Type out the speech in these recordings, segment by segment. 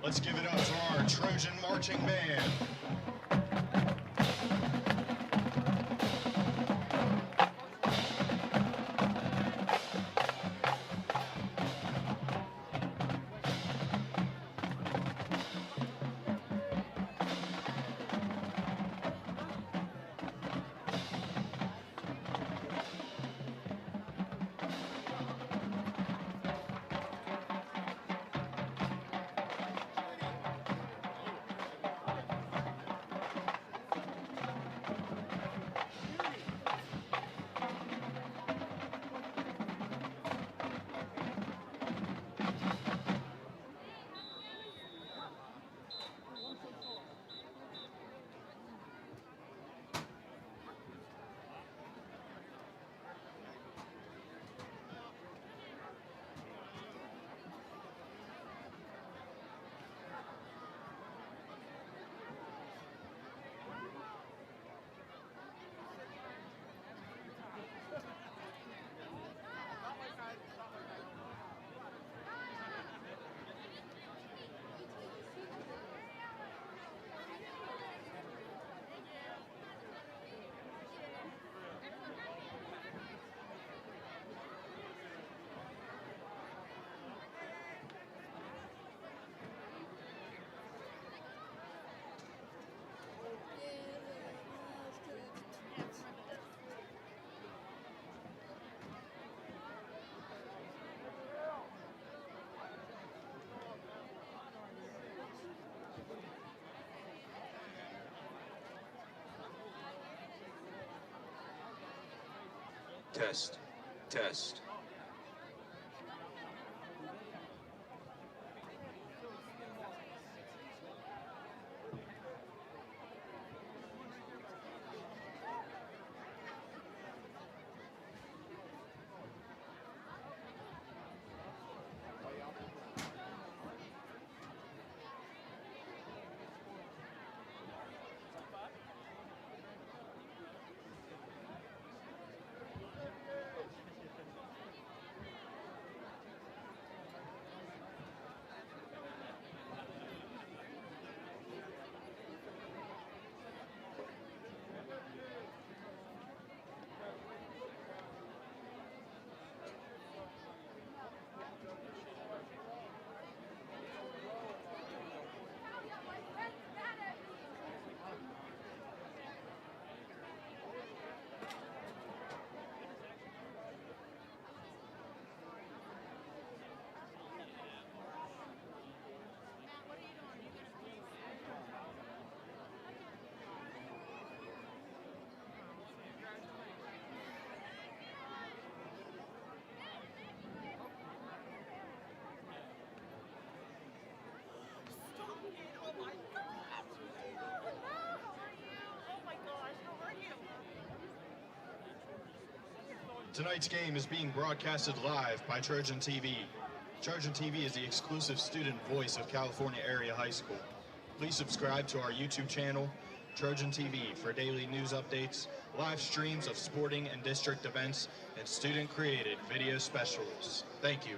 Let's give it up for our Trojan marching band. Test, test. Tonight's game is being broadcasted live by Trojan TV. Trojan TV is the exclusive student voice of California Area High School. Please subscribe to our YouTube channel, Trojan TV, for daily news updates, live streams of sporting and district events, and student-created video specials. Thank you.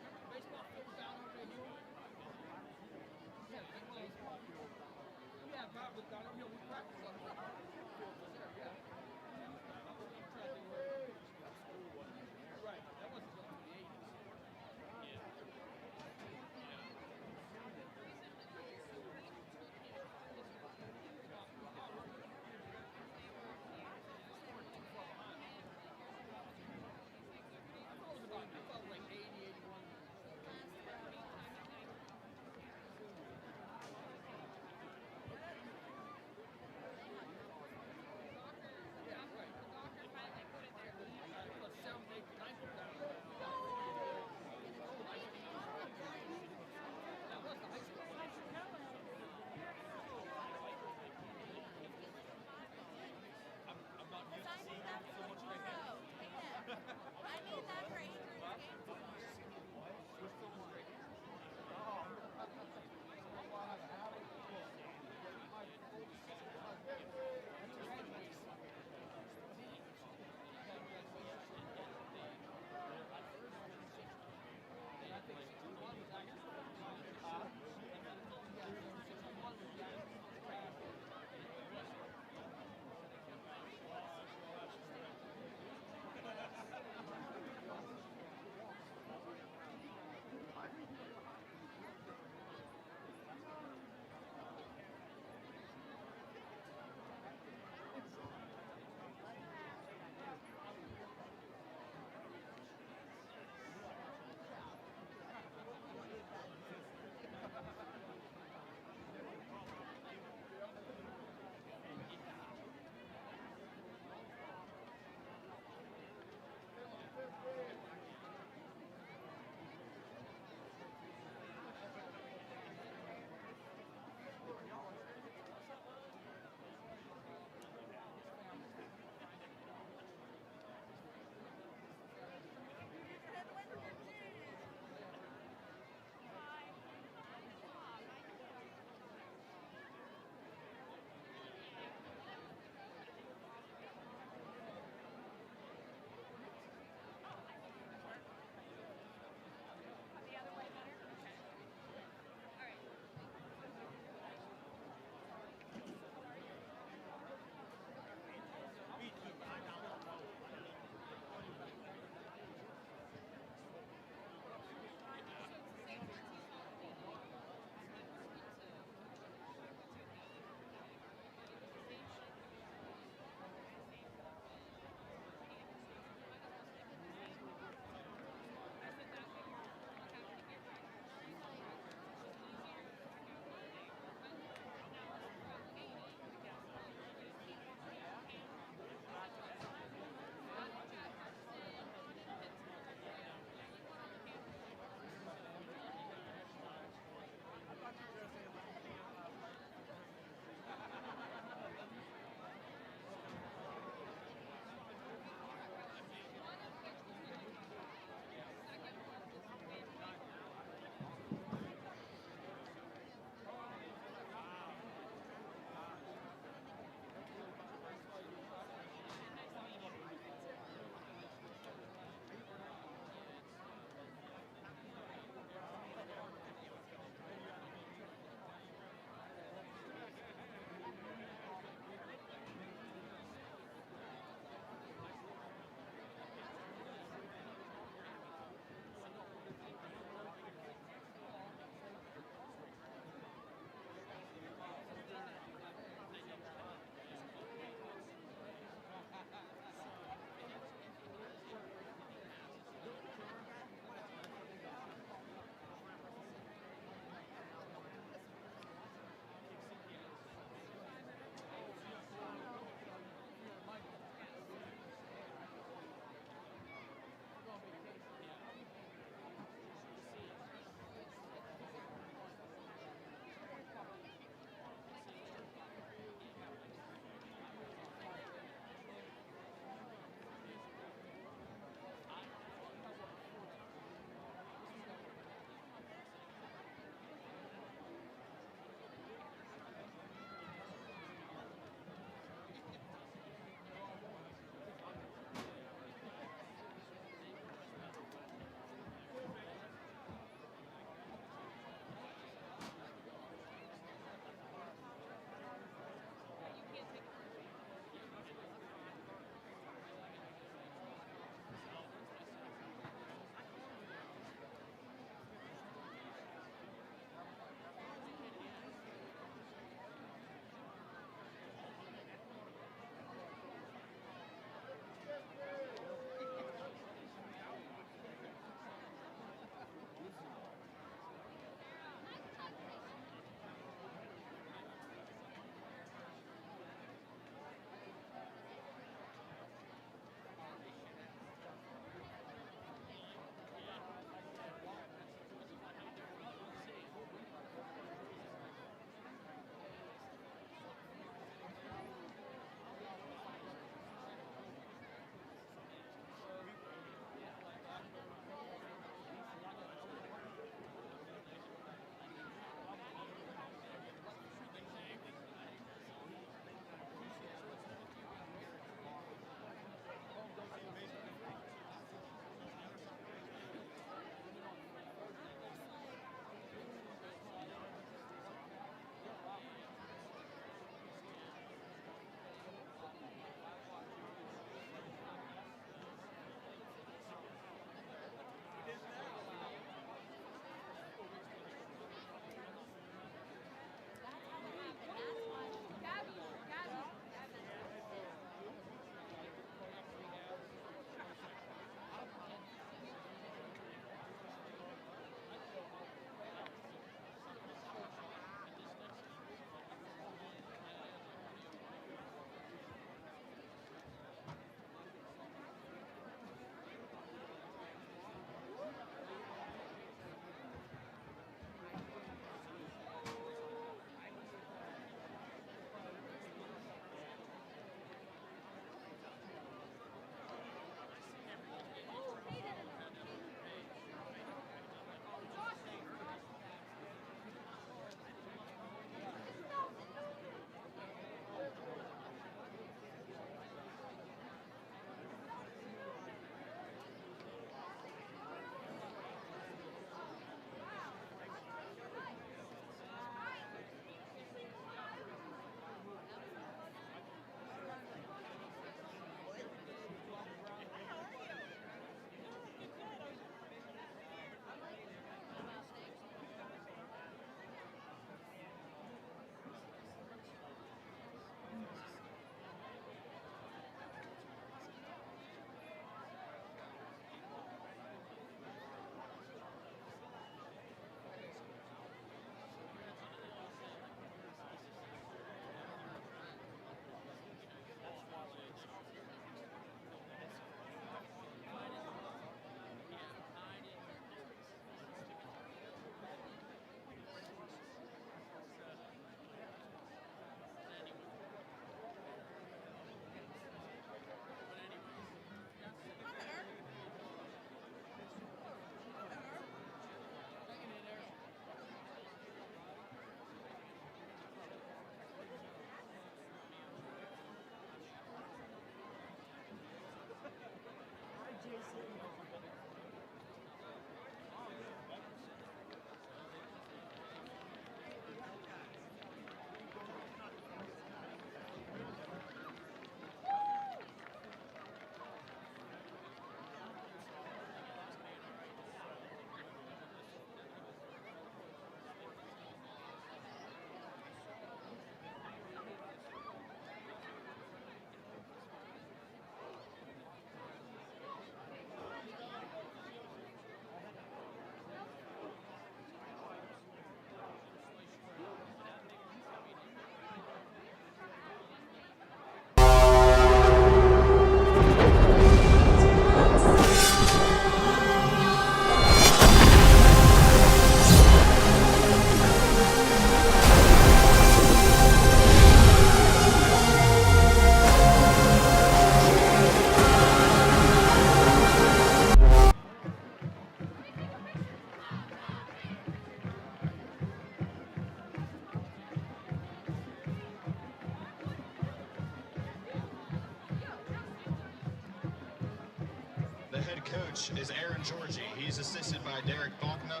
head coach is Aaron Georgie. He's assisted by Derek Faulkner,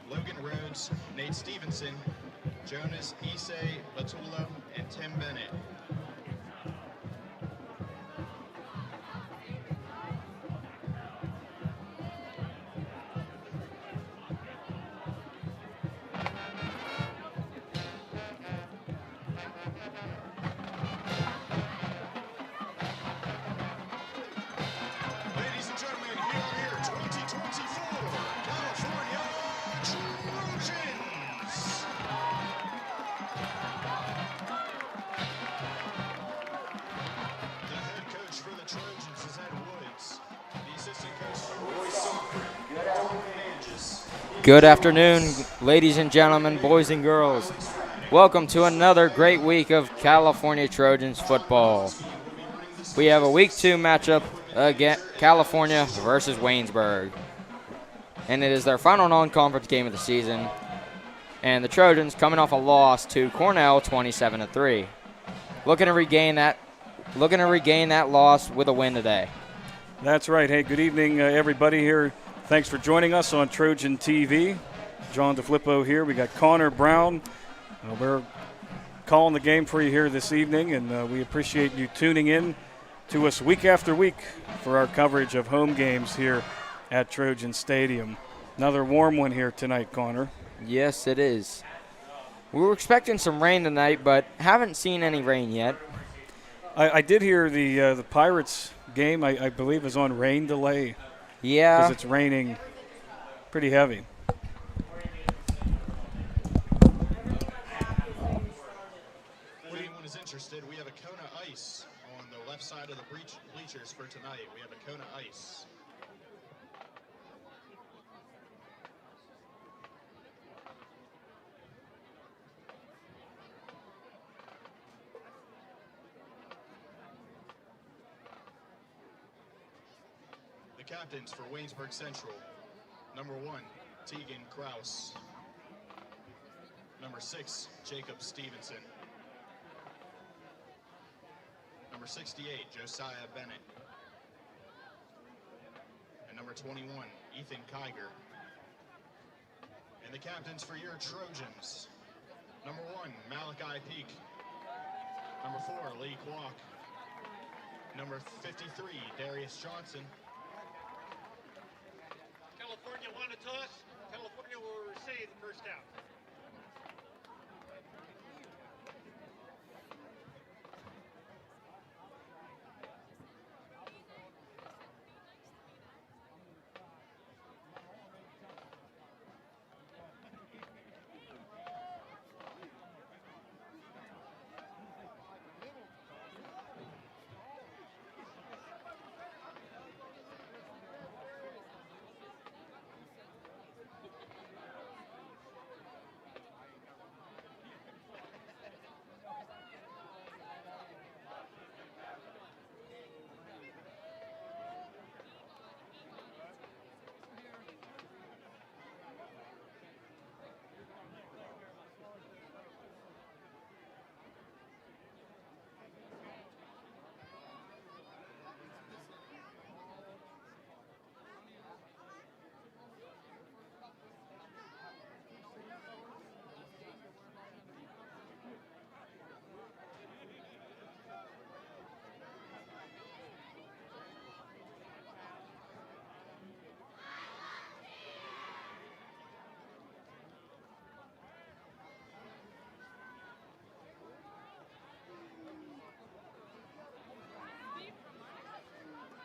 Logan Rhodes, Nate Stevenson, Jonas Issei Latulo, and Tim Bennett. Ladies and gentlemen, here are your 2024 California Trojans. The head coach for the Trojans is Ed Woods. The assistant coach is Roy Manges. Good afternoon, ladies and gentlemen, boys and girls. Welcome to another great week of California Trojans football. We have a Week 2 matchup again, California versus Waynesburg. And it is their final non-conference game of the season. And the Trojans coming off a loss to Cornell 27-3. Looking to regain that loss with a win today. That's right. Hey, good evening, everybody here. Thanks for joining us on Trojan TV. John DeFlippo here. We got Connor Brown. We're calling the game for you here this evening, and we appreciate you tuning in to us week after week for our coverage of home games here at Trojan Stadium. Another warm one here tonight, Connor. Yes, it is. We were expecting some rain tonight, but haven't seen any rain yet. I did hear the Pirates game, I believe, is on rain delay. Yeah. Because it's raining pretty heavy. If anyone is interested, we have a Kona Ice on the left side of the bleachers for tonight. We have a Kona Ice. The captains for Waynesburg Central. Number 1, Tegan Kraus. Number 6, Jacob Stevenson. Number 68, Josiah Bennett. And number 21, Ethan Kiger. And the captains for your Trojans. Number 1, Malachi Peak. Number 4, Lee Kwok. Number 53, Darius Johnson. California won a toss. California will receive the first down.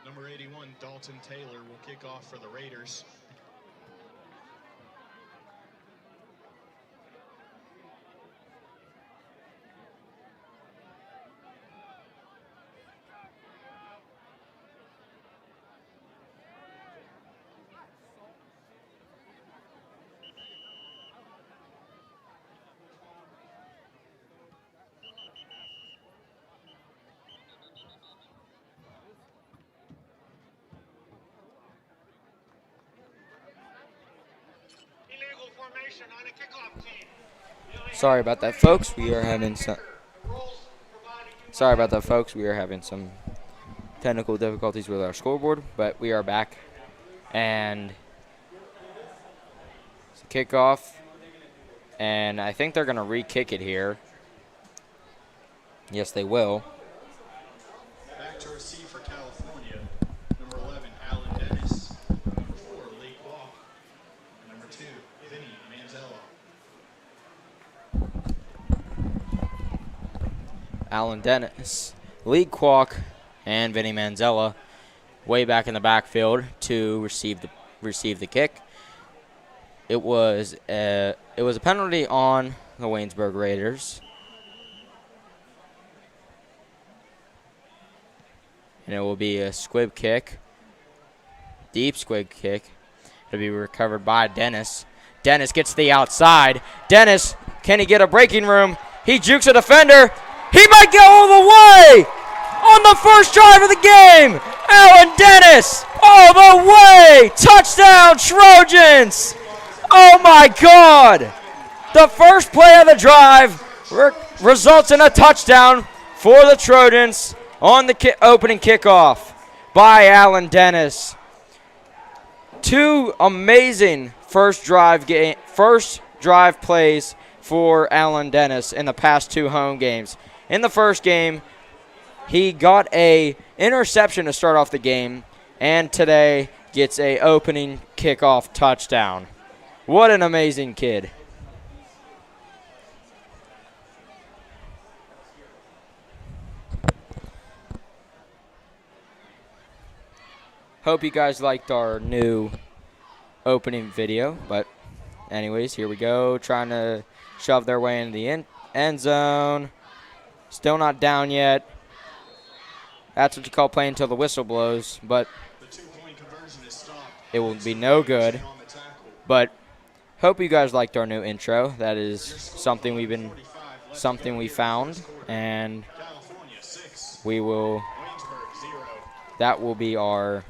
Number 81, Dalton Taylor, will kick off for the Raiders. Illegal formation on a kickoff team. Sorry about that, folks. We are having some technical difficulties with our scoreboard, but we are back And it's a kickoff. And I think they're going to re-kick it here. Yes, they will. Back to receive for California. Number 11, Alan Dennis. Number 4, Lee Kwok. And number 2, Vinny Manzella. Alan Dennis, Lee Kwok, and Vinny Manzella way back in the backfield to receive the kick. It was a penalty on the Waynesburg Raiders. And it will be a squib kick, deep squib kick. It'll be recovered by Dennis. Dennis gets to the outside. Dennis, can he get a breaking room? He jukes a defender. He might go all the way on the first drive of the game. Alan Dennis all the way. Touchdown, Trojans. Oh, my God. The first play of the drive results in a touchdown for the Trojans on the opening kickoff by Alan Dennis. 2 amazing first drive plays for Alan Dennis in the past 2 home games. In the first game, he got a interception to start off the game, and today gets a opening kickoff touchdown. What an amazing kid. Hope you guys liked our new opening video, but anyways, here we go, trying to shove their way into the end zone. Still not down yet. That's what you call playing until the whistle blows, but it will be no good. But hope you guys liked our new intro. That is something we found, and that will be our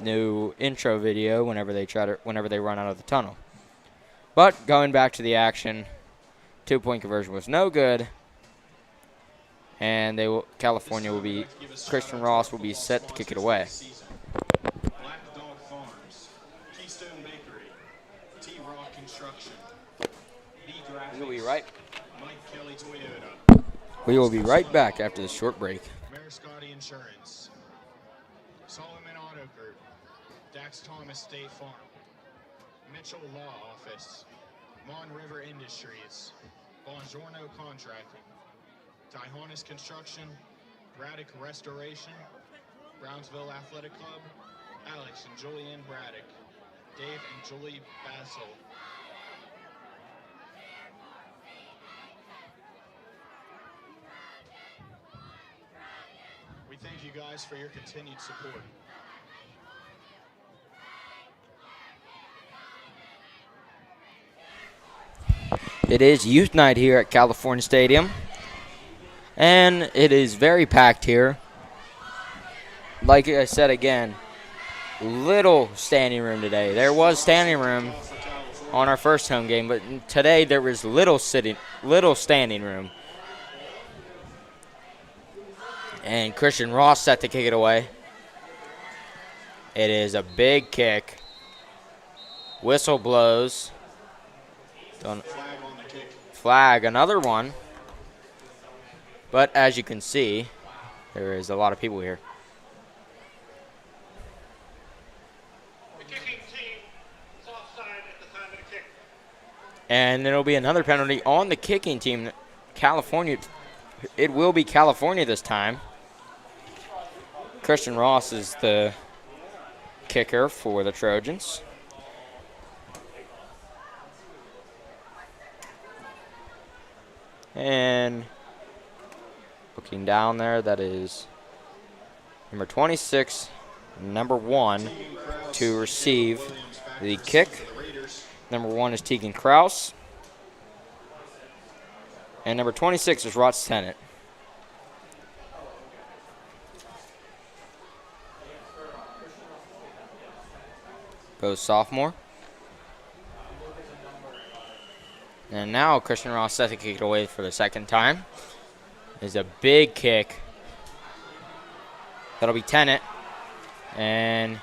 new intro video whenever they run out of the tunnel. But going back to the action, 2-point conversion was no good, and California will be, Christian Ross will be set to kick it away. Black Dog Farms, Keystone Bakery, T-Rock Construction, B Graphics, We'll be right. Mike Kelly Toyota, We will be right back after this short break. Mariscotti Insurance, Solomon Auto Group, Dax Thomas State Farm, Mitchell Law Office, Mon River Industries, Bongiorno Contracting, Tyhonis Construction, Braddock Restoration, Brownsville Athletic Club, Alex and Julianne Braddock, Dave and Julie Bassel. We thank you guys for your continued support. It is youth night here at California Stadium, and it is very packed here. Like I said again, little standing room today. There was standing room on our first home game, but today there was little standing room. And Christian Ross set to kick it away. It is a big kick. Whistle blows. Flag, another one. But as you can see, there is a lot of people here. The kicking team is offside at the time of the kick. And there will be another penalty on the kicking team. California, it will be California this time. Christian Ross is the kicker for the Trojans. And looking down there, that is number 26, number 1 to receive the kick. Number 1 is Tegan Kraus. And number 26 is Rots Tennant. Both sophomore. And now Christian Ross set to kick it away for the second time. It's a big kick. That'll be Tennant. And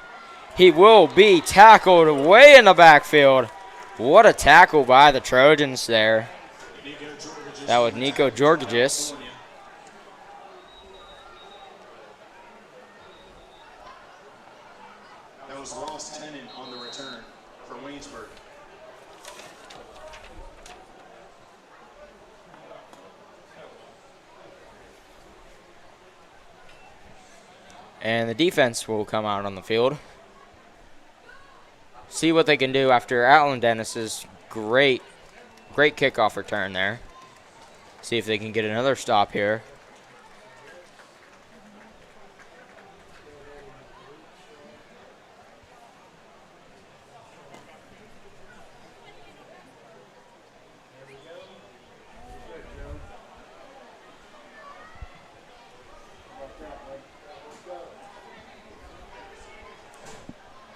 He will be tackled way in the backfield. What a tackle by the Trojans there. That was Nico Georgis. That was Ross Tennant on the return for Waynesburg. And the defense will come out on the field. See what they can do after Alan Dennis's great kickoff return there. See if they can get another stop here.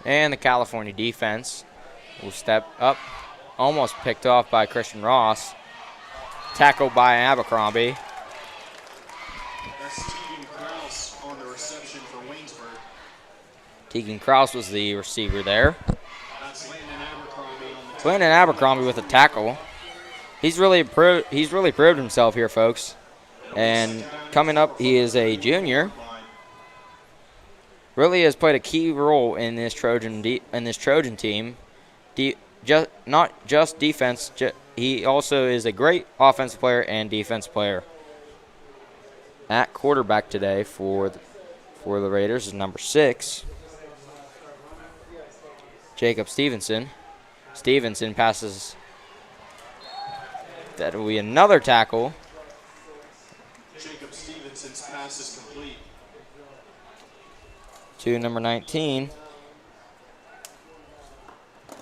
And the California defense will step up. Almost picked off by Christian Ross. Tackled by Abercrombie. That's Tegan Krause on the reception for Waynesburg. Tegan Krause was the receiver there. That's Landon Abercrombie on the Landon Abercrombie with a tackle. He's really proved himself here, folks. And coming up, he is a junior. Really has played a key role in this Trojan team. Not just defense. He also is a great offensive player and defense player. At quarterback today for the Raiders is number 6, Jacob Stevenson. Stevenson passes. That will be another tackle. Jacob Stevenson's pass is complete. To number 19,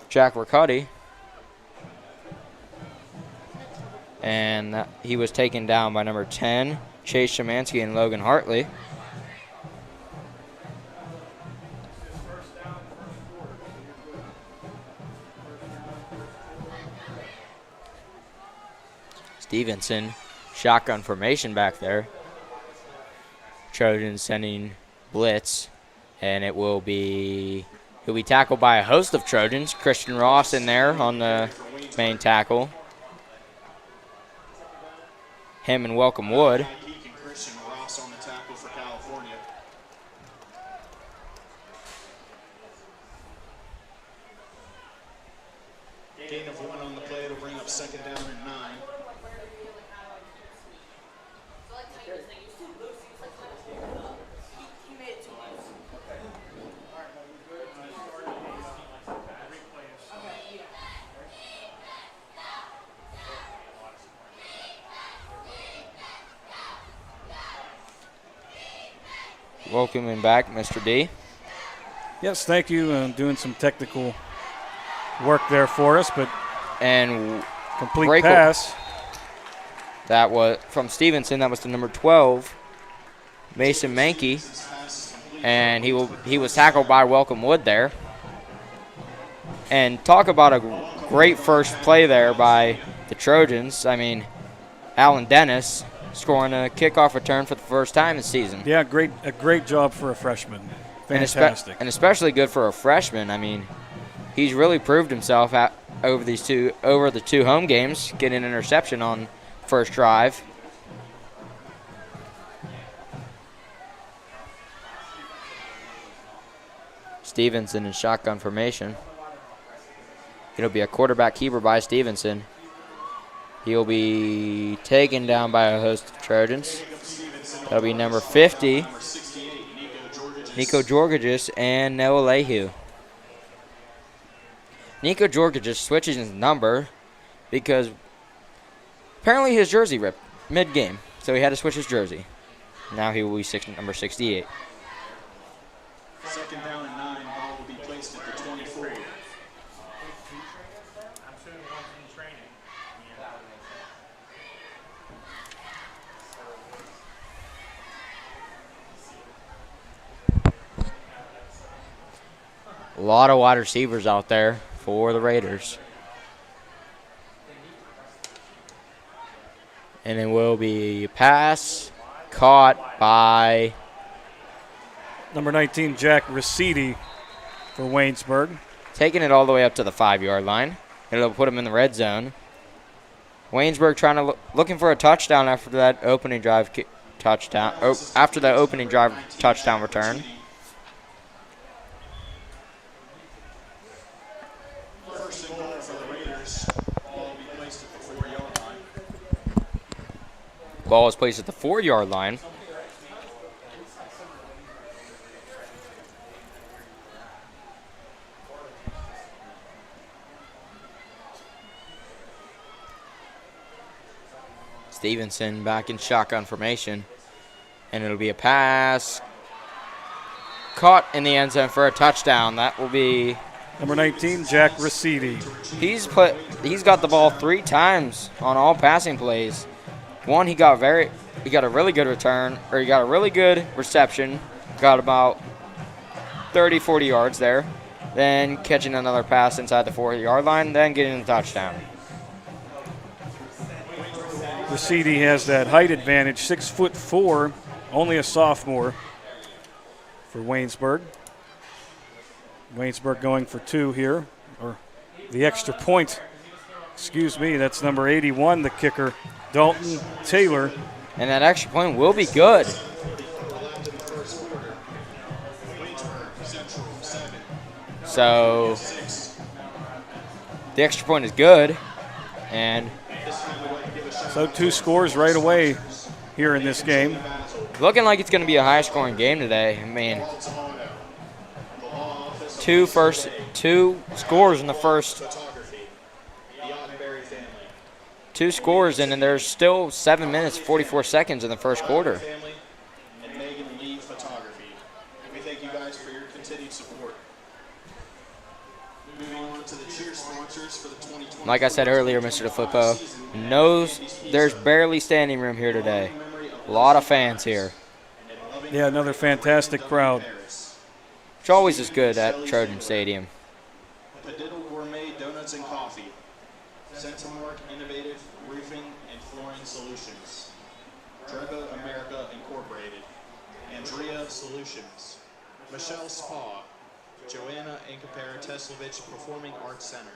Jack Riccati. And he was taken down by number 10, Chase Szymanski and Logan Hartley. Stevenson, shotgun formation back there. Trojans sending blitz. And he'll be tackled by a host of Trojans. Christian Ross in there on the main tackle. Him and Welcome Wood. Christian Ross on the tackle for California. Gain of 1 on the play to bring up 2nd down and 9. Welcoming back, Mr. D. Yes, thank you. Doing some technical work there for us, but And complete pass. That was from Stevenson. That was to number 12, Mason Mankey. And he was tackled by Welcome Wood there. And talk about a great first play there by the Trojans. I mean, Alan Dennis scoring a kickoff return for the first time this season. Yeah, a great job for a freshman. Fantastic. And especially good for a freshman. I mean, he's really proved himself over the 2 home games, getting an interception on first drive. Stevenson in shotgun formation. It'll be a quarterback keeper by Stevenson. He'll be taken down by a host of Trojans. That'll be number 50, Nico Georgis and Noah Leahu. Nico Georgis switches his number because apparently his jersey ripped mid-game, so he had to switch his jersey. Now he will be number 68. 2nd down and 9. Ball will be placed at the 24. A lot of wide receivers out there for the Raiders. And it will be a pass caught by Number 19, Jack Riccati. for Waynesburg. Taking it all the way up to the 5-yard line. It'll put him in the red zone. Waynesburg trying to looking for a touchdown after that opening drive touchdown. After the opening drive touchdown return. First and goal for the Raiders. Ball will be placed at the 4-yard line. Ball is placed at the 4-yard line. Stevenson back in shotgun formation. And it'll be a pass. Caught in the end zone for a touchdown. That will be Number 19, Jack Varsity. He's got the ball 3 times on all passing plays. One, he got a really good return, or he got a really good reception. Got about 30, 40 yards there. Then catching another pass inside the 4-yard line, then getting the touchdown. Varsity has that height advantage, 6'4", only a sophomore for Waynesburg. Waynesburg going for 2 here, or the extra point. Excuse me, that's number 81, the kicker, Dalton Taylor. And that extra point will be good. So the extra point is good. And so 2 scores right away here in this game. Looking like it's going to be a high-scoring game today. I mean, 2 scores in the first. 2 scores, and then there's still 7 minutes, 44 seconds in the first quarter. We thank you guys for your continued support. Moving on to the cheer sponsors for the 2020. Like I said earlier, Mr. DeFlippo knows there's barely standing room here today. A lot of fans here. Yeah, another fantastic crowd. Which always is good at Trojan Stadium. Padiddle Gourmet Donuts and Coffee. Centimark Innovative Roofing and Flooring Solutions. Trevo America Incorporated. Andrea Solutions. Michelle Spa. Joanna Ankapara Teslovich Performing Arts Center.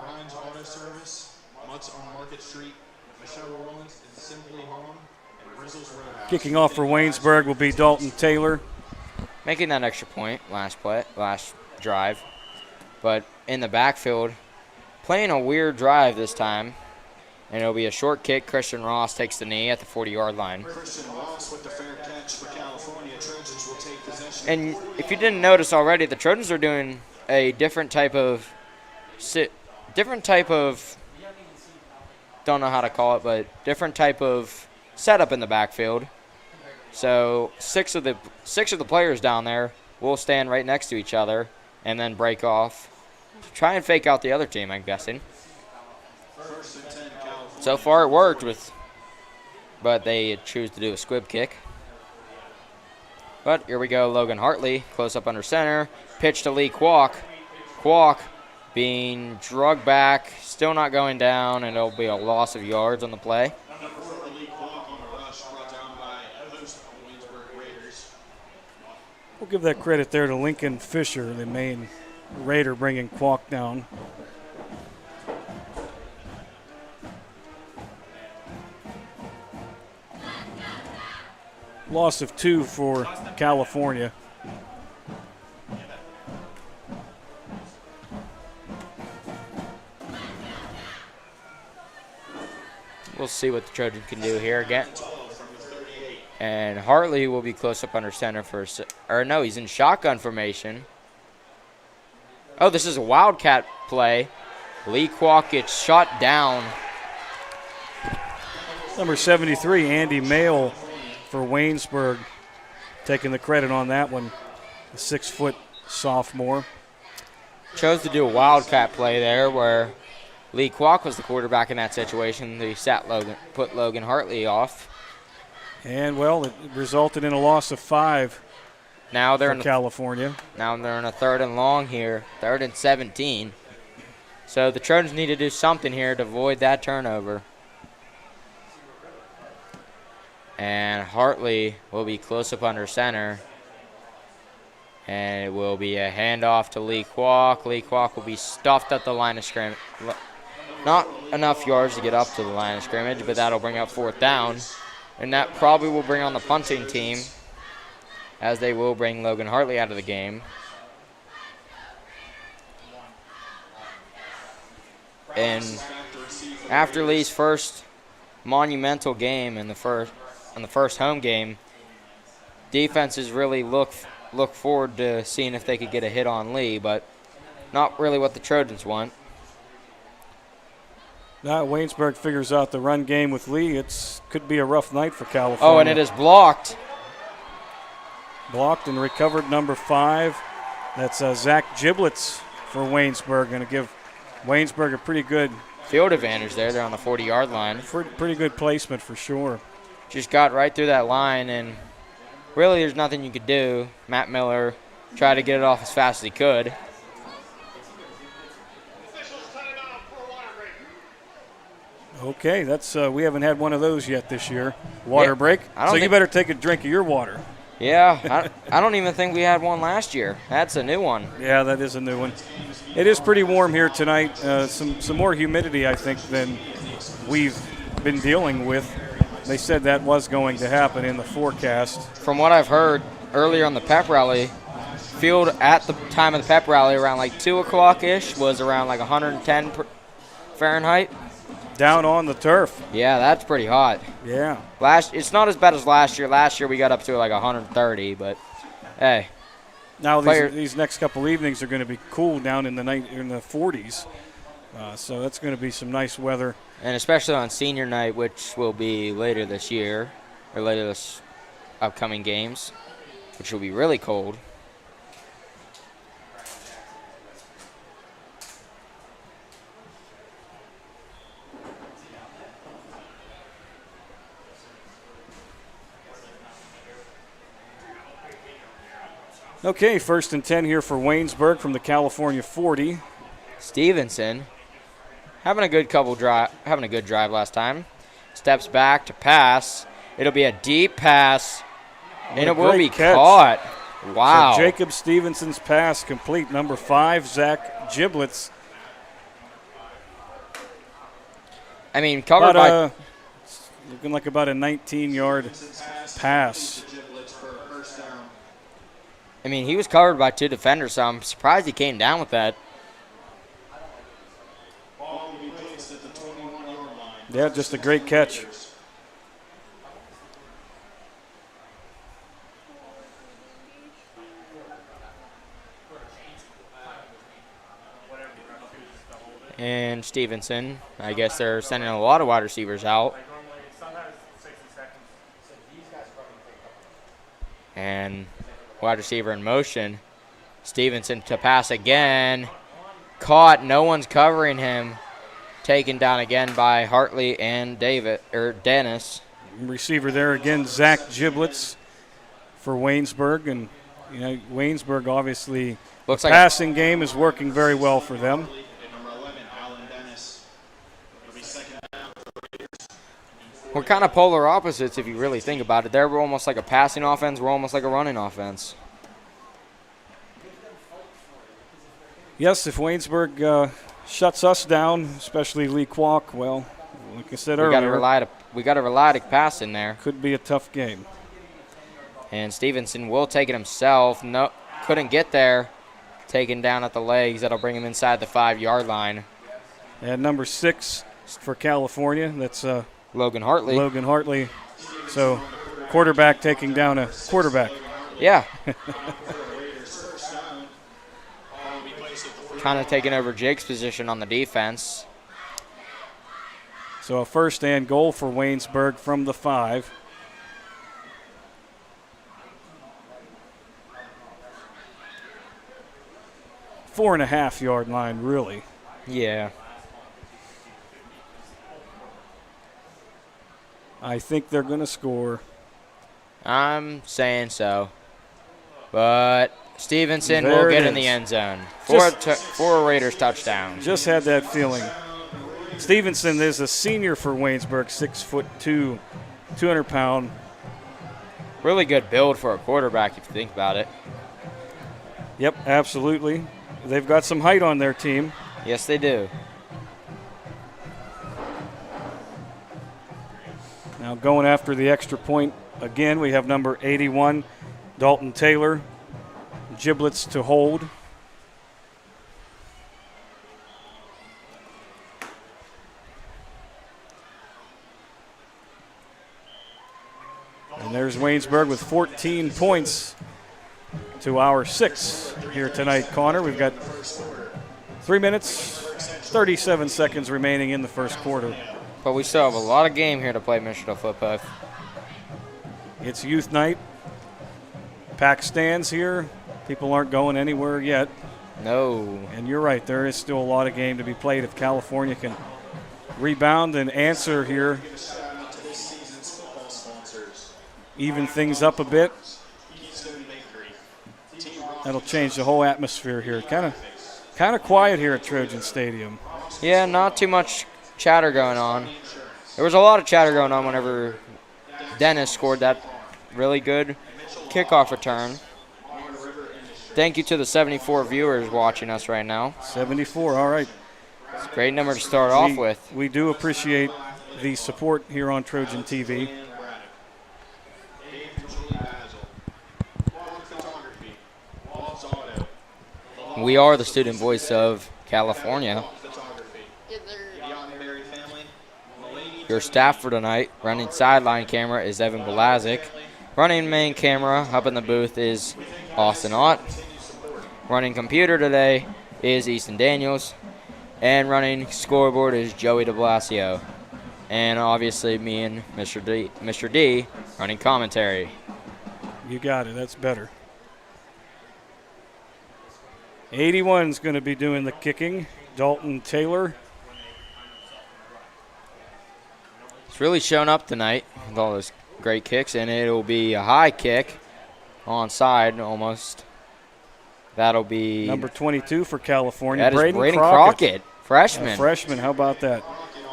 Brian's Auto Service. Mutts on Market Street. Michelle Rollins and Simply Home. And Rizzle's Roadhouse. Kicking off for Waynesburg will be Dalton Taylor. Making that extra point last drive. But in the backfield, playing a weird drive this time. And it'll be a short kick. Christian Ross takes the knee at the 40-yard line. Christian Ross with the fair catch for California. Trojans will take possession. And if you didn't notice already, the Trojans are doing a different type of, don't know how to call it, but different type of setup in the backfield. So 6 of the players down there will stand right next to each other and then break off. Try and fake out the other team, I'm guessing. So far it worked but they choose to do a squib kick. But here we go, Logan Hartley, close up under center. Pitch to Lee Kwok. Kwok being drugged back, still not going down, and it'll be a loss of yards on the play. We'll give that credit there to Lincoln Fisher, the main Raider, bringing Kwok down. Loss of 2 for California. We'll see what the Trojans can do here again. And Hartley will be close up under center he's in shotgun formation. Oh, this is a Wildcat play. Lee Kwok gets shot down. Number 73, Andy Mayle for Waynesburg, taking the credit on that one. The 6-foot sophomore. Chose to do a Wildcat play there where Lee Kwok was the quarterback in that situation. He put Logan Hartley off. And, well, it resulted in a loss of 5 now they're for California. Now they're in a 3rd and long here, 3rd and 17. So the Trojans need to do something here to avoid that turnover. And Hartley will be close up under center. And it will be a handoff to Lee Kwok. Lee Kwok will be stuffed at the line of scrimmage. Not enough yards to get up to the line of scrimmage, but that'll bring up 4th down. And that probably will bring on the punting team, as they will bring Logan Hartley out of the game. And after Lee's first monumental game in the first home game, defenses really look forward to seeing if they could get a hit on Lee, but not really what the Trojans want. Now Waynesburg figures out the run game with Lee. It could be a rough night for California. Oh, and it is blocked. Blocked and recovered, number 5. That's Zach Giblets for Waynesburg. Going to give Waynesburg a pretty good field advantage there. They're on the 40-yard line. Pretty good placement for sure. Just got right through that line, and really there's nothing you could do. Matt Miller tried to get it off as fast as he could. Okay, that's we haven't had one of those yet this year. Water break. So you better take a drink of your water. Yeah, I don't even think we had one last year. That's a new one. Yeah, that is a new one. It is pretty warm here tonight. Some more humidity, I think, than we've been dealing with. They said that was going to happen in the forecast. From what I've heard earlier on the pep rally, field at the time of the pep rally around like 2 o'clock-ish was around like 110 Fahrenheit. Down on the turf. Yeah, that's pretty hot. Yeah. It's not as bad as last year. Last year we got up to like 130, but hey. Now these next couple evenings are going to be cool down in the 40s. So that's going to be some nice weather. And especially on senior night, which will be later this year, or later this upcoming games, which will be really cold. Okay, 1st and 10 here for Waynesburg from the California 40. Stevenson having a good drive last time. Steps back to pass. It'll be a deep pass, and it will be caught. Wow. So Jacob Stevenson's pass complete. Number 5, Zach Giblets. I mean, covered by looking like about a 19-yard pass. I mean, he was covered by 2 defenders, so I'm surprised he came down with that. Yeah, just a great catch. And Stevenson, I guess they're sending a lot of wide receivers out. And wide receiver in motion. Stevenson to pass again. Caught. No one's covering him. Taken down again by Hartley and Dennis. Receiver there again, Zach Giblets for Waynesburg. And Waynesburg obviously looks like passing game is working very well for them. We're kind of polar opposites if you really think about it. They're almost like a passing offense. We're almost like a running offense. Yes, if Waynesburg shuts us down, especially Lee Kwok, well, like I said earlier, we got to rely to pass in there. Could be a tough game. And Stevenson will take it himself. No, couldn't get there. Taken down at the legs. That'll bring him inside the 5-yard line. And number 6 for California. That's Logan Hartley. Logan Hartley. So quarterback taking down a quarterback. Yeah. Kind of taking over Jake's position on the defense. So a 1st and goal for Waynesburg from the 5. Four-and-a-half-yard line, really. Yeah. I think they're going to score. I'm saying so. But Stevenson will get in the end zone. Four Raiders touchdowns. Just had that feeling. Stevenson is a senior for Waynesburg, 6'2", 200-pound. Really good build for a quarterback if you think about it. Yep, absolutely. They've got some height on their team. Yes, they do. Now going after the extra point again, we have number 81, Dalton Taylor. Giblets to hold. And there's Waynesburg with 14 points to our 6 here tonight, Connor. We've got 3 minutes, 37 seconds remaining in the first quarter. But we still have a lot of game here to play, Mr. Flippo. It's youth night. Pack stands here. People aren't going anywhere yet. No. And you're right, there is still a lot of game to be played if California can rebound and answer here. Even things up a bit. That'll change the whole atmosphere here. Kind of quiet here at Trojan Stadium. Yeah, not too much chatter going on. There was a lot of chatter going on whenever Dennis scored that really good kickoff return. Thank you to the 74 viewers watching us right now. 74, all right. It's a great number to start off with. We do appreciate the support here on Trojan TV. We are the student voice of California. Your staff for tonight, running sideline camera is Evan Balazick. Running main camera up in the booth is Austin Ott. Running computer today is Easton Daniels. And running scoreboard is Joey DeBlassio. And obviously me and Mr. D running commentary. You got it, that's better. 81's going to be doing the kicking. Dalton Taylor. It's really shown up tonight with all those great kicks, and it'll be a high kick onside almost. That'll be number 22 for California. That is Braden Crockett, freshman. Freshman, how about that?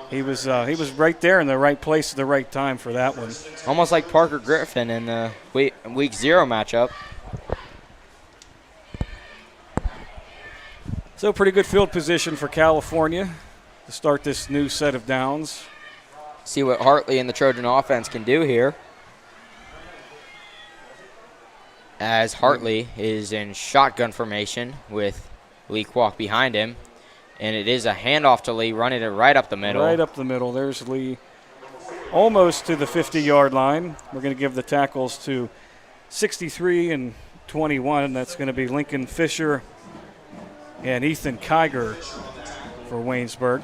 He was right there in the right place at the right time for that one. Almost like Parker Griffin in the week 0 matchup. So pretty good field position for California to start this new set of downs. See what Hartley and the Trojan offense can do here. As Hartley is in shotgun formation with Lee Kwok behind him. And it is a handoff to Lee, running it right up the middle. Right up the middle. There's Lee almost to the 50-yard line. We're going to give the tackles to 63 and 21. That's going to be Lincoln Fisher and Ethan Kiger for Waynesburg.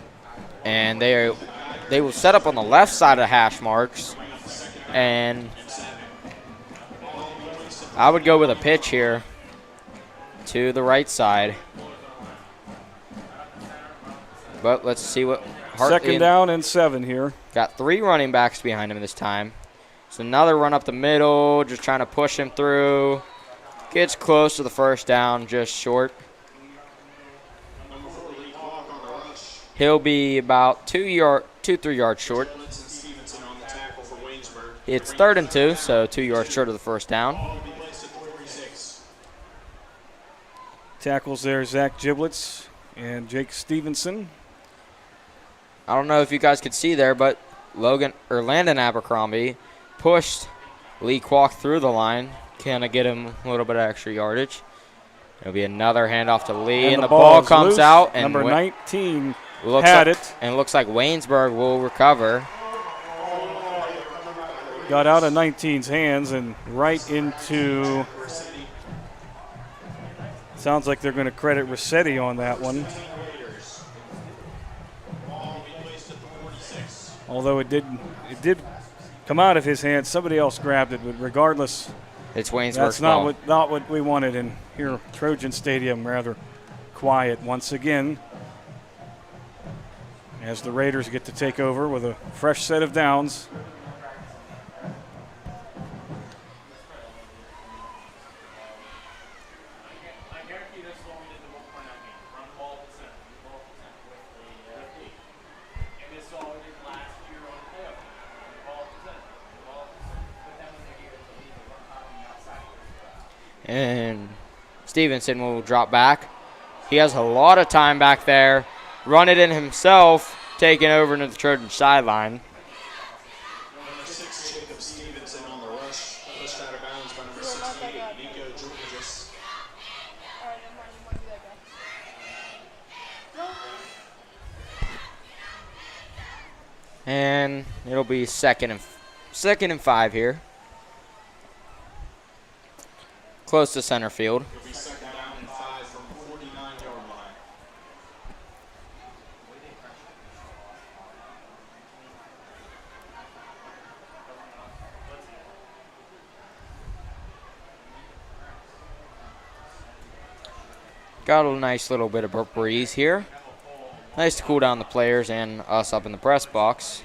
And they will set up on the left side of hash marks. And I would go with a pitch here to the right side. But let's see what Hartley. Second down and 7 here. Got 3 running backs behind him this time. So another run up the middle, just trying to push him through. Gets close to the first down, just short. He'll be about 3 yards short. It's 3rd and 2, so 2 yards short of the first down. Tackles there, Zach Giblets and Jake Stevenson. I don't know if you guys could see there, but Landon Abercrombie pushed Lee Kwok through the line. Kind of get him a little bit of extra yardage. It'll be another handoff to Lee, and the ball comes loose. out. And number 19 had it. And it looks like Waynesburg will recover. Got out of 19's hands and right into, sounds like they're going to credit Rossetti on that one. Although it did come out of his hands, somebody else grabbed it, but regardless, it's Waynesburg's that's ball. not what we wanted in here. Trojan Stadium rather quiet once again as the Raiders get to take over with a fresh set of downs. And Stevenson will drop back. He has a lot of time back there. Run it in himself, taken over into the Trojan sideline. Number 6, Jacob Stevenson on the rush. Pushed out of bounds by number 68, Nico Georges. And it'll be second and 5 here. Close to center field. It'll be second down and 5 from the 49-yard line. Got a nice little bit of breeze here. Nice to cool down the players and us up in the press box.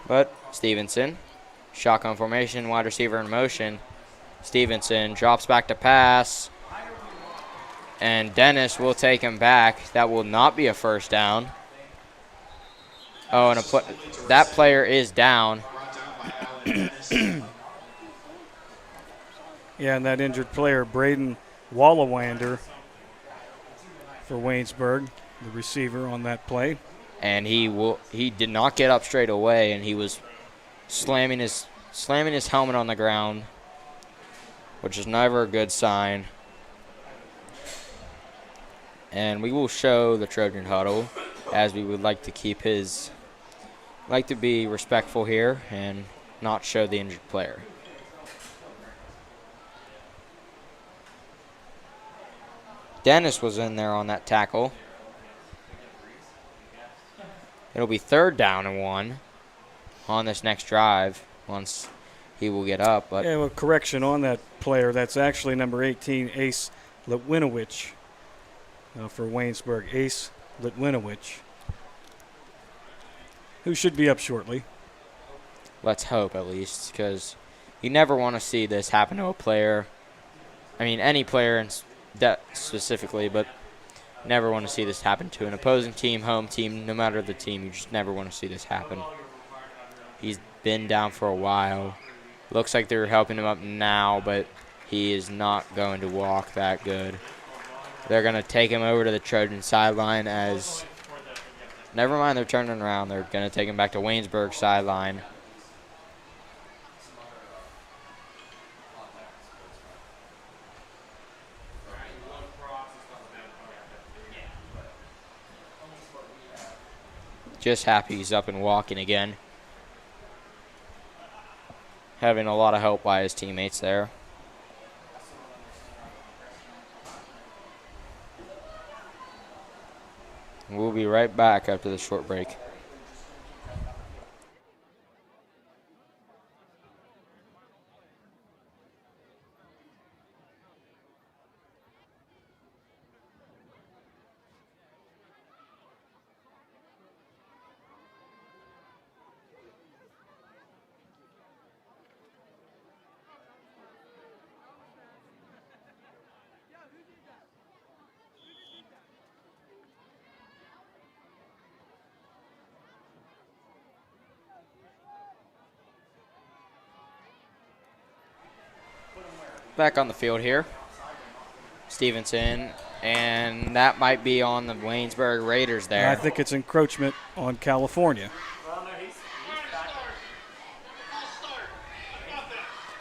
But Stevenson, shotgun formation, wide receiver in motion. Stevenson drops back to pass. And Dennis will take him back. That will not be a first down. Oh, and that player is down. Yeah, and that injured player, Braden Wallawander for Waynesburg, the receiver on that play. And he did not get up straight away, and he was slamming his helmet on the ground, which is never a good sign. And we will show the Trojan huddle, as we would like to be respectful here and not show the injured player. Dennis was in there on that tackle. It'll be 3rd down and 1 on this next drive once he will get up. But yeah, well, correction on that player. That's actually number 18, Ace Litwinowicz for Waynesburg. Ace Litwinowicz, who should be up shortly. let's hope at least, because you never want to see this happen to a player. I mean, any player specifically, but never want to see this happen to an opposing team, home team, no matter the team. You just never want to see this happen. He's been down for a while. Looks like they're helping him up now, but he is not going to walk that good. They're going to take him over to the Trojan sideline as – never mind, they're turning around. They're going to take him back to Waynesburg sideline. Just happy he's up and walking again. Having a lot of help by his teammates there. We'll be right back after the short break. Back on the field here. Stevenson, and that might be on the Waynesburg Raiders there. I think it's encroachment on California.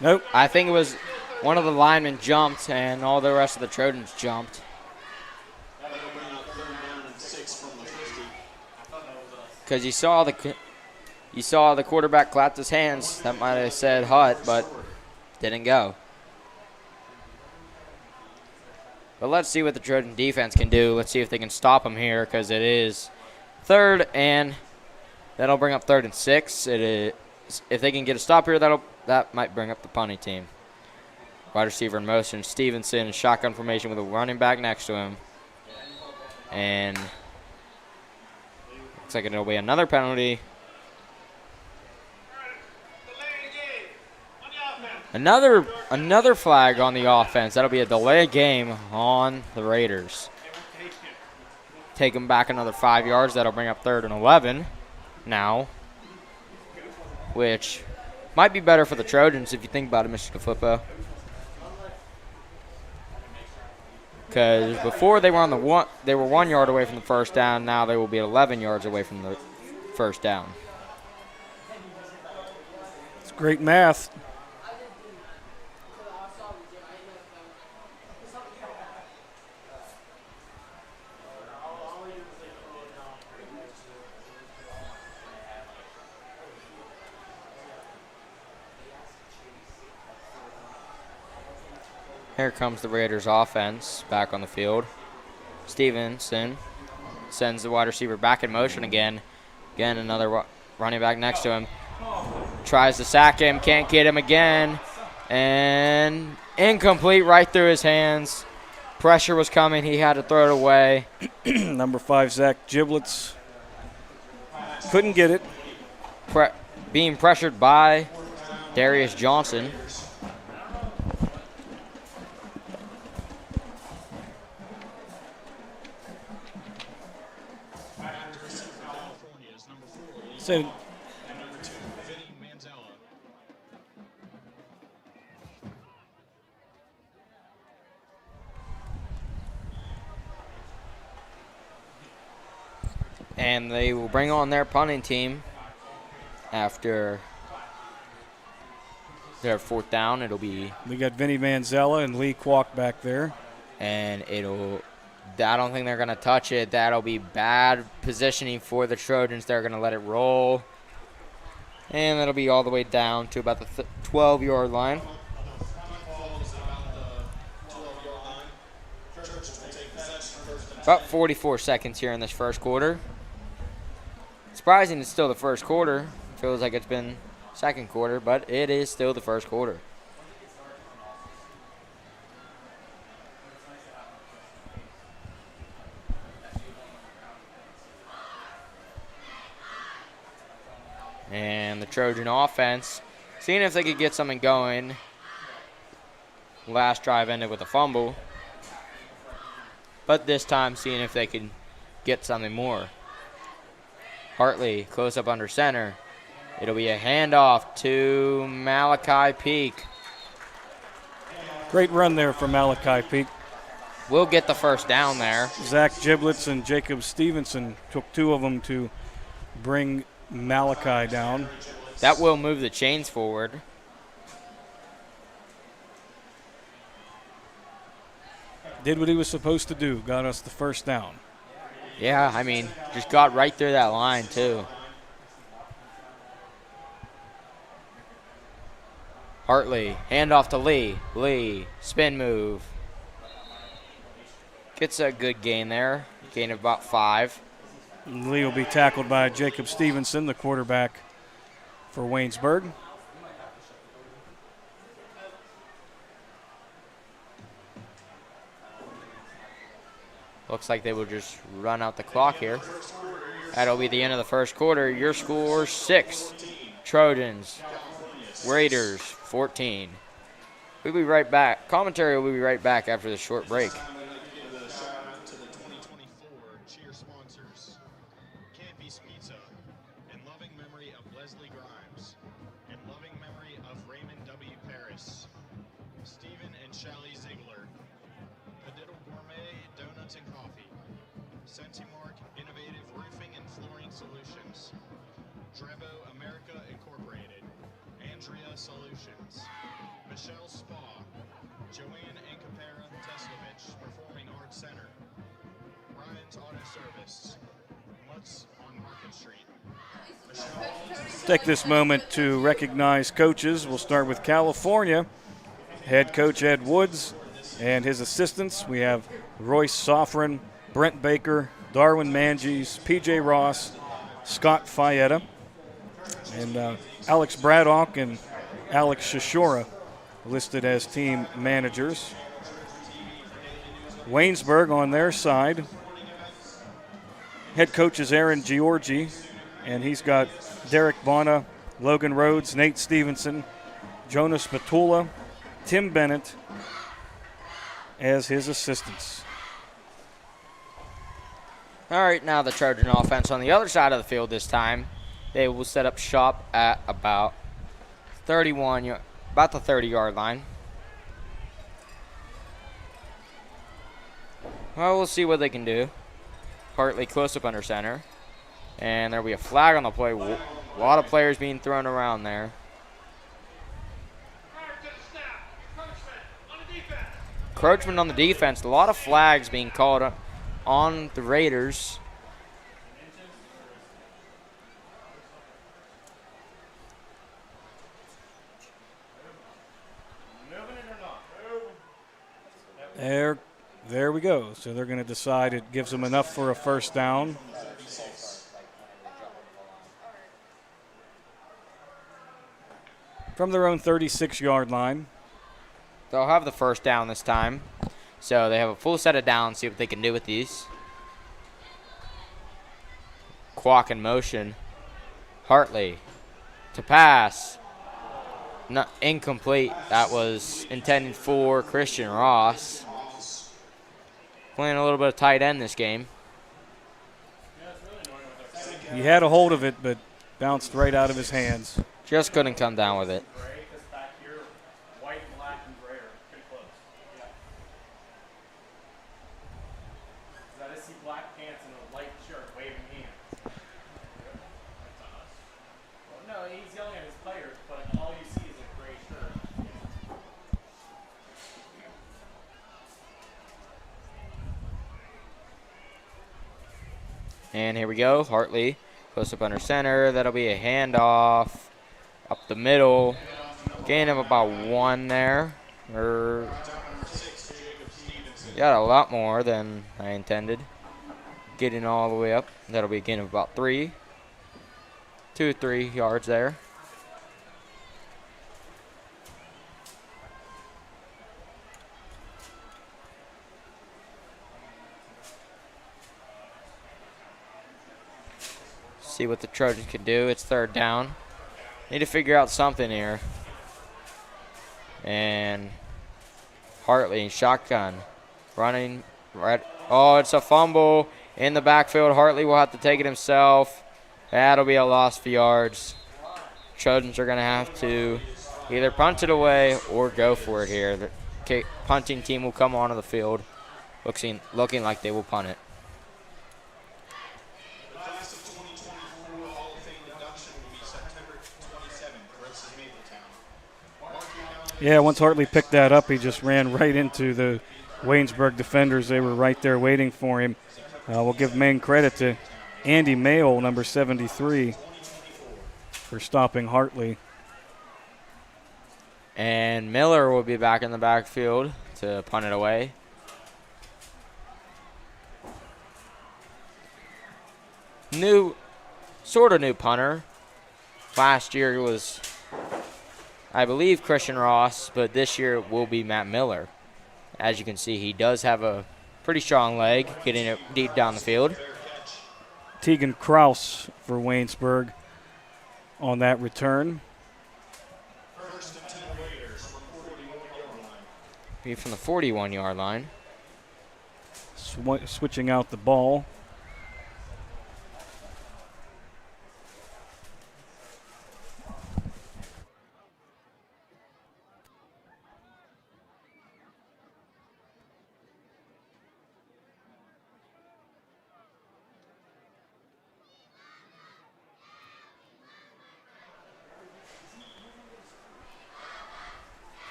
Nope. I think it was one of the linemen jumped and all the rest of the Trojans jumped. Because you saw the quarterback clapped his hands. That might have said hut, but didn't go. But let's see what the Trojan defense can do. Let's see if they can stop him here, because it is third, and that'll bring up 3rd and 6. It is, if they can get a stop here, that might bring up the punting team. Wide receiver in motion. Stevenson, shotgun formation with a running back next to him. And looks like it'll be another penalty. Another flag on the offense. That'll be a delay of game on the Raiders. Take them back another 5 yards. That'll bring up 3rd and 11 now, which might be better for the Trojans if you think about it, Mr. DeFlippo. because before they were on the one, they were 1 yard away from the first down. Now they will be 11 yards away from the first down. It's great math. Here comes the Raiders offense back on the field. Stevenson sends the wide receiver back in motion again. Again, another running back next to him. Tries to sack him, can't get him again. And incomplete right through his hands. Pressure was coming, he had to throw it away. Number 5, Zach Giblets. Couldn't get it. Being pressured by Darius Johnson. So, and they will bring on their punting team after their fourth down. It'll be, we got Vinny Manzella and Lee Kwok back there. and I don't think they're going to touch it. That'll be bad positioning for the Trojans. They're going to let it roll. And that'll be all the way down to about the 12-yard line. About 44 seconds here in this first quarter. Surprising it's still the first quarter. Feels like it's been second quarter, but it is still the first quarter. And the Trojan offense, seeing if they could get something going. Last drive ended with a fumble. But this time, seeing if they could get something more. Hartley, close up under center. It'll be a handoff to Malachi Peak. Great run there from Malachi Peak. We'll get the first down there. Zach Giblets and Jacob Stevenson took 2 of them to bring Malachi down. That will move the chains forward. Did what he was supposed to do, got us the first down. Yeah, I mean, just got right through that line, too. Hartley, handoff to Lee. Lee, spin move. Gets a good gain there, gain of about 5. Lee will be tackled by Jacob Stevenson, the quarterback for Waynesburg. Looks like they will just run out the clock here. That'll be the end of the first quarter. Your score 6. Trojans. Raiders 14. We'll be right back. Commentary will be right back after this short break. Solutions, Michelle Spa, Joanne and Capera Teslovich Performing Arts Center, Ryan's Auto Service, Mutz on Market Street. Take this moment to recognize coaches. We'll start with California. Head coach Ed Woods and his assistants. We have Royce Soffren, Brent Baker, Darwin Manges, PJ Ross, Scott Fayetta, and Alex Braddock and Alex Shishora listed as team managers. Waynesburg on their side. Head coach is Aaron Giorgi, and he's got Derek Bona, Logan Rhodes, Nate Stevenson, Jonas Matula, Tim Bennett as his assistants. All right, now the Trojan offense on the other side of the field this time. They will set up shop at about the 30-yard line. Well, we'll see what they can do. Hartley close up under center. And there'll be a flag on the play. A lot of players being thrown around there. Prior to the snap, encroachment on the defense. Encroachment on the defense. A lot of flags being called on the Raiders. There we go. So they're going to decide it gives them enough for a first down. From their own 36-yard line. They'll have the first down this time. So they have a full set of downs, see what they can do with these. Quack in motion. Hartley to pass. Not incomplete. That was intended for Christian Ross. Playing a little bit of tight end this game. He had a hold of it, but bounced right out of his hands. Just couldn't come down with it. And here we go. Hartley close up under center. That'll be a handoff up the middle. Gain of about 1 there. Got a lot more than I intended. Getting all the way up. That'll be a gain of about 3. 2 or 3 yards there. See what the Trojans can do. It's 3rd down. Need to figure out something here. And Hartley, shotgun. Running right. Oh, it's a fumble in the backfield. Hartley will have to take it himself. That'll be a loss for yards. Trojans are going to have to either punt it away or go for it here. The punting team will come onto the field looking like they will punt it. Yeah, once Hartley picked that up, he just ran right into the Waynesburg defenders. They were right there waiting for him. We'll give main credit to Andy Mayle, number 73, for stopping Hartley. And Miller will be back in the backfield to punt it away. Sort of new punter. Last year was, I believe, Christian Ross, but this year it will be Matt Miller. As you can see, he does have a pretty strong leg, getting it deep down the field. Tegan Kraus for Waynesburg on that return. Be from the 41-yard line. Switching out the ball.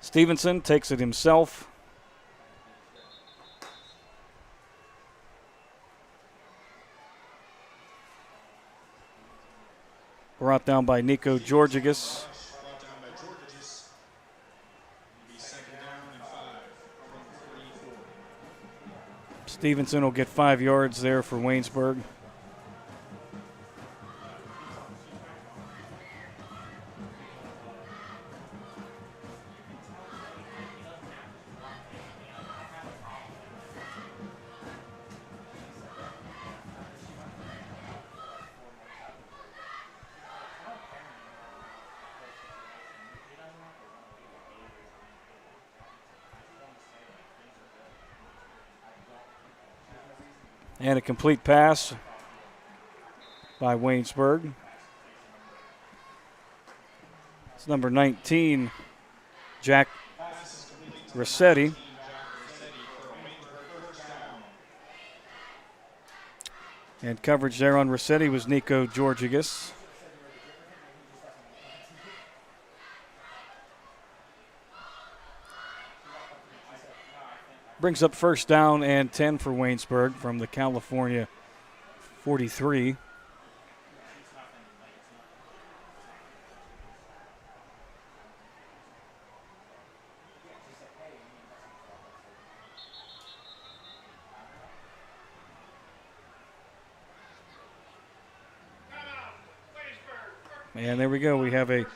Stevenson takes it himself. Brought down by Nico Georgigas. Stevenson will get 5 yards there for Waynesburg. And a complete pass by Waynesburg. It's number 19, Jack Rossetti. And coverage there on Rossetti was Nico Georgigas. Brings up first down and 10 for Waynesburg from the California 43. And there we go. We have a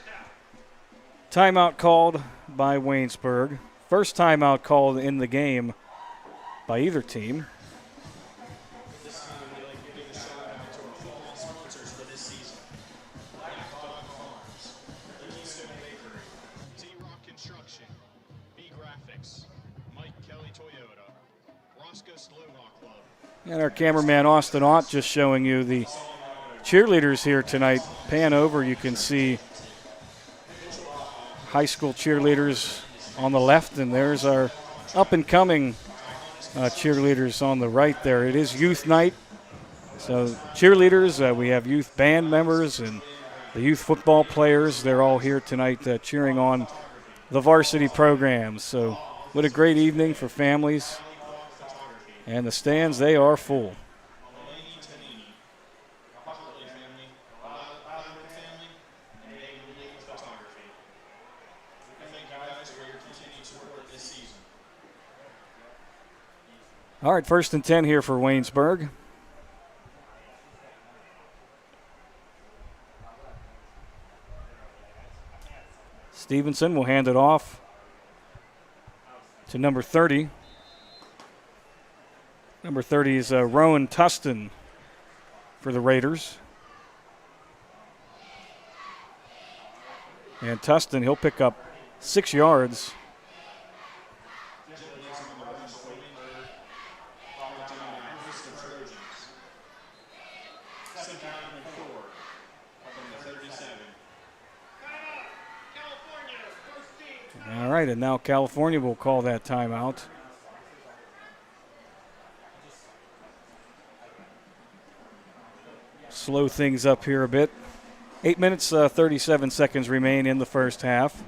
timeout called by Waynesburg. First timeout called in the game by either team. This time we'd like to give a shout out to our football sponsors for this season. Black Dog Farms, the Easton Bakery, T-Rock Construction, B Graphics, Mike Kelly Toyota, Roscoe Slovak Club. And our cameraman Austin Ott just showing you the cheerleaders here tonight. Pan over, you can see high school cheerleaders on the left, and there's our up-and-coming cheerleaders on the right there. It is youth night, so cheerleaders, we have youth band members and the youth football players. They're all here tonight cheering on the varsity programs. So what a great evening for families. And the stands, they are full. All right, 1st and 10 here for Waynesburg. Stevenson will hand it off to number 30. Number 30 is Rowan Tustin for the Raiders. And Tustin, he'll pick up 6 yards. All right, and now California will call that timeout. Slow things up here a bit. 8 minutes, 37 seconds remain in the first half.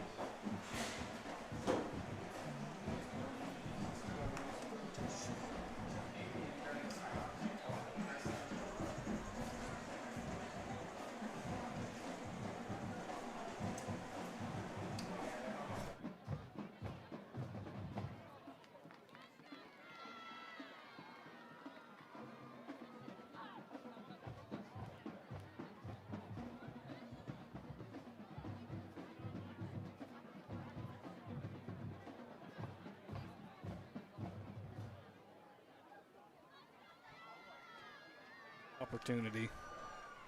Opportunity.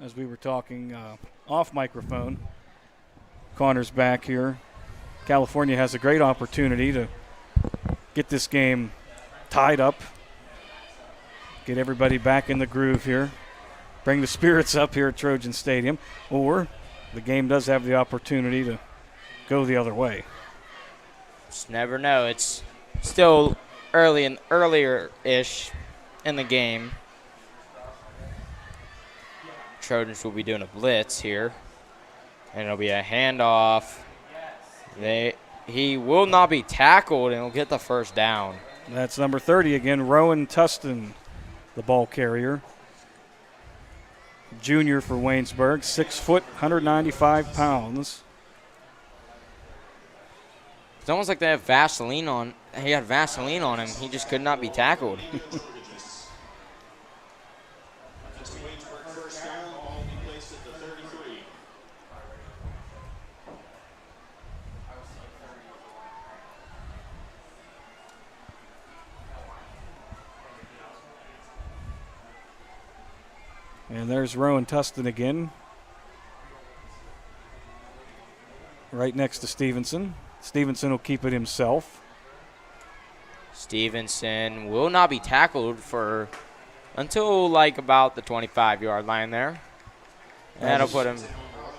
As we were talking off microphone, Connor's back here. California has a great opportunity to get this game tied up, get everybody back in the groove here, bring the spirits up here at Trojan Stadium, or the game does have the opportunity to go the other way. Just never know. It's still earlier-ish in the game. Trojans will be doing a blitz here, and it'll be a handoff. He will not be tackled, and will get the first down. That's number 30 again, Rowan Tustin, the ball carrier. Junior for Waynesburg, 6 foot, 195 pounds. It's almost like they have Vaseline on. He had Vaseline on him. He just could not be tackled. And there's Rowan Tustin again, right next to Stevenson. Stevenson will keep it himself. Stevenson will not be tackled for until like about the 25-yard line there. That'll put him.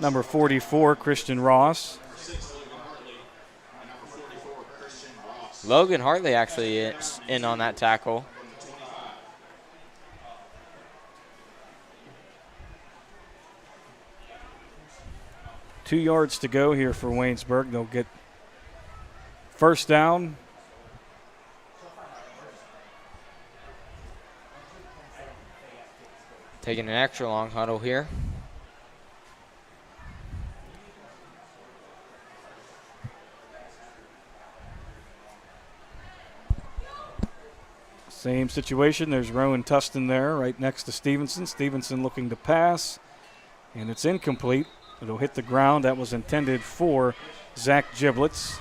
Number 44, Christian Ross. Logan Hartley actually is in on that tackle. Two yards to go here for Waynesburg. They'll get first down. Taking an extra long huddle here. Same situation. There's Rowan Tustin there right next to Stevenson. Stevenson looking to pass, and it's incomplete. It'll hit the ground. That was intended for Zach Giblets.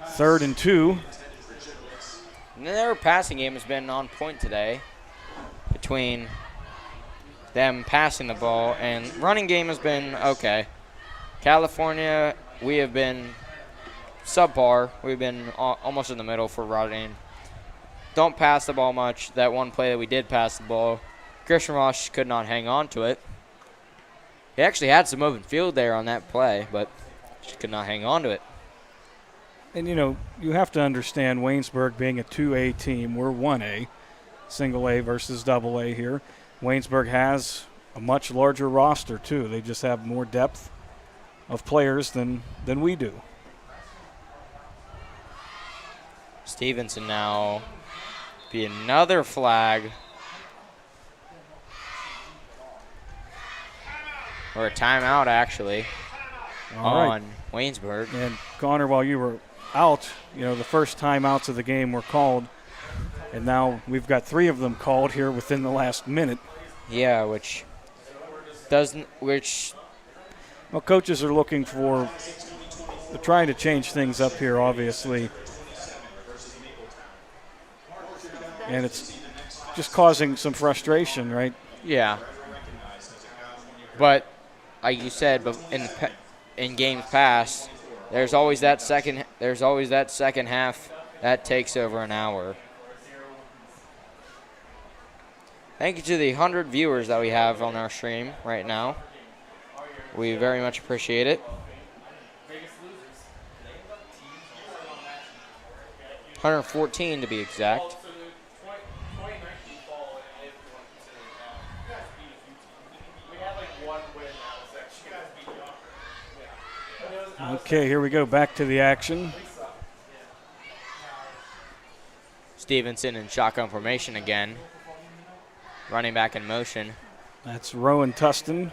3rd and 2. Their passing game has been on point today between them passing the ball, and running game has been okay. California, we have been subpar. We've been almost in the middle for running. Don't pass the ball much. That one play that we did pass the ball, Christian Ross could not hang on to it. He actually had some open field there on that play, but just could not hang on to it. And, you know, you have to understand Waynesburg being a 2A team. We're 1A, single A versus double A here. Waynesburg has a much larger roster, too. They just have more depth of players than we do. Stevenson now be another flag. Or a timeout, actually, on Waynesburg. And, Connor, while you were out, you know, the first timeouts of the game were called, and now we've got 3 of them called here within the last minute. Yeah, which doesn't, Well, coaches are looking for, they're trying to change things up here, obviously. And it's just causing some frustration, right? yeah. But like you said, but in games past, there's always that second half that takes over an hour. Thank you to the 100 viewers that we have on our stream right now. We very much appreciate it. 114 to be exact. Okay, here we go. Back to the action. Stevenson in shotgun formation again. Running back in motion. That's Rowan Tustin.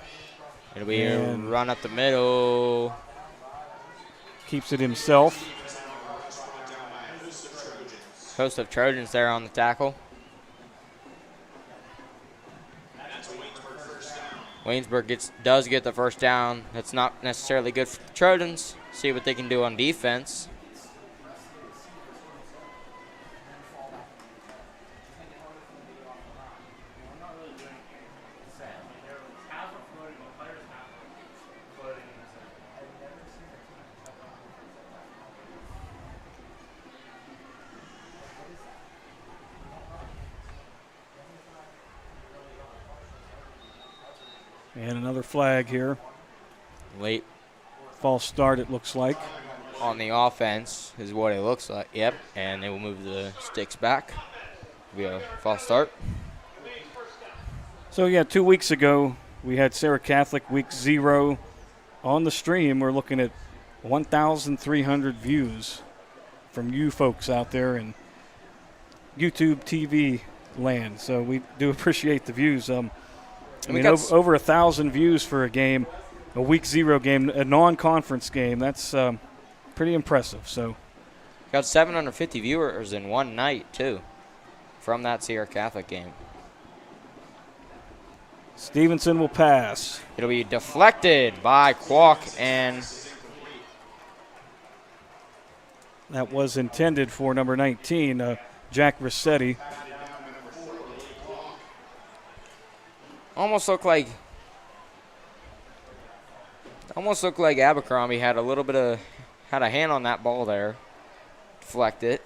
It'll be a run up the middle. Keeps it himself. Host of Trojans there on the tackle. Waynesburg does get the first down. That's not necessarily good for the Trojans. See what they can do on defense. And another flag here. Late False start, it looks like. on the offense is what it looks like. Yep, and they will move the sticks back. Be a false start. So, yeah, 2 weeks ago, we had Sarah Catholic week 0 on the stream. We're looking at 1,300 views from you folks out there in YouTube TV land. So we do appreciate the views. I mean, over 1,000 views for a game, a week 0 game, a non-conference game. That's pretty impressive. So got 750 viewers in one night, too, from that Sierra Catholic game. Stevenson will pass. It'll be deflected by Kwok, and that was intended for number 19, Jack Rossetti. almost looked like Abercrombie had a hand on that ball there. Deflect it.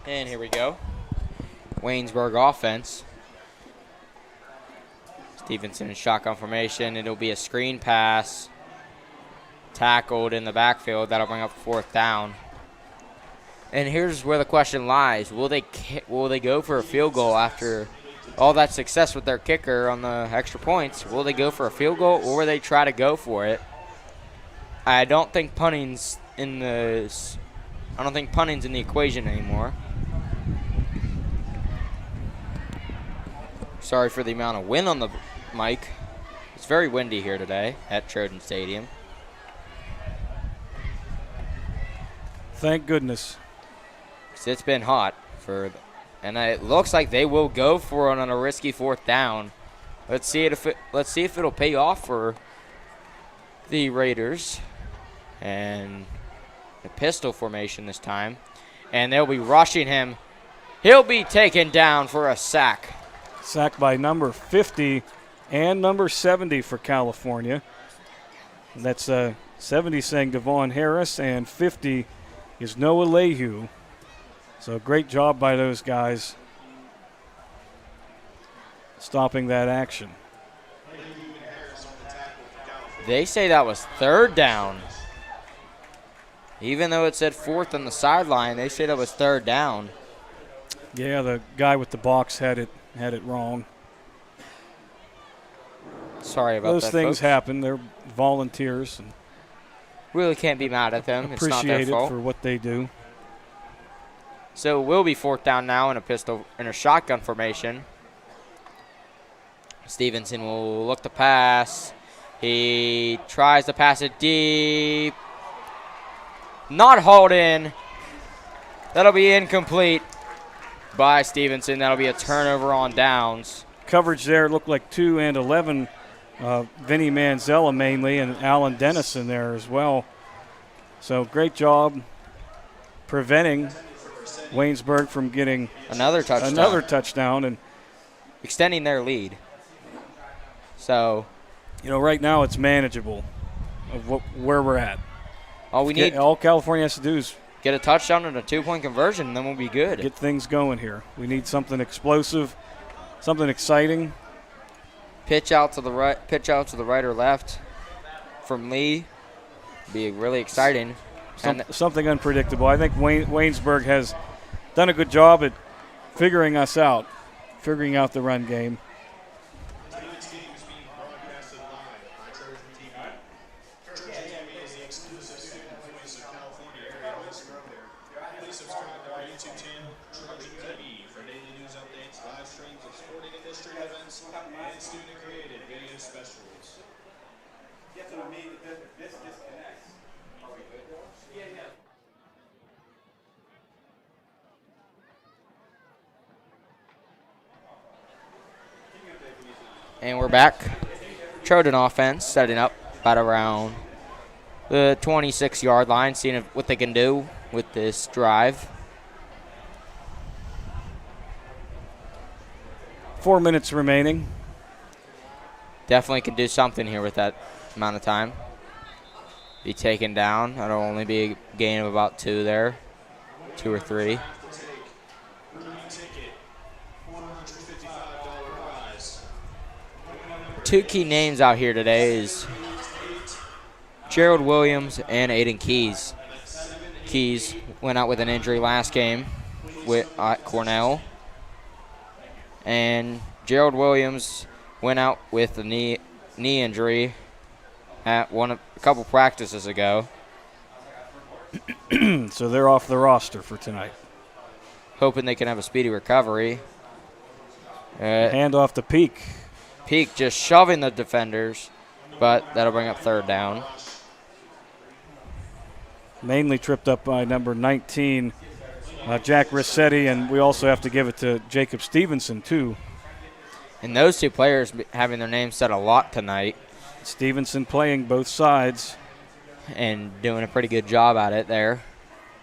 And here we go. Waynesburg offense. Stevenson in shotgun formation. It'll be a screen pass. Tackled in the backfield. That'll bring up 4th down. And here's where the question lies. Will they go for a field goal after all that success with their kicker on the extra points? Will they go for a field goal or will they try to go for it? I don't think punting's in the equation anymore. Sorry for the amount of wind on the mic. It's very windy here today at Trojan Stadium. Thank goodness. It's been hot and it looks like they will go for it on a risky 4th down. Let's see if it'll pay off for the Raiders. And a pistol formation this time. And they'll be rushing him. He'll be taken down for a sack. Sacked by number 50 and number 70 for California. And that's 70 saying Devon Harris, and 50 is Noah Lehue. So great job by those guys stopping that action. They say that was 3rd down. Even though it said 4th on the sideline, they say that was 3rd down. Yeah, the guy with the box had it wrong. Sorry about that, those things folks. happen. They're volunteers. And really can't be mad at them. It's not their appreciate fault. it for what they do. So it will be 4th down now in a shotgun formation. Stevenson will look to pass. He tries to pass it deep. Not hauled in. That'll be incomplete by Stevenson. That'll be a turnover on downs. Coverage there looked like 2 and 11. Vinny Manzella mainly, and Alan Dennison there as well. So great job preventing Waynesburg from getting another touchdown and extending their lead. So, right now it's manageable of where we're at. All California has to do is get a touchdown and a 2-point conversion, and then we'll be good. Get things going here. We need something explosive, something exciting. Pitch out to the right or left from Lee. Be really exciting. Something unpredictable. I think Waynesburg has done a good job at figuring out the run game. Tonight's game is being broadcasted live by Trojan TV. Trojan TV is the exclusive student voice of California area high school. Please subscribe to our YouTube channel, Trojan TV, for daily news updates, live streams of sporting industry events, and student-created video specials. And we're back. Trojan offense setting up about around the 26-yard line, seeing what they can do with this drive. 4 minutes remaining. Definitely can do something here with that amount of time. Be taken down. That'll only be a gain of about 2 there, 2 or 3. Two key names out here today is Gerald Williams and Aiden Keys. Keys went out with an injury last game at Cornell. And Gerald Williams went out with a knee injury at a couple practices ago. So they're off the roster for tonight. Hoping they can have a speedy recovery. Hand off to Peak. Peak just shoving the defenders, but that'll bring up 3rd down. Mainly tripped up by number 19, Jack Rossetti, and we also have to give it to Jacob Stevenson, too. And those two players having their names said a lot tonight. Stevenson playing both sides. And doing a pretty good job at it there.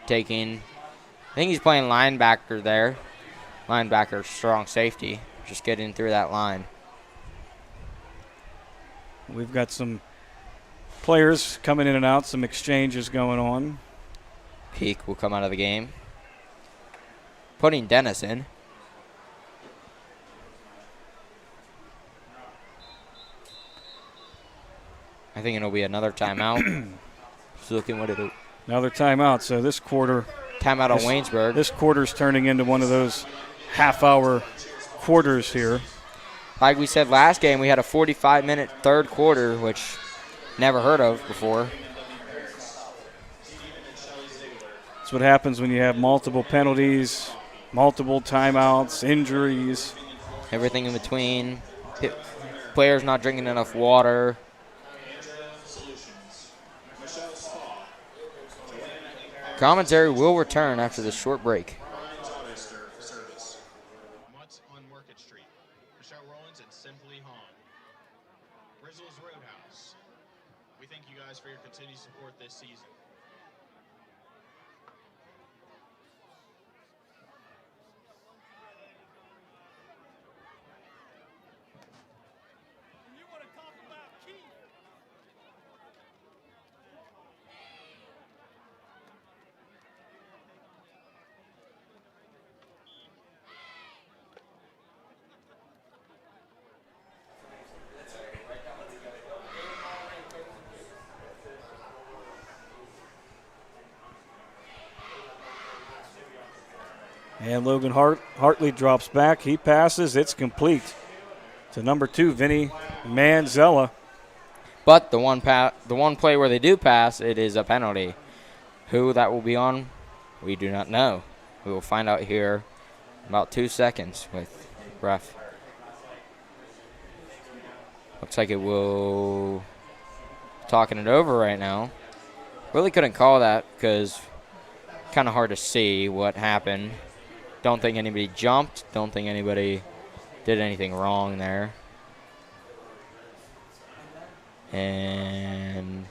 I think he's playing linebacker there. Linebacker, strong safety. Just getting through that line. We've got some players coming in and out, some exchanges going on. Peak will come out of the game. putting Dennis in. I think it'll be another timeout. Just looking what it'll. Another timeout. So this quarter. Timeout on Waynesburg. This quarter's turning into one of those half-hour quarters here. Like we said last game, we had a 45-minute third quarter, which never heard of before. That's what happens when you have multiple penalties, multiple timeouts, injuries. Everything in between. Players not drinking enough water. Commentary will return after this short break. Mutts on Market Street. Michelle Rollins and Simply Han. Grizzles Roadhouse. We thank you guys for your continued support this season. And Logan Hartley drops back. He passes. It's complete to number 2, Vinny Manzella. But the one play where they do pass, it is a penalty. Who that will be on, we do not know. We will find out here in about 2 seconds with ref. Looks like it will talking it over right now. Really couldn't call that because kind of hard to see what happened. Don't think anybody jumped. Don't think anybody did anything wrong there. And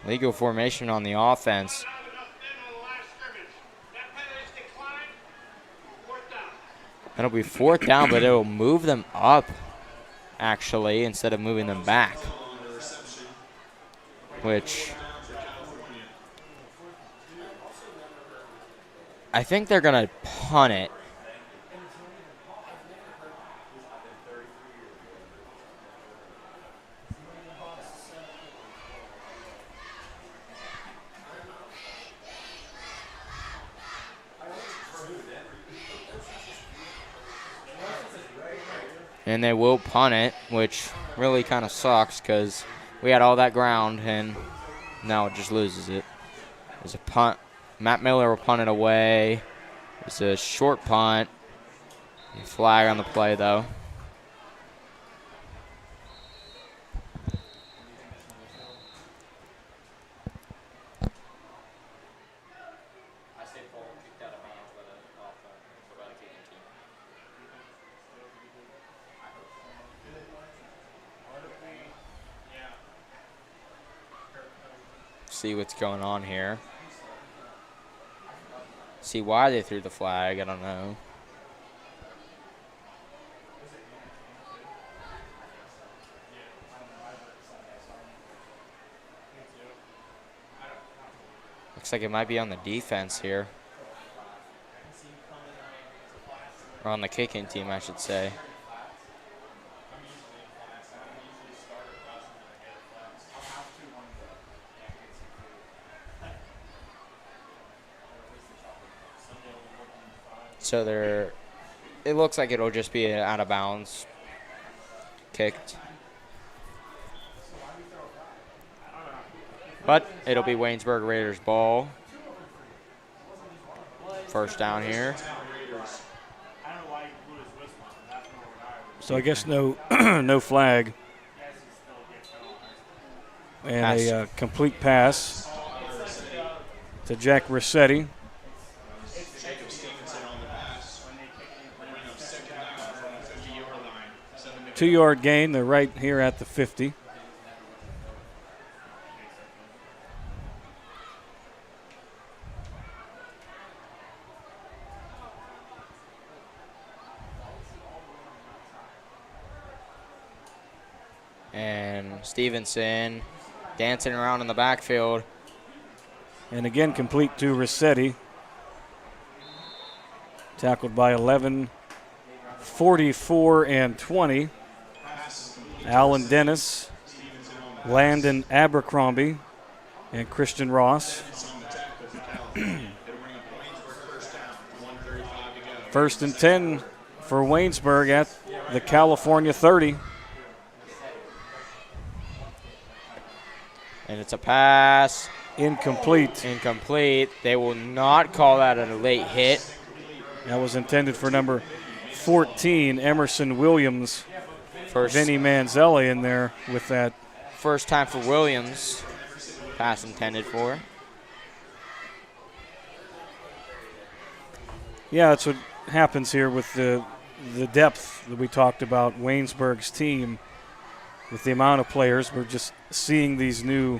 legal formation on the offense. That'll be 4th down, but it'll move them up, actually, instead of moving them back. Which I think they're going to punt it. And they will punt it, which really kind of sucks because we had all that ground, and now it just loses it. There's a punt. Matt Miller will punt it away. It's a short punt. Flag on the play, though. See what's going on here. See why they threw the flag, I don't know. Looks like it might be on the defense here. Or on the kicking team, I should say. So it looks like it'll just be an out of bounds kicked. But it'll be Waynesburg Raiders ball. 1st down here. So I guess no no flag. And a complete pass to Jack Rossetti. 2-yard gain. They're right here at the 50. And Stevenson dancing around in the backfield. And again, complete to Rossetti. Tackled by 11, 44 and 20. Alan Dennis, Landon Abercrombie, and Christian Ross. First and 10 for Waynesburg at the California 30. And it's a pass. Incomplete. Incomplete. They will not call that a late hit. That was intended for number 14, Emerson Williams. Vinny Manzelli in there with that. First time for Williams. Pass intended for. Yeah, that's what happens here with the depth that we talked about, Waynesburg's team. With the amount of players, we're just seeing these new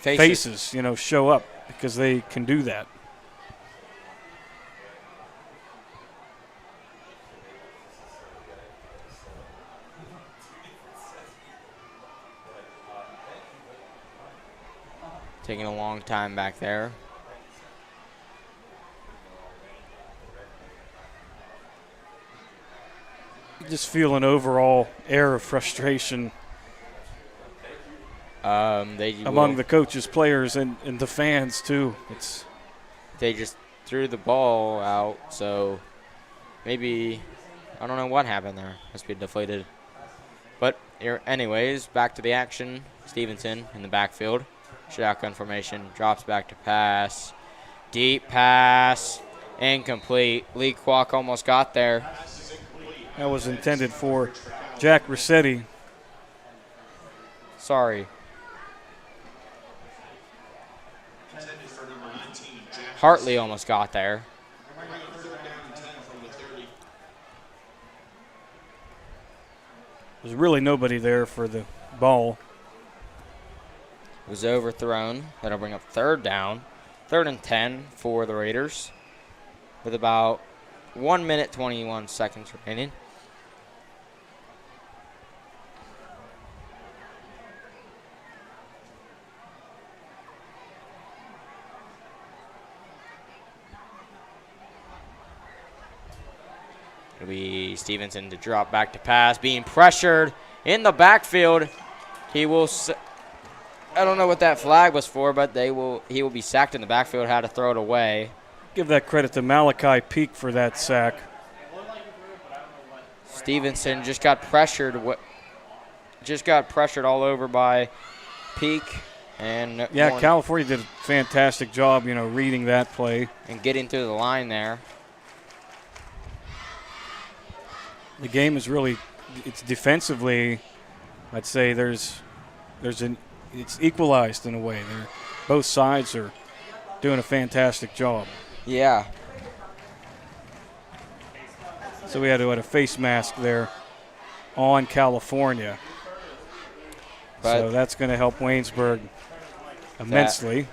faces, show up because they can do that. Taking a long time back there. You just feel an overall air of frustration among the coaches, players, and the fans, too. They just threw the ball out, so maybe, I don't know what happened there. Must be deflated. But anyways, back to the action. Stevenson in the backfield. Shotgun formation, drops back to pass. Deep pass, incomplete. Lee Kwok almost got there. That was intended for Jack Rossetti. Sorry. Hartley almost got there. There's really nobody there for the ball. It was overthrown. That'll bring up third down. 3rd and 10 for the Raiders with about 1 minute, 21 seconds remaining. It'll be Stevenson to drop back to pass, being pressured in the backfield. He will, I don't know what that flag was for, but he will be sacked in the backfield, had to throw it away. Give that credit to Malachi Peak for that sack. Stevenson just got pressured. All over by Peak. And yeah, California did a fantastic job, reading that play. And getting through the line there. The game is really, it's defensively, I'd say it's equalized in a way. Both sides are doing a fantastic job. Yeah. So we had to add a face mask there on California. So that's going to help Waynesburg immensely.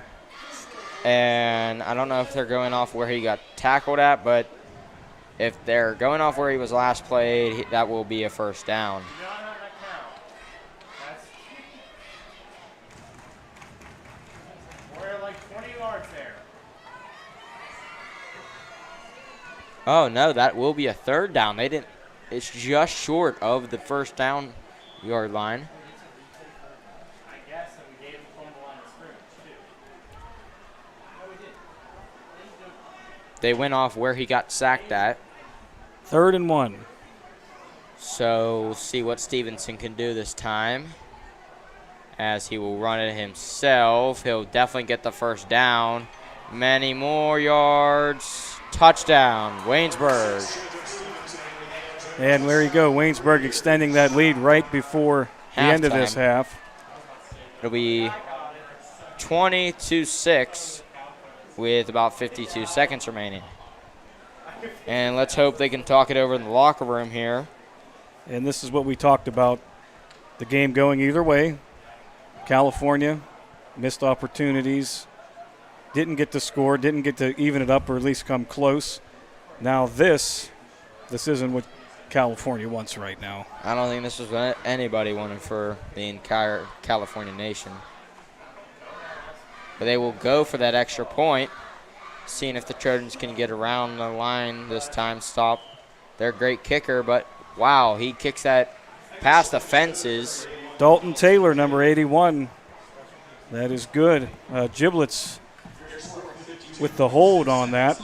And I don't know if they're going off where he got tackled at, but if they're going off where he was last played, that will be a first down. We're like 20 yards there. Oh, no, that will be a third down. It's just short of the first down yard line. I guess that we gave him from the line of scrimmage, too. No, we didn't. They went off where he got sacked at. 3rd and 1. So we'll see what Stevenson can do this time, as he will run it himself. He'll definitely get the first down. Many more yards. Touchdown, Waynesburg. And there you go, Waynesburg extending that lead right before the end of this half. It'll be 20-6 with about 52 seconds remaining. And let's hope they can talk it over in the locker room here. And this is what we talked about, the game going either way. California missed opportunities, didn't get to score, didn't get to even it up or at least come close. Now this isn't what California wants right now. I don't think this is what anybody wanted for the entire California nation. but they will go for that extra point, seeing if the Trojans can get around the line this time, stop their great kicker. But, wow, he kicks that past the fences. Dalton Taylor, number 81. That is good. Giblets with the hold on that.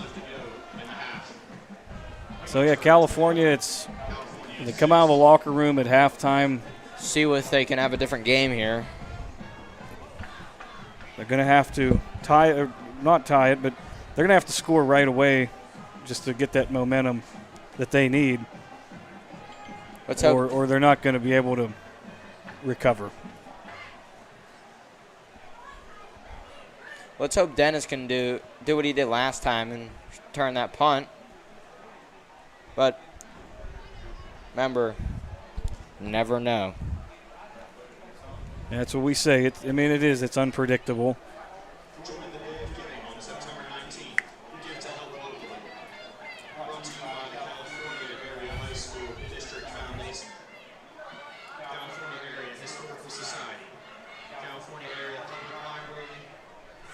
So, yeah, California, they come out of the locker room at halftime. See if they can have a different game here. They're going to have to not tie it, but they're going to have to score right away just to get that momentum that they need. Or they're not going to be able to recover. Let's hope Dennis can do what he did last time and turn that punt. But remember, never know. That's what we say. It is. It's unpredictable. Join the day of giving on September 19th. Give to help locally. Brought to you by the California Area High School District Foundation, California Area Historical Society, California Area Public Library,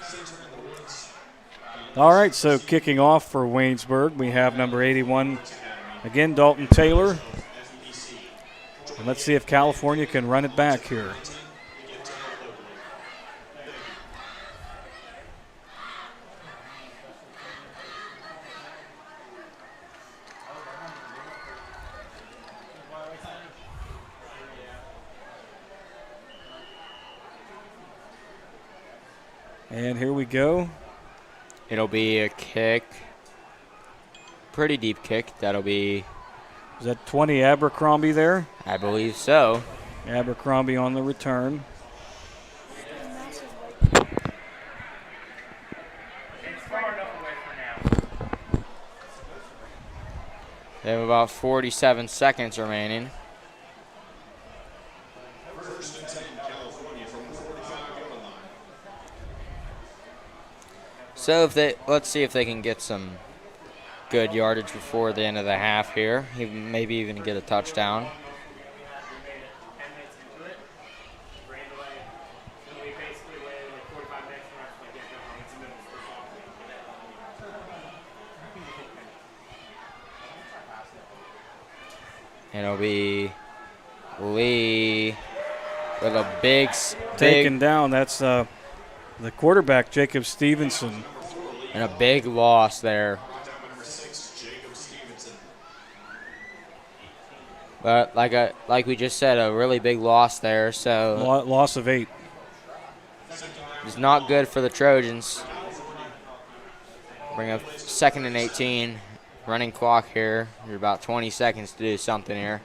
Center in the Woods. All right, so kicking off for Waynesburg, we have number 81, again, Dalton Taylor. And let's see if California can run it back here. And here we go. It'll be a kick. Pretty deep kick. That'll be... Is that 20 Abercrombie there? I believe so. Abercrombie on the return. They have about 47 seconds remaining. First and 10, California from the 45-yard line. So let's see if they can get some good yardage before the end of the half here. Maybe even get a touchdown. It'll be Lee with a big taken down. That's the quarterback, Jacob Stevenson. And a big loss there. But like we just said, a really big loss there. So loss of 8. It's not good for the Trojans. Bring up 2nd and 18. Running clock here. You're about 20 seconds to do something here.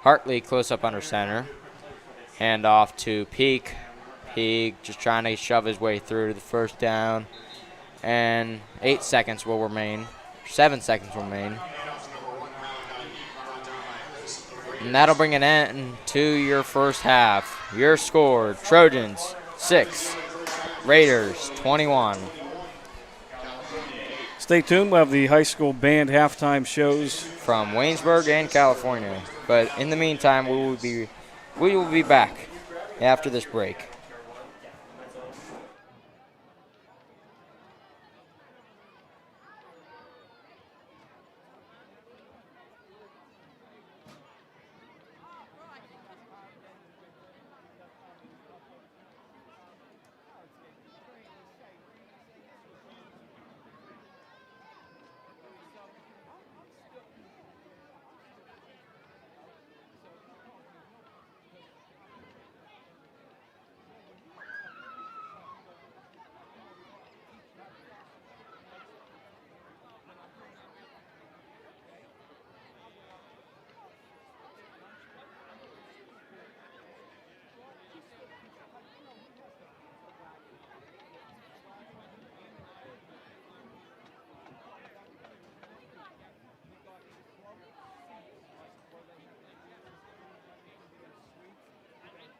Hartley close up under center. Hand off to Peak. Peak just trying to shove his way through to the first down. And 8 seconds will remain. 7 seconds remain. And that'll bring an end to your first half. Your score, Trojans 6, Raiders 21. Stay tuned. We'll have the high school band halftime shows from Waynesburg and California. But in the meantime, we will be back after this break.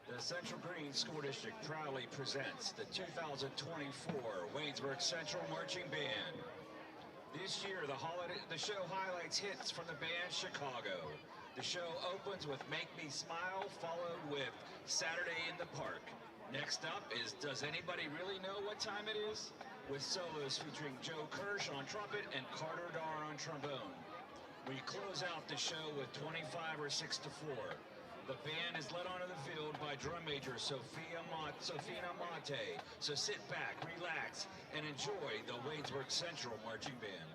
The Central Green School District proudly presents the 2024 Waynesburg Central Marching Band. This year, the show highlights hits from the band Chicago. The show opens with Make Me Smile, followed with Saturday in the Park. Next up is Does Anybody Really Know What Time It Is? With solos featuring Joe Kirsch on trumpet and Carter Dar on trombone. We close out the show with 25 or 6 to 4. The band is led onto the field by drum major Sofina Monte. So sit back, relax, and enjoy the Waynesburg Central Marching Band.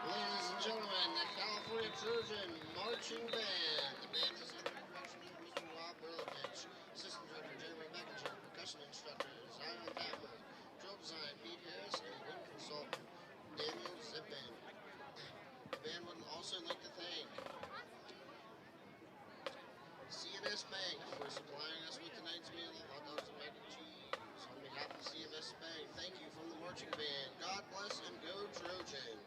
Ladies and gentlemen, the California Trojan Marching Band. The band is under the direction of Mr. Rob Burlevich, Assistant Director Jeremy Beckinger, Percussion Instructor Zion Tapper, Drill Design Pete Harris, and Wind Consultant Daniel Zippin. The band would also like to thank CNS Bank for supplying us with tonight's meal of hot dogs and mac and cheese. On behalf of CNS Bank, thank you from the Marching Band. God bless and go Trojans.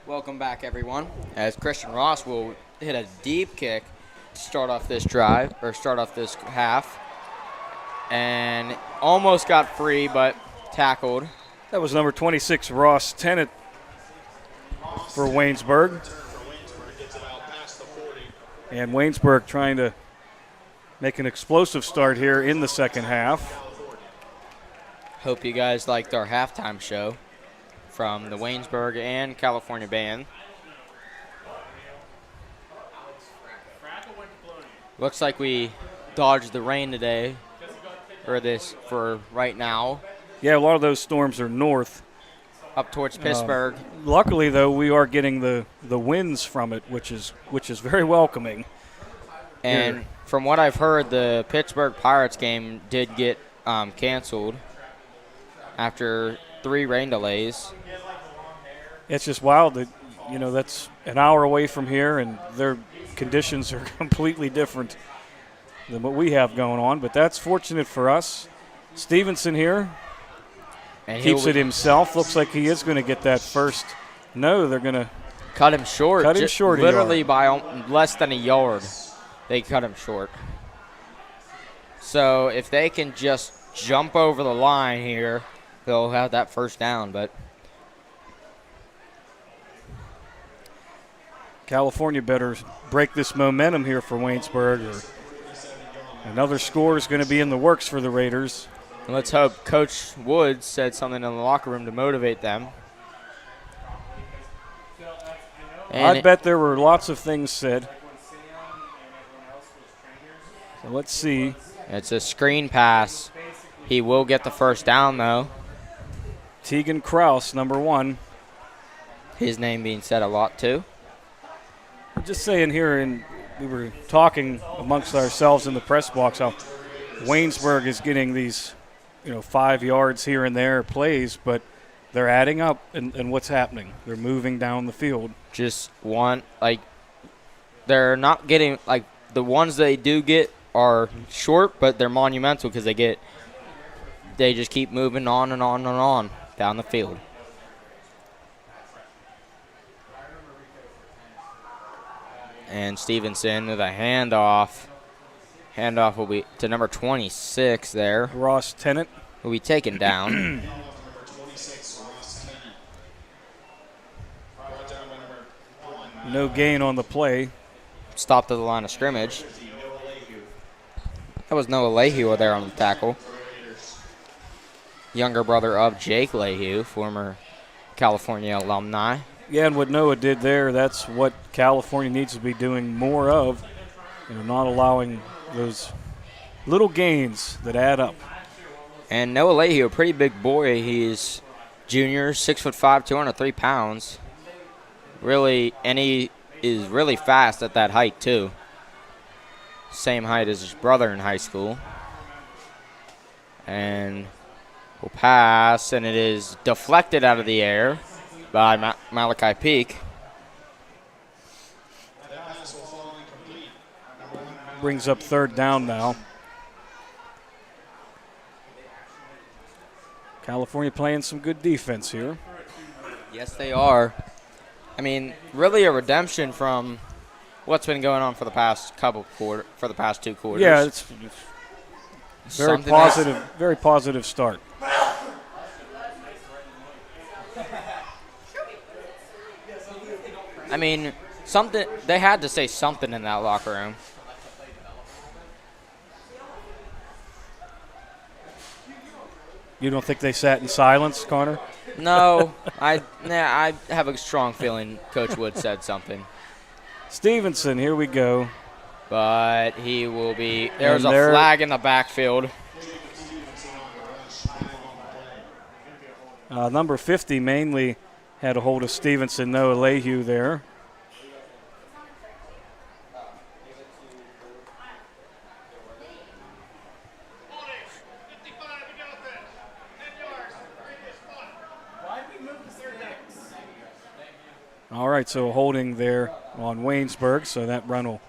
Welcome back, everyone. As Christian Ross will hit a deep kick to start off this drive, or start off this half. And almost got free, but tackled. That was number 26, Ross Tennant for Waynesburg. And Waynesburg trying to make an explosive start here in the second half. Hope you guys liked our halftime show from the Waynesburg and California band. Looks like we dodged the rain today, for right now. Yeah, a lot of those storms are north. Up towards Pittsburgh. Luckily, though, we are getting the winds from it, which is very welcoming. And from what I've heard, the Pittsburgh Pirates game did get canceled after 3 rain delays. It's just wild that, that's an hour away from here, and their conditions are completely different than what we have going on. But that's fortunate for us. Stevenson here and keeps it himself. Looks like he is going to get that first. No, they're going to cut him short. Literally by less than a yard. They cut him short. So if they can just jump over the line here, they'll have that first down. But California better break this momentum here for Waynesburg, or another score is going to be in the works for the Raiders. And let's hope Coach Woods said something in the locker room to motivate them. I bet there were lots of things said. So let's see. It's a screen pass. He will get the first down, though. Tegan Kraus, number 1. His name being said a lot, too. I'm just saying here, and we were talking amongst ourselves in the press box how Waynesburg is getting these 5 yards here and there plays, but they're adding up, and what's happening? They're moving down the field. Just they're not getting, the ones they do get are short, but they're monumental because they just keep moving on and on and on down the field. And Stevenson with a handoff. Handoff will be to number 26 there. Ross Tennant will be taken down. No gain on the play. Stopped at the line of scrimmage. That was Noah Lehue there on the tackle. Younger brother of Jake Lehue, former California alumni. Yeah, and what Noah did there, that's what California needs to be doing more of. Not allowing those little gains that add up. And Noah Lehue, a pretty big boy. He's junior, 6'5", 203 pounds. Really, and he is really fast at that height too. Same height as his brother in high school. And will pass, and it is deflected out of the air by Malachi Peak. Brings up third down now. California playing some good defense here. Yes, they are. I mean, really a redemption from what's been going on for the past for the past 2 quarters. Yeah, it's very positive, very positive start. I mean, they had to say something in that locker room. You don't think they sat in silence, Connor? No, I have a strong feeling Coach Wood said something. Stevenson, here we go. But he will be – there's a flag in the backfield. Number 50 mainly had a hold of Stevenson, Noah Lehue there. All right, so holding there on Waynesburg, so that run will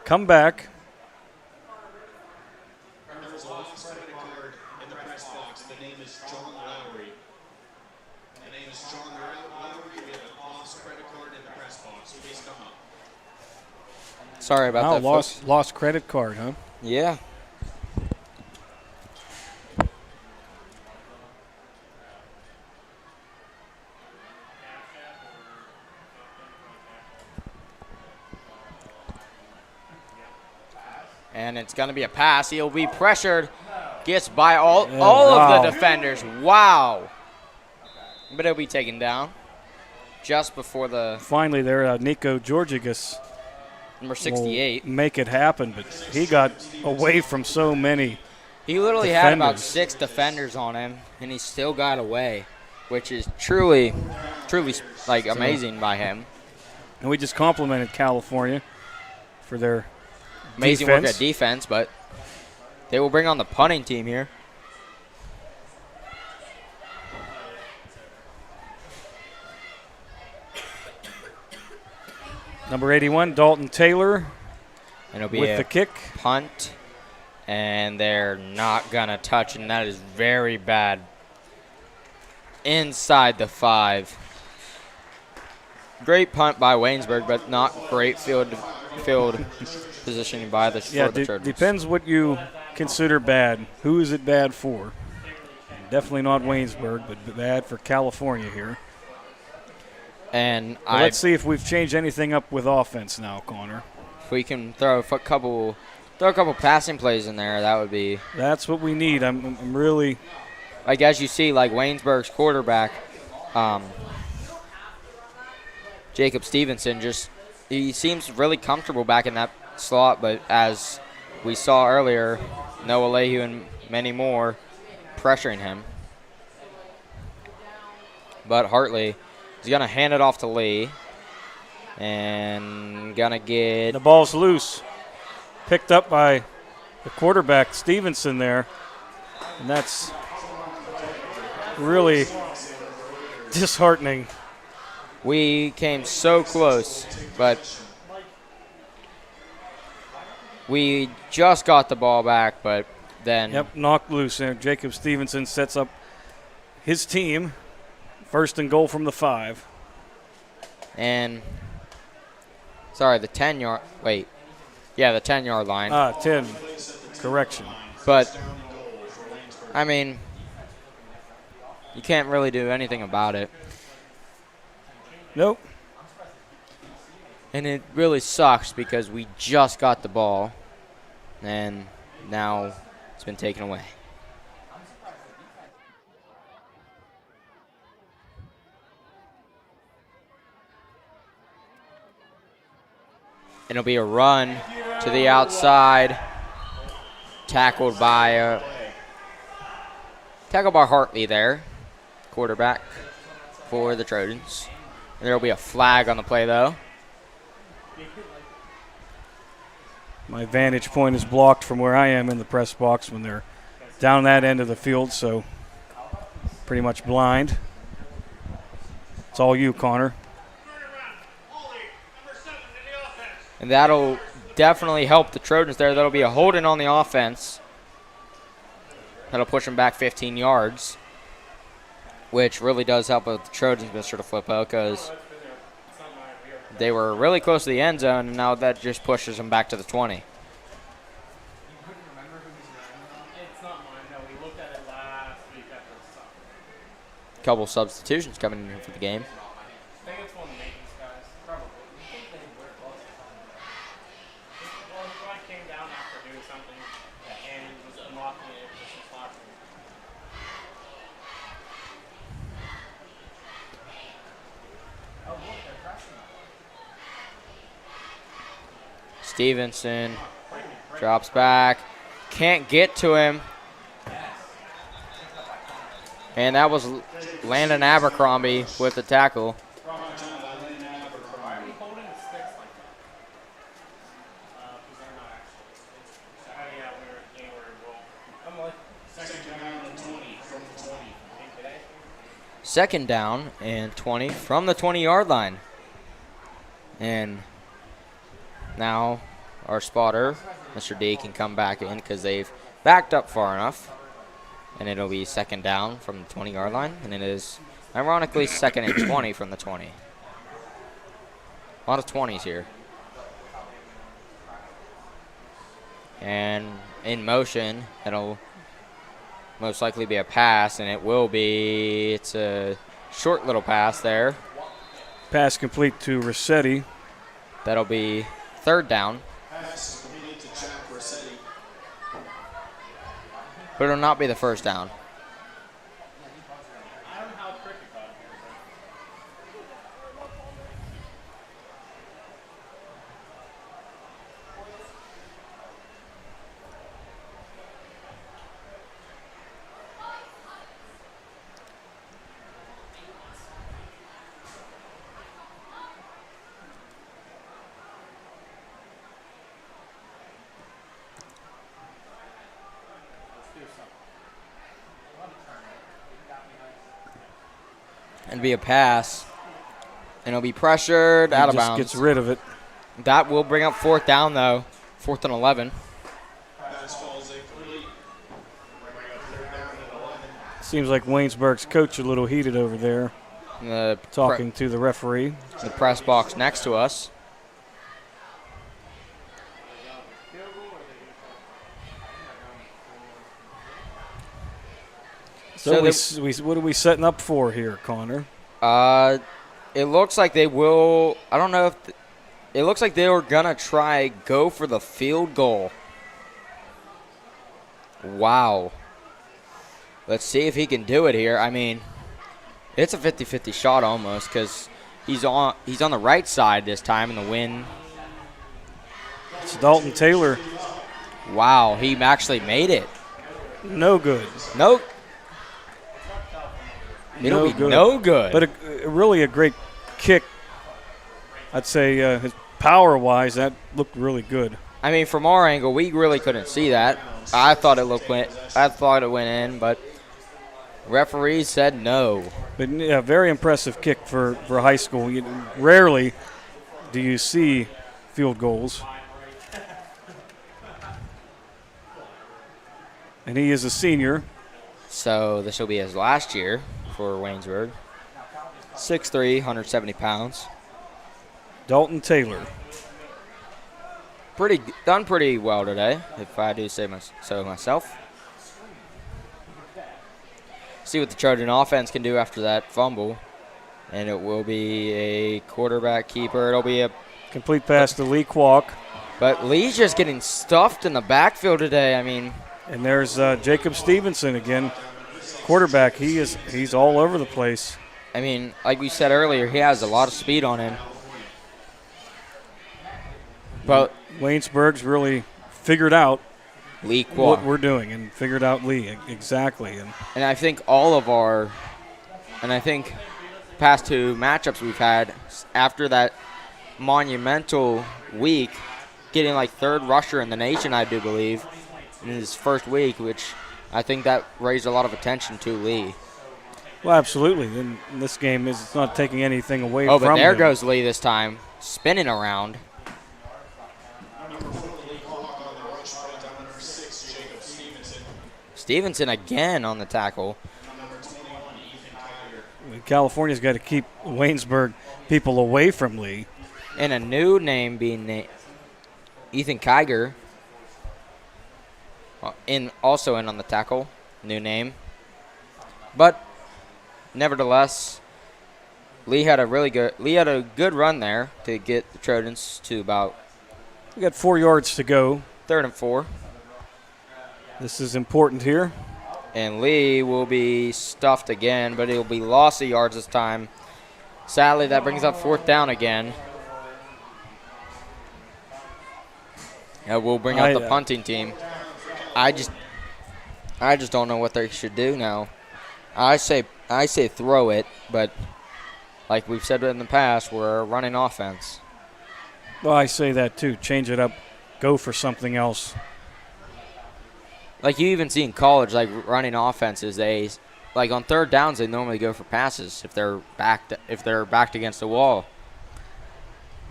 come back. The name is John Lowe. We have a lost credit card in the press box. Please come up. Sorry about that, folks. Lost credit card, huh? Yeah. And it's going to be a pass. He'll be pressured. Gets by all of the defenders. Wow. But he'll be taken down just before the... Finally there, Nico Georgigas. Number 68. Make it happen, but he got away from so many He literally had about 6 defenders on him, and he still got away, which is truly like amazing by him. And we just complimented California for their amazing defense. work at defense, but they will bring on the punting team here. Number 81, Dalton Taylor, and it'll be with a the kick. Punt, and they're not going to touch, and that is very bad. Inside the 5. Great punt by Waynesburg, but not great field positioning by the Trojans. Depends what you consider bad. Who is it bad for? Definitely not Waynesburg, but bad for California here. And let's see if we've changed anything up with offense now, Connor. If we can throw a couple passing plays in there, that would be. That's what we need. I'm really. Like as you see, like Waynesburg's quarterback, Jacob Stevenson, he seems really comfortable back in that slot. But as we saw earlier, Noah Leahy and many more pressuring him. But Hartley is going to hand it off to Lee. And going to get... The ball's loose. Picked up by the quarterback, Stevenson, there. And that's really disheartening. We came so close, but we just got the ball back, but then... Yep, knocked loose. And Jacob Stevenson sets up his team. 1st and goal from the 5. And, sorry, the 10-yard, wait. Yeah, the 10-yard line. 10, correction. But, I mean, you can't really do anything about it. Nope. And it really sucks because we just got the ball, and now it's been taken away. It'll be a run to the outside, tackled by Hartley there, quarterback for the Trojans. And there'll be a flag on the play, though. My vantage point is blocked from where I am in the press box when they're down that end of the field, so pretty much blind. It's all you, Connor. And that'll definitely help the Trojans there. That'll be a holding on the offense. That'll push them back 15 yards, which really does help with the Trojans, Mr. DeFlippo, because they were really close to the end zone, and now that just pushes them back to the 20. Couple substitutions coming in here for the game. Stevenson drops back, can't get to him. And that was Landon Abercrombie with the tackle. Second down and 20 from the 20-yard line. And now our spotter, Mr. D, can come back in because they've backed up far enough. And it'll be second down from the 20-yard line. And it is Ironically, second and 20 from the 20. A lot of 20s here. And in motion, it'll most likely be a pass, and it will be. It's a short little pass there. Pass complete to Rossetti. That'll be third down. But it'll not be the first down. And be a pass. And it'll be pressured out of bounds. Gets rid of it. That will bring up fourth down, though. 4th and 11. Seems like Waynesburg's coach a little heated over there. Talking to the referee. The press box next to us. So what are we setting up for here, Connor? It looks like they will. I don't know if it looks like they were gonna go for the field goal. Wow. Let's see if he can do it here. I mean, it's a 50-50 shot almost because he's on the right side this time in the wind. It's Dalton Taylor. Wow, he actually made it. No good. Nope. It'll be no good. But really a great kick. I'd say his power-wise, that looked really good. I mean, from our angle, we really couldn't see that. I thought it went in, but referees said no. But yeah, very impressive kick for high school. Rarely do you see field goals. And he is a senior. So this will be his last year for Waynesburg. 6'3", 170 pounds. Dalton Taylor. Done pretty well today, if I do say so myself. See what the Trojan offense can do after that fumble. And it will be a quarterback keeper. It'll be a complete pass to Lee Kwok. But Lee's just getting stuffed in the backfield today. I mean. And there's Jacob Stevenson again. Quarterback, he's all over the place. I mean, like we said earlier, he has a lot of speed on him. But Waynesburg's really figured out Lee Kwok. What we're doing and figured out Lee exactly. And I think past two matchups we've had after that monumental week, getting like third rusher in the nation, I do believe, in his first week, which I think that raised a lot of attention to Lee. Well, absolutely. And this game it's not taking anything away from him. Oh, but there goes Lee this time, spinning around. Stevenson again on the tackle. California's got to keep Waynesburg people away from Lee. And a new name being Ethan Kiger. Also in on the tackle, new name. But nevertheless, Lee had a good run there to get the Trojans to about. We got 4 yards to go. 3rd and 4. This is important here. And Lee will be stuffed again, but it'll be loss of yards this time. Sadly, that brings up 4th down again. And we'll bring up the punting team. I just don't know what they should do now. I say throw it, but like we've said in the past, we're a running offense. Well, I say that too. Change it up. Go for something else. Like you even see in college, like running offenses, like on 3rd downs they normally go for passes if they're backed against the wall.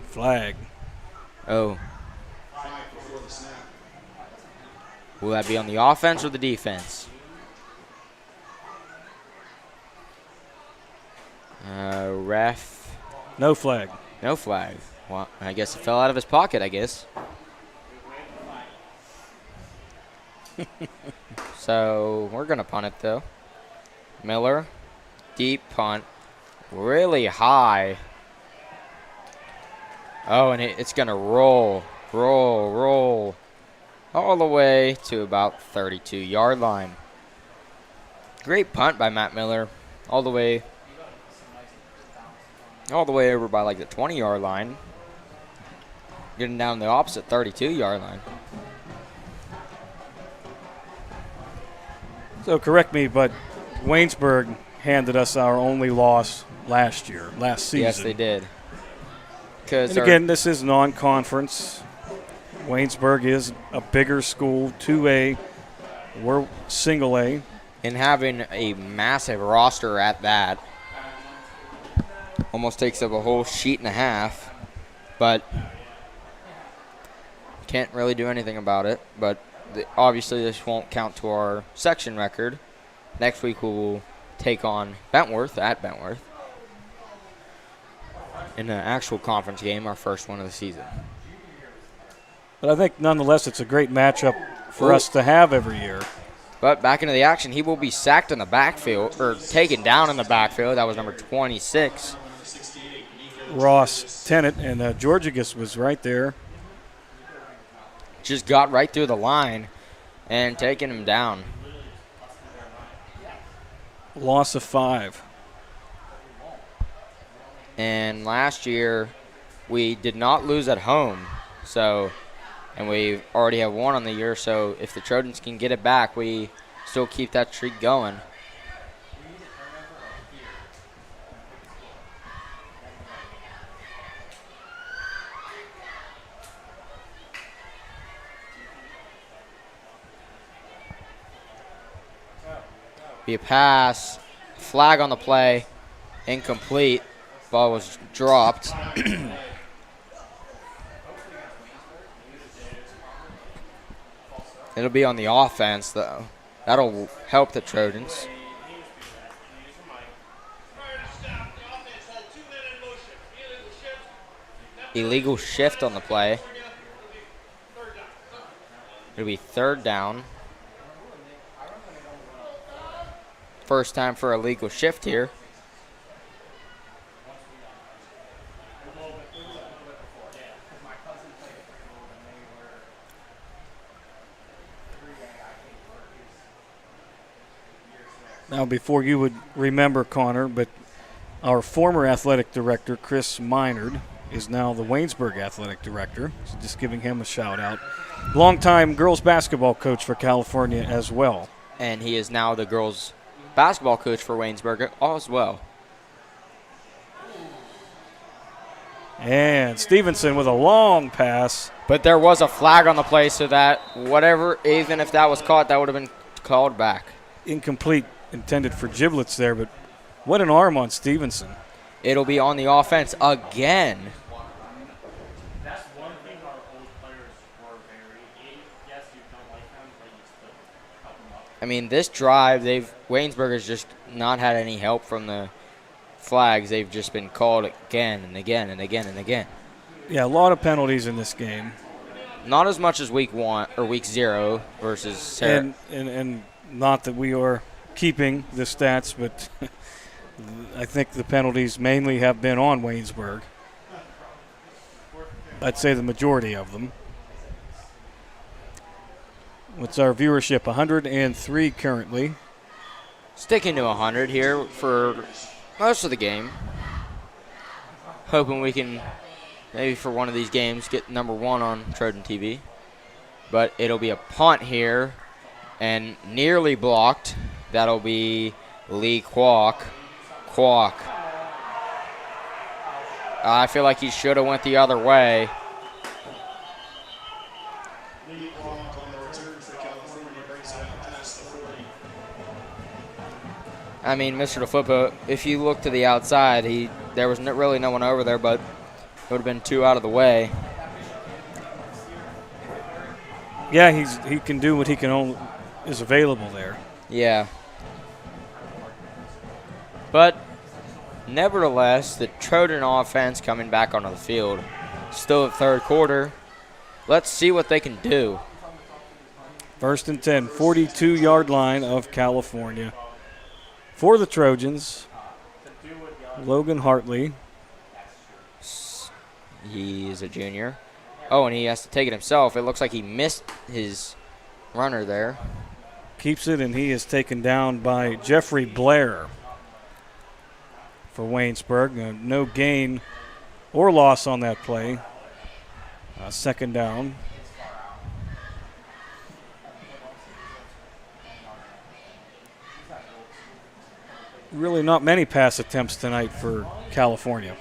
Flag. Oh. Will that be on the offense or the defense? Ref. No flag. No flag. Well, I guess it fell out of his pocket, I guess. So we're going to punt it, though. Miller. Deep punt. Really high. Oh, and it's going to roll all the way to about 32-yard line. Great punt by Matt Miller. All the way over by like the 20-yard line. Getting down the opposite 32-yard line. So correct me, but Waynesburg handed us our only loss last season. Yes, they did. And again, this is non-conference. Waynesburg is a bigger school, 2A. We're single A. And having a massive roster at that almost takes up a whole sheet and a half. But can't really do anything about it. But obviously this won't count to our section record. Next week we'll take on Bentworth at Bentworth in an actual conference game, our first one of the season. But I think nonetheless it's a great matchup for us to have every year. But back into the action, he will be sacked in the backfield, or taken down in the backfield. That was number 26. Ross Tennant, and Georgigus was right there. Just got right through the line and taking him down. Loss of 5. And last year, we did not lose at home. And we already have one on the year, so if the Trojans can get it back, we still keep that streak going. Be a pass, flag on the play, incomplete. Ball was dropped. It'll be on the offense, though. That'll help the Trojans. Illegal shift on the play. It'll be 3rd down. First time for a legal shift here. Now, before you would remember, Connor, but our former athletic director, Chris Minard, is now the Waynesburg athletic director. So just giving him a shout out. Longtime girls basketball coach for California as well. And he is now the girls basketball coach for Waynesburg as well. And Stevenson with a long pass. But there was a flag on the play, so that whatever, even if that was caught, that would have been called back. Incomplete, intended for giblets there, but what an arm on Stevenson. It'll be on the offense again. That's one thing our old players were very, yes, you don't like them, but you still help them up. I mean, this drive, Waynesburg has just not had any help from the flags. They've just been called again and again and again and again. Yeah, a lot of penalties in this game. Not as much as week 0 versus Sarah. And not that we are keeping the stats, but I think the penalties mainly have been on Waynesburg. I'd say the majority of them. What's our viewership? 103 currently. Sticking to 100 here for most of the game. Hoping we can, maybe for one of these games, get number 1 on Trojan TV. But it'll be a punt here and nearly blocked. That'll be Lee Kwok. I feel like he should have went the other way. I mean, Mr. DeFlippo, if you look to the outside, there was really no one over there, but it would have been 2 out of the way. Yeah, he can do what is available there. Yeah. But Nevertheless, the Trojan offense coming back onto the field. Still at third quarter. Let's see what they can do. 1st and 10, 42-yard line of California. For the Trojans, Logan Hartley. He is a junior. Oh, and he has to take it himself. It looks like he missed his runner there. Keeps it, and he is taken down by Jeffrey Blair for Waynesburg. No gain or loss on that play. 2nd down. Really not many pass attempts tonight for California.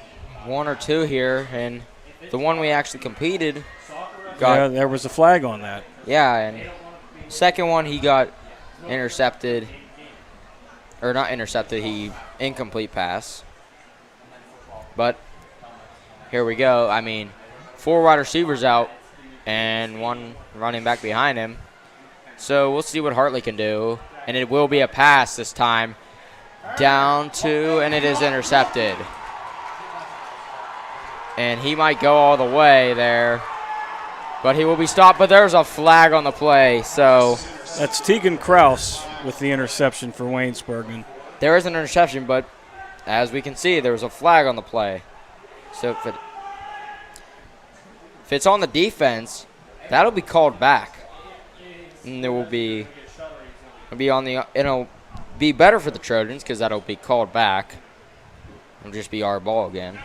1 or 2 here, and the one we actually competed Yeah, there was a flag on that. Yeah, and second one he got intercepted, or not intercepted, he incomplete pass. But here we go. I mean, 4 wide receivers out and 1 running back behind him. So we'll see what Hartley can do. And it will be a pass this time. Down to, and it is intercepted. And he might go all the way there. But he will be stopped, but there's a flag on the play. So that's Tegan Kraus with the interception for Waynesburg. And there is an interception, but as we can see, there was a flag on the play. So if it's on the defense, that'll be called back. And there will be, it'll be better for the Trojans because that'll be called back. It'll just be our ball again.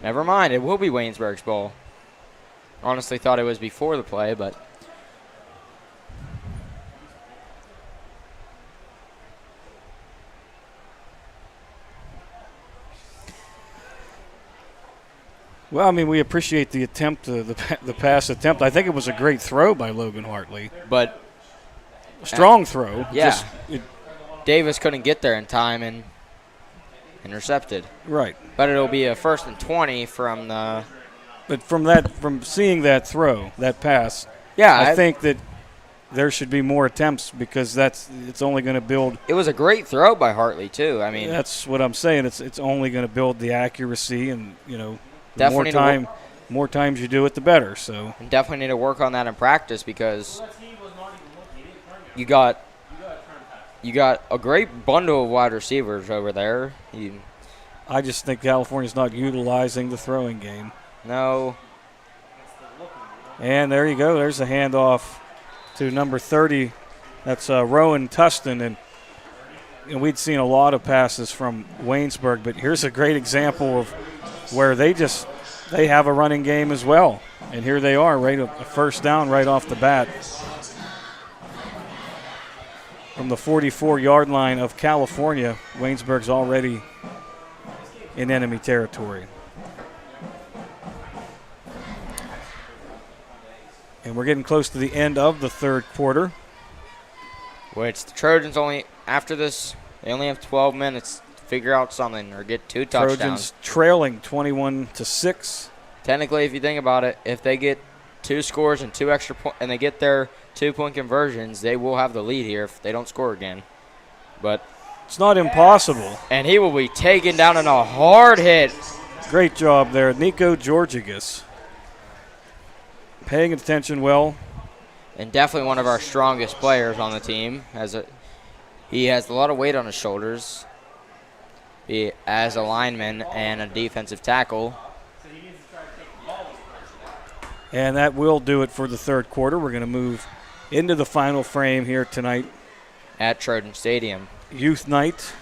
Never mind, it will be Waynesburg's ball. Honestly thought it was before the play, but well, I mean, we appreciate the attempt, the pass attempt. I think it was a great throw by Logan Hartley. But strong throw. Yeah. Davis couldn't get there in time and intercepted. Right. But it'll be a 1st and 20 from the. But from seeing that throw, that pass, yeah, I think that there should be more attempts because it's only going to build. It was a great throw by Hartley too. I mean, that's what I'm saying. It's only going to build the accuracy, and the more times you do it, the better. So definitely need to work on that in practice because you got a great bundle of wide receivers over there. I just think California's not utilizing the throwing game. No. And there you go. There's a handoff to number 30. That's Rowan Tustin. And we'd seen a lot of passes from Waynesburg, but here's a great example of where they have a running game as well. And here they are, right, a 1st down right off the bat. From the 44-yard line of California, Waynesburg's already in enemy territory. And we're getting close to the end of the 3rd quarter. Which the Trojans after this, they only have 12 minutes to figure out something or get 2 touchdowns. Trojans trailing 21-6. Technically, if you think about it, if they get 2 scores and 2 extra points, and they get their 2-point conversions, they will have the lead here if they don't score again. But it's not impossible. And he will be taken down in a hard hit. Great job there, Nico Georgigas. Paying attention well. And definitely one of our strongest players on the team. He has a lot of weight on his shoulders as a lineman and a defensive tackle. And that will do it for the 3rd quarter. We're going to move into the final frame here tonight at Trojan Stadium. Youth night.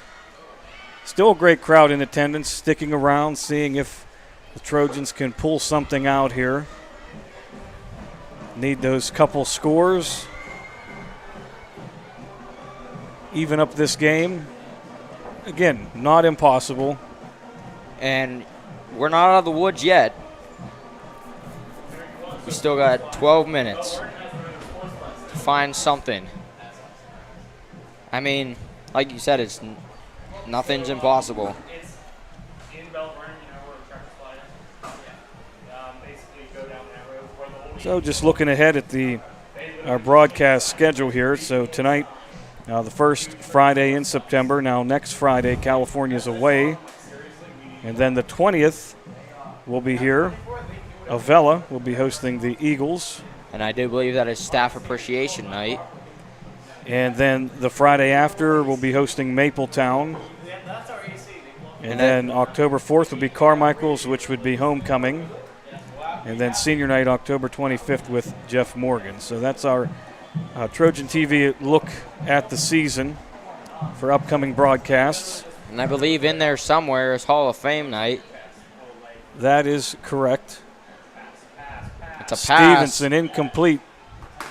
Still a great crowd in attendance, sticking around, seeing if the Trojans can pull something out here. Need those couple scores. Even up this game. Again, not impossible. And we're not out of the woods yet. We still got 12 minutes to find something. I mean, like you said, nothing's impossible. It's in Bell Vernon, where the tractor slide is. Basically go down that road where the old So just looking ahead at our broadcast schedule here. So tonight, the first Friday in September. Now next Friday, California's away. And then the 20th, we'll be here. Avella will be hosting the Eagles. And I do believe that is staff appreciation night. And then the Friday after, we'll be hosting Mapletown. And then October 4th will be Carmichael's, which would be homecoming. And then senior night, October 25th with Jeff Morgan. So that's our Trojan TV look at the season for upcoming broadcasts. And I believe in there somewhere is Hall of Fame night. That is correct. It's a pass. Stevenson incomplete.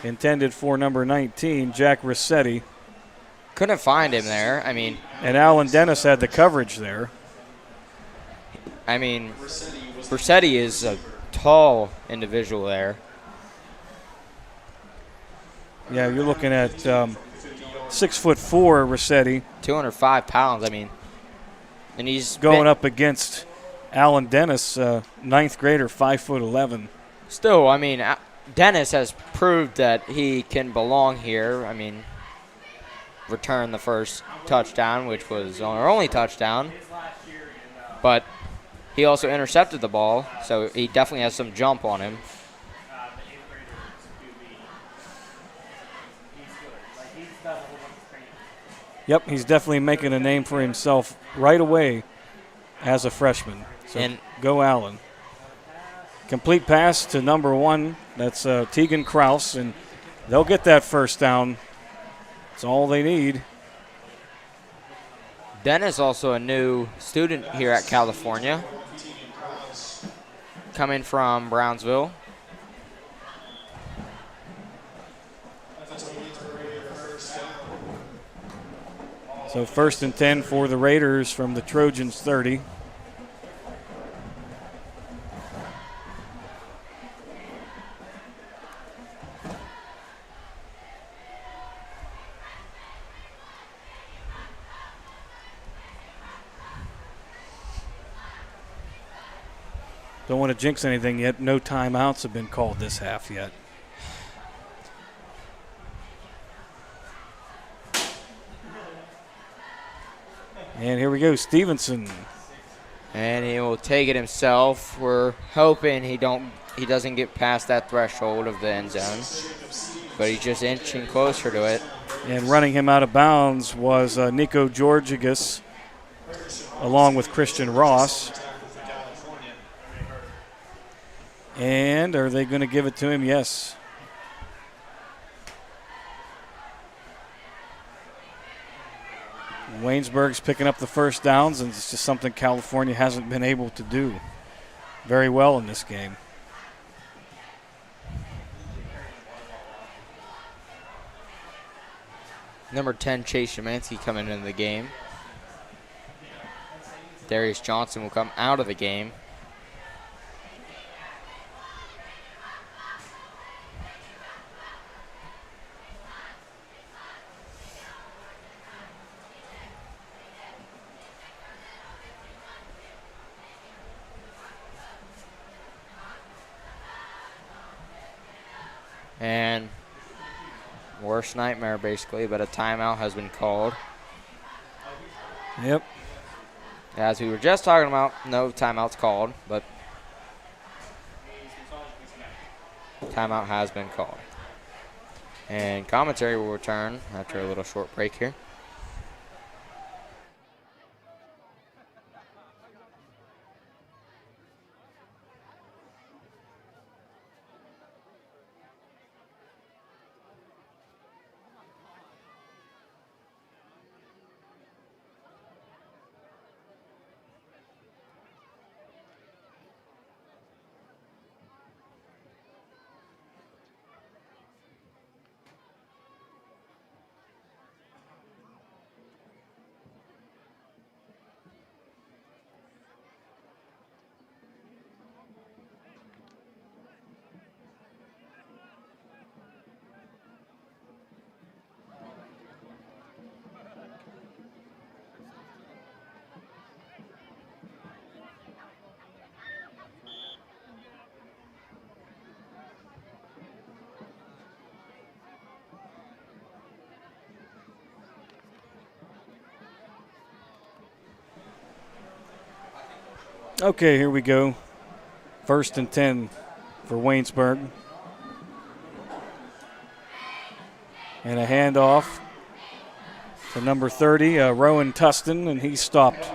Intended for number 19, Jack Rossetti. Couldn't find him there. I mean. And Alan Dennis had the coverage there. I mean, Rossetti is a tall individual there. Yeah, you're looking at 6'4" Rossetti. 205 pounds. I mean, and he's going up against Alan Dennis, ninth grader, 5'11". Still, I mean, Dennis has proved that he can belong here. I mean, returned the first touchdown, which was our only touchdown. But he also intercepted the ball, so he definitely has some jump on him. Yep, he's definitely making a name for himself right away as a freshman. So and go Allen. Complete pass to number 1. That's Tegan Kraus, and they'll get that first down. That's all they need. Dennis also a new student here at California, coming from Brownsville. So 1st and 10 for the Raiders from the Trojans 30. Don't want to jinx anything yet. No timeouts have been called this half yet. And here we go, Stevenson. And he will take it himself. We're hoping he doesn't get past that threshold of the end zone. But he's just inching closer to it. And running him out of bounds was Nico Georgigas, along with Christian Ross. And are they going to give it to him? Yes. Waynesburg's picking up the first downs, and it's just something California hasn't been able to do very well in this game. Number 10, Chase Szymanski coming into the game. Darius Johnson will come out of the game. And worst nightmare, basically, but a timeout has been called. Yep. As we were just talking about, no timeouts called, but timeout has been called. And commentary will return after a little short break here. Okay, here we go. 1st and 10 for Waynesburg. And a handoff to number 30, Rowan Tustin, and he's stopped.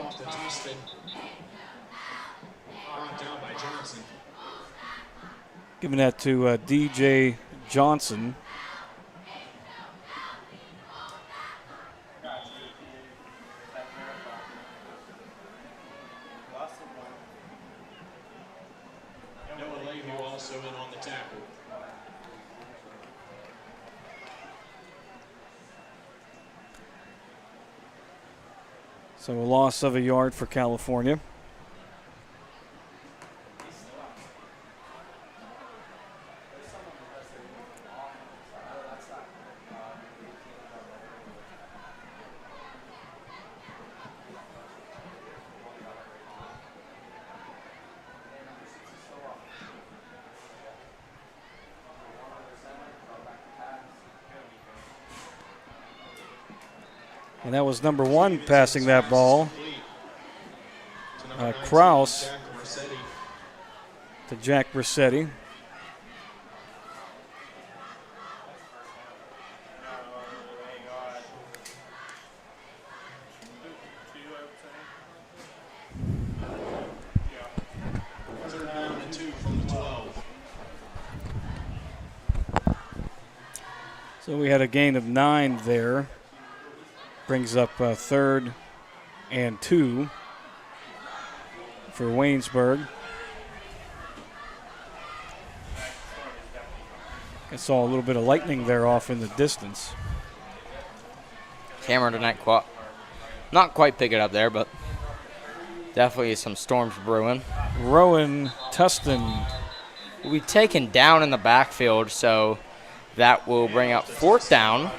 Giving that to DJ Johnson. Also in on the tackle. So a loss of a yard for California. And that was number 1 passing that ball. Kraus to Jack Brissetti. So we had a gain of 9 there. Brings up 3rd and 2 for Waynesburg. I saw a little bit of lightning there off in the distance. Camera tonight, not quite pick it up there, but definitely some storms brewing. Rowan Tustin will be taken down in the backfield, so that will bring up 4th down.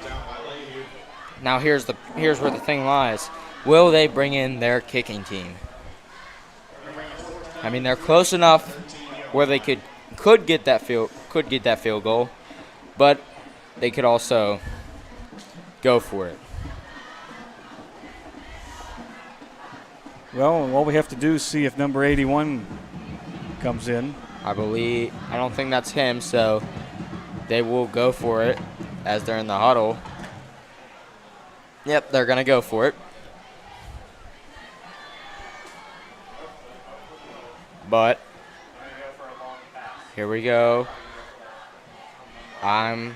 Now here's where the thing lies. Will they bring in their kicking team? I mean, they're close enough where they could get that field goal, but they could also go for it. Well, all we have to do is see if number 81 comes in. I don't think that's him, so they will go for it as they're in the huddle. Yep, they're going to go for it. But here we go. I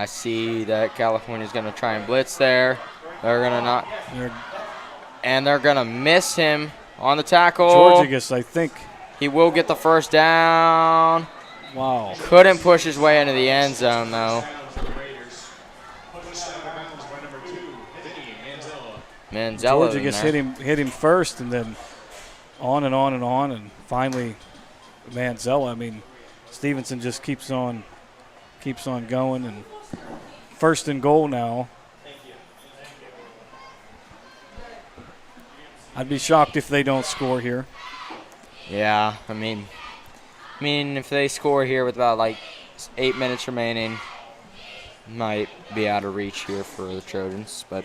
see that California's going to try and blitz there. They're going to not. And they're going to miss him on the tackle. Georgigas, I think. He will get the 1st down. Wow. Couldn't push his way into the end zone, though. Manzella Georgigas hit him first, and then on and on and on, and finally Manzella. I mean, Stevenson just keeps on going, and 1st and goal now. I'd be shocked if they don't score here. Yeah, I mean, if they score here with about like 8 minutes remaining, might be out of reach here for the Trojans, but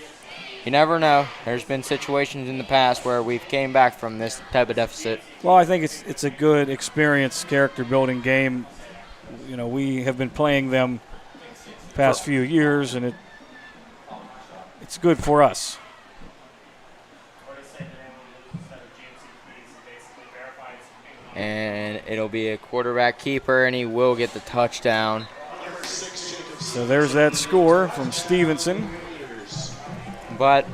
you never know. There's been situations in the past where we've came back from this type of deficit. Well, I think it's a good experience, character-building game. You know, we have been playing them the past few years, and it's good for us. And it'll be a quarterback keeper, and he will get the touchdown. So there's that score from Stevenson. But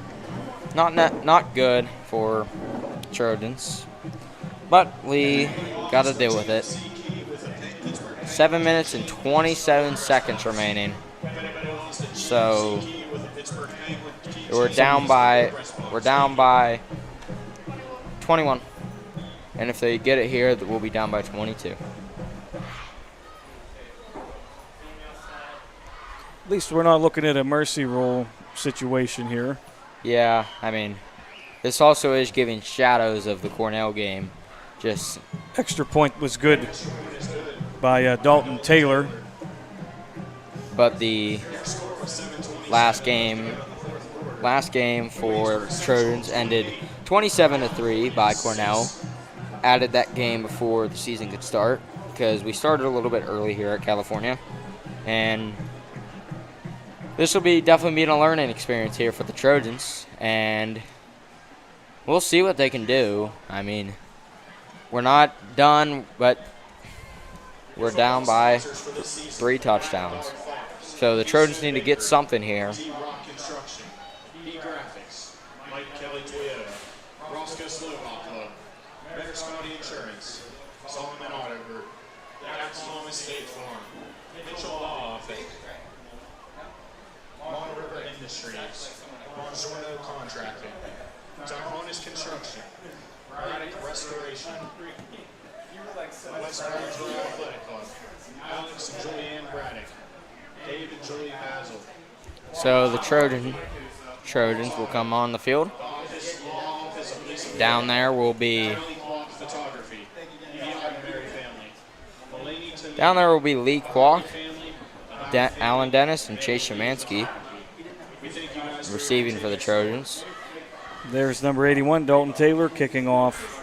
not good for Trojans. But we got to deal with it. 7 minutes and 27 seconds remaining. So we're down by 21. And if they get it here, we'll be down by 22. At least we're not looking at a mercy rule situation here. Yeah, I mean, this also is giving shadows of the Cornell game. Just extra point was good by Dalton Taylor. But the last game last game for Trojans ended 27-3 by Cornell. Added that game before the season could start because we started a little bit early here at California. And this will be definitely a learning experience here for the Trojans. And we'll see what they can do. I mean, we're not done, but we're down by 3 touchdowns. So the Trojans need to get something here. Contracting, Tahonas Construction, Braddock Restoration, West Bridgeville Athletic Club, Alex and Julianne Braddock, Dave and Julie Basil. So the Trojans will come on the field. Down there will be Lee Kwok, Alan Dennis, and Chase Shemansky receiving for the Trojans. There's number 81, Dalton Taylor, kicking off.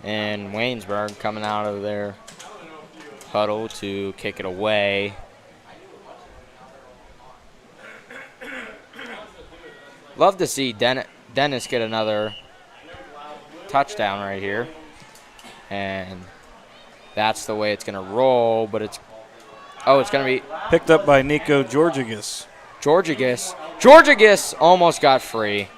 And Waynesburg coming out of their huddle to kick it away. Love to see Dennis get another touchdown right here. And that's the way it's going to roll, but it's going to be picked up by Nico Georgigas. Georgigas almost got free.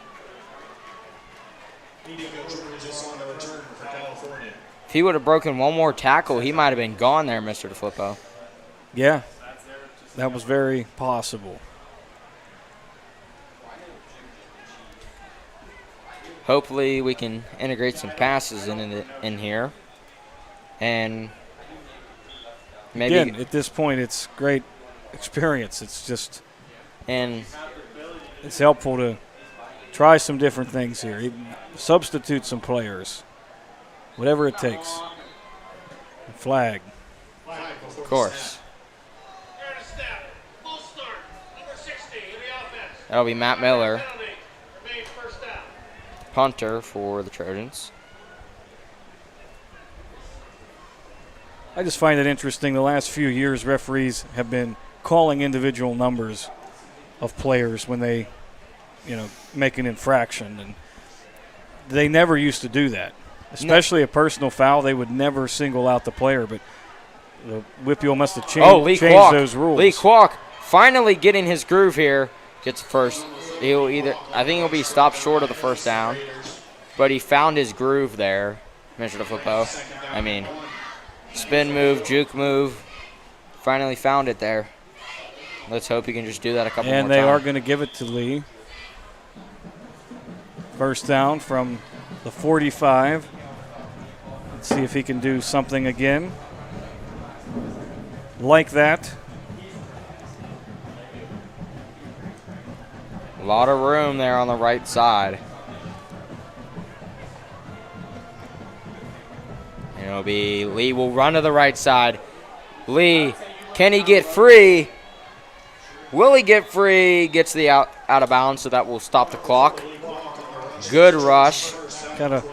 If he would have broken one more tackle, he might have been gone there, Mr. DeFlippo. Yeah, that was very possible. Hopefully we can integrate some passes in here. And maybe again, at this point, it's great experience. It's just it's helpful to try some different things here. Substitute some players, whatever it takes. Flag. Of course. That'll be Matt Miller, punter for the Trojans. I just find it interesting. The last few years, referees have been calling individual numbers of players when they, make an infraction, and they never used to do that. Especially a personal foul, they would never single out the player. But the WPIAL must have changed those rules. Lee Kwok finally getting his groove here. Gets first. I think he'll be stopped short of the first down, but he found his groove there, Mr. DeFlippo. I mean, spin move, juke move, finally found it there. Let's hope he can just do that a couple more times. And they are going to give it to Lee. First down from the 45. Let's see if he can do something again like that. A lot of room there on the right side. And it'll be Lee will run to the right side. Lee, can he get free? Will he get free? Gets the out of bounds, so that will stop the clock. Good rush. Kind of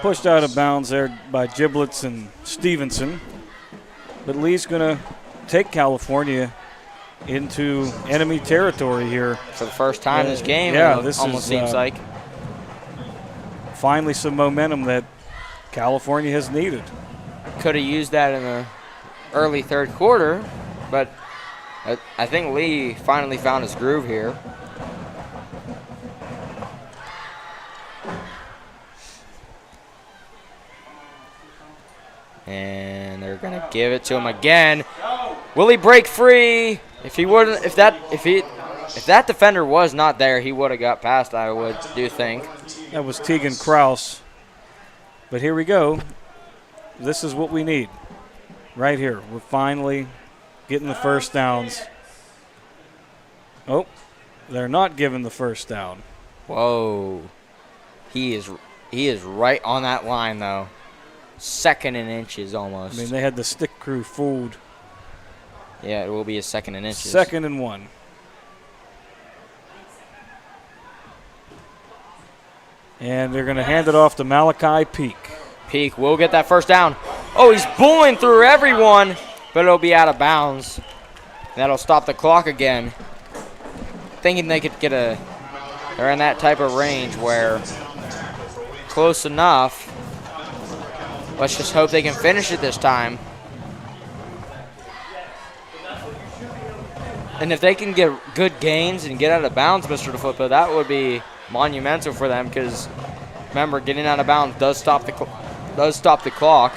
pushed out of bounds there by Giblets and Stevenson. But Lee's going to take California into enemy territory here for the first time this game. Yeah, this almost seems like finally some momentum that California has needed. Could have used that in the early third quarter, but I think Lee finally found his groove here. And they're gonna give it to him again. Will he break free? If that defender was not there, he would have got past, I would think. That was Tegan Kraus. But here we go. This is what we need right here. We're finally getting the first downs. Oh, they're not giving the first down. Whoa. He is right on that line, though. 2nd and inches almost. I mean, they had the stick crew fooled. Yeah, it will be a 2nd and inches. 2nd and 1. And they're going to hand it off to Malachi Peak. Peak will get that first down. Oh, he's bulling through everyone, but it'll be out of bounds. That'll stop the clock again. Thinking they could get a... They're in that type of range where close enough. Let's just hope they can finish it this time. And if they can get good gains and get out of bounds, Mr. DeFlippo, that would be monumental for them because, remember, getting out of bounds does stop the clock.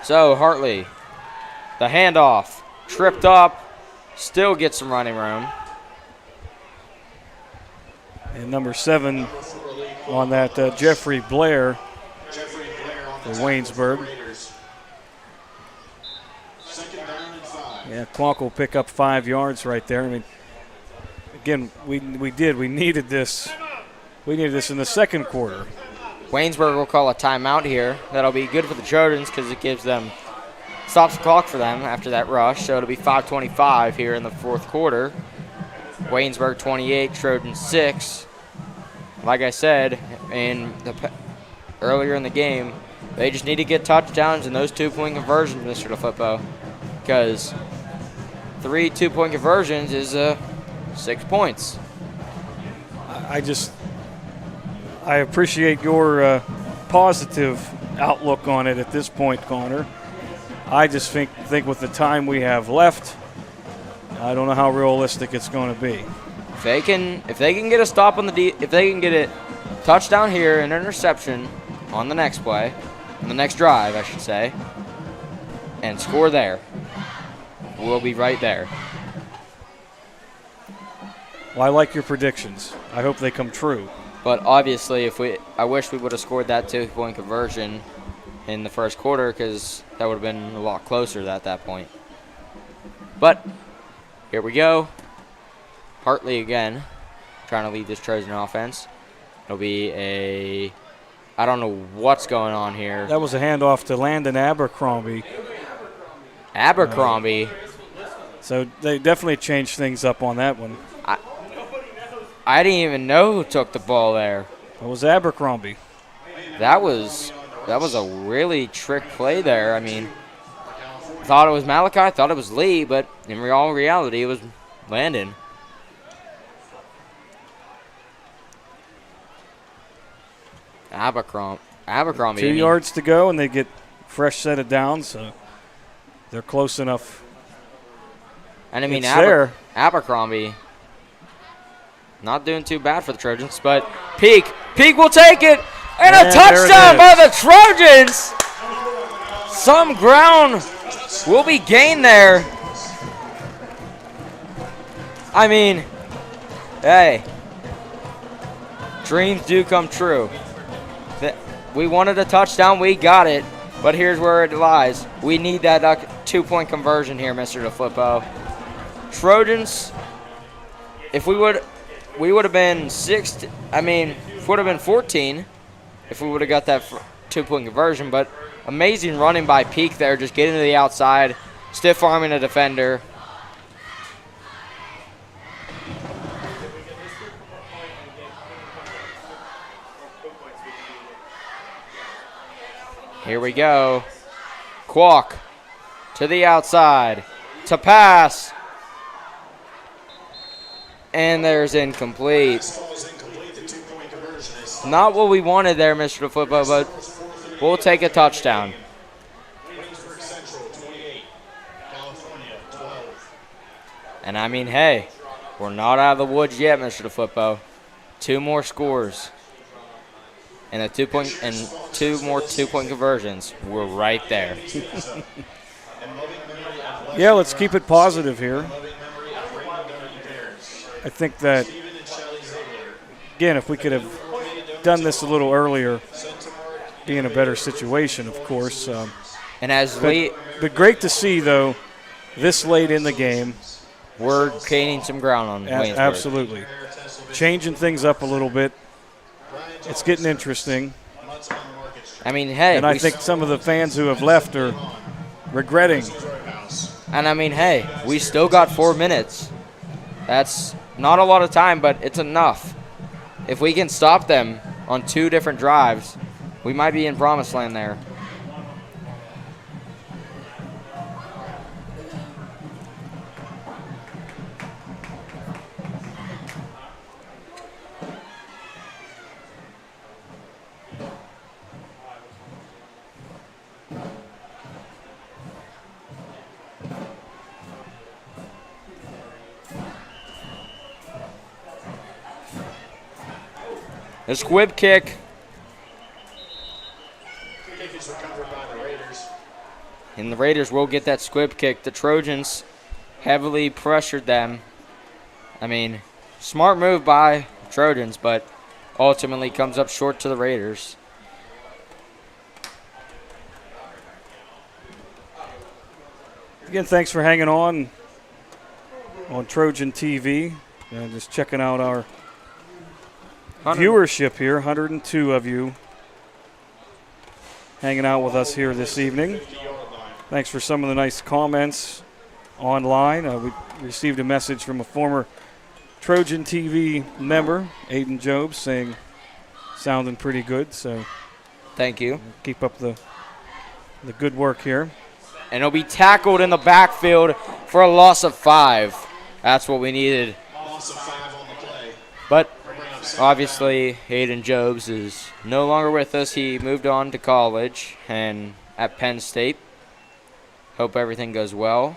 So, Hartley, the handoff, tripped up, still gets some running room. And number 7 on that, Jeffrey Blair for Waynesburg. Yeah, Quank will pick up 5 yards right there. I mean, again, we needed this. We needed this in the second quarter. Waynesburg will call a timeout here. That'll be good for the Trojans because it gives them, stops the clock for them after that rush. So it'll be 5:25 here in the fourth quarter. Waynesburg 28, Trojans 6. Like I said earlier in the game, they just need to get touchdowns and those 2-point conversions, Mr. DeFlippo, because 3 2-point conversions is 6 points. I appreciate your positive outlook on it at this point, Connor. I just think with the time we have left, I don't know how realistic it's going to be. If they can get a stop on if they can get it touchdown here, an interception on the next play, on the next drive, I should say, and score there, we'll be right there. Well, I like your predictions. I hope they come true. But obviously, I wish we would have scored that 2-point conversion in the first quarter because that would have been a lot closer at that point. But here we go. Hartley again, trying to lead this Trojan offense. It'll be I don't know what's going on here. That was a handoff to Landon Abercrombie. Abercrombie. So they definitely changed things up on that one. I didn't even know who took the ball there. It was Abercrombie. That was a really trick play there. I mean, thought it was Malachi, thought it was Lee, but in all reality, it was Landon. Abercrombie. 2 yards to go, and they get fresh set of downs, so they're close enough. And I mean, Abercrombie not doing too bad for the Trojans, but Peak will take it, and a touchdown by the Trojans. Some ground will be gained there. I mean, hey, dreams do come true. We wanted a touchdown, we got it, but here's where it lies. We need that 2-point conversion here, Mr. DeFlippo. Trojans, if we would have been 14 if we would have got that 2-point conversion, but amazing running by Peak there, just getting to the outside, stiff arming a defender. Here we go. Kwok to the outside to pass. And there's incomplete. Not what we wanted there, Mr. DeFlippo, but we'll take a touchdown. And I mean, hey, we're not out of the woods yet, Mr. DeFlippo. 2 more scores. And two more 2-point conversions. We're right there. Yeah, let's keep it positive here. I think that, again, if we could have done this a little earlier, be in a better situation, of course. And but great to see, though, this late in the game. We're gaining some ground on Waynesburg. Absolutely. Changing things up a little bit. It's getting interesting. I mean, hey. And I think some of the fans who have left are regretting. And I mean, hey, we still got 4 minutes. That's not a lot of time, but it's enough. If we can stop them on 2 different drives, we might be in promised land there. A squib kick. Kick is recovered by the Raiders. And the Raiders will get that squib kick. The Trojans heavily pressured them. I mean, smart move by Trojans, but ultimately comes up short to the Raiders. Again, thanks for hanging on Trojan TV. And just checking out our viewership here, 102 of you hanging out with us here this evening. Thanks for some of the nice comments online. We received a message from a former Trojan TV member, Aiden Jobs, saying sounding pretty good. So thank you. Keep up the good work here. And he'll be tackled in the backfield for a loss of 5. That's what we needed. Loss of 5 on the play. But obviously, Aiden Jobs is no longer with us. He moved on to college and at Penn State. Hope everything goes well.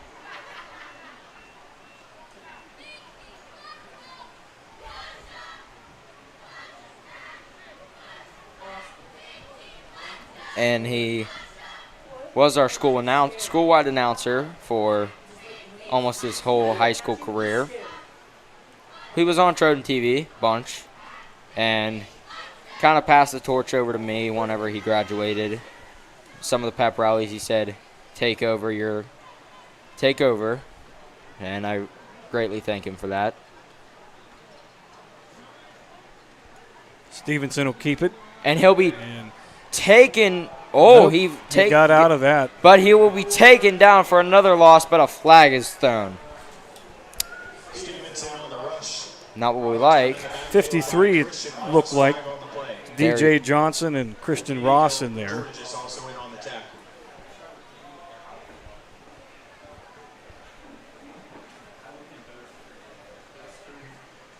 And he was our school-wide announcer for almost his whole high school career. He was on Trojan TV a bunch and kind of passed the torch over to me whenever he graduated. Some of the pep rallies, he said, take over. And I greatly thank him for that. Stevenson will keep it. And he'll be taken. Oh, nope, he got out of that. But he will be taken down for another loss, but a flag is thrown. Stevenson on the rush. Not what we like. 53 it looked like. DJ Johnson and Christian Ross in there. Also in on the tackle.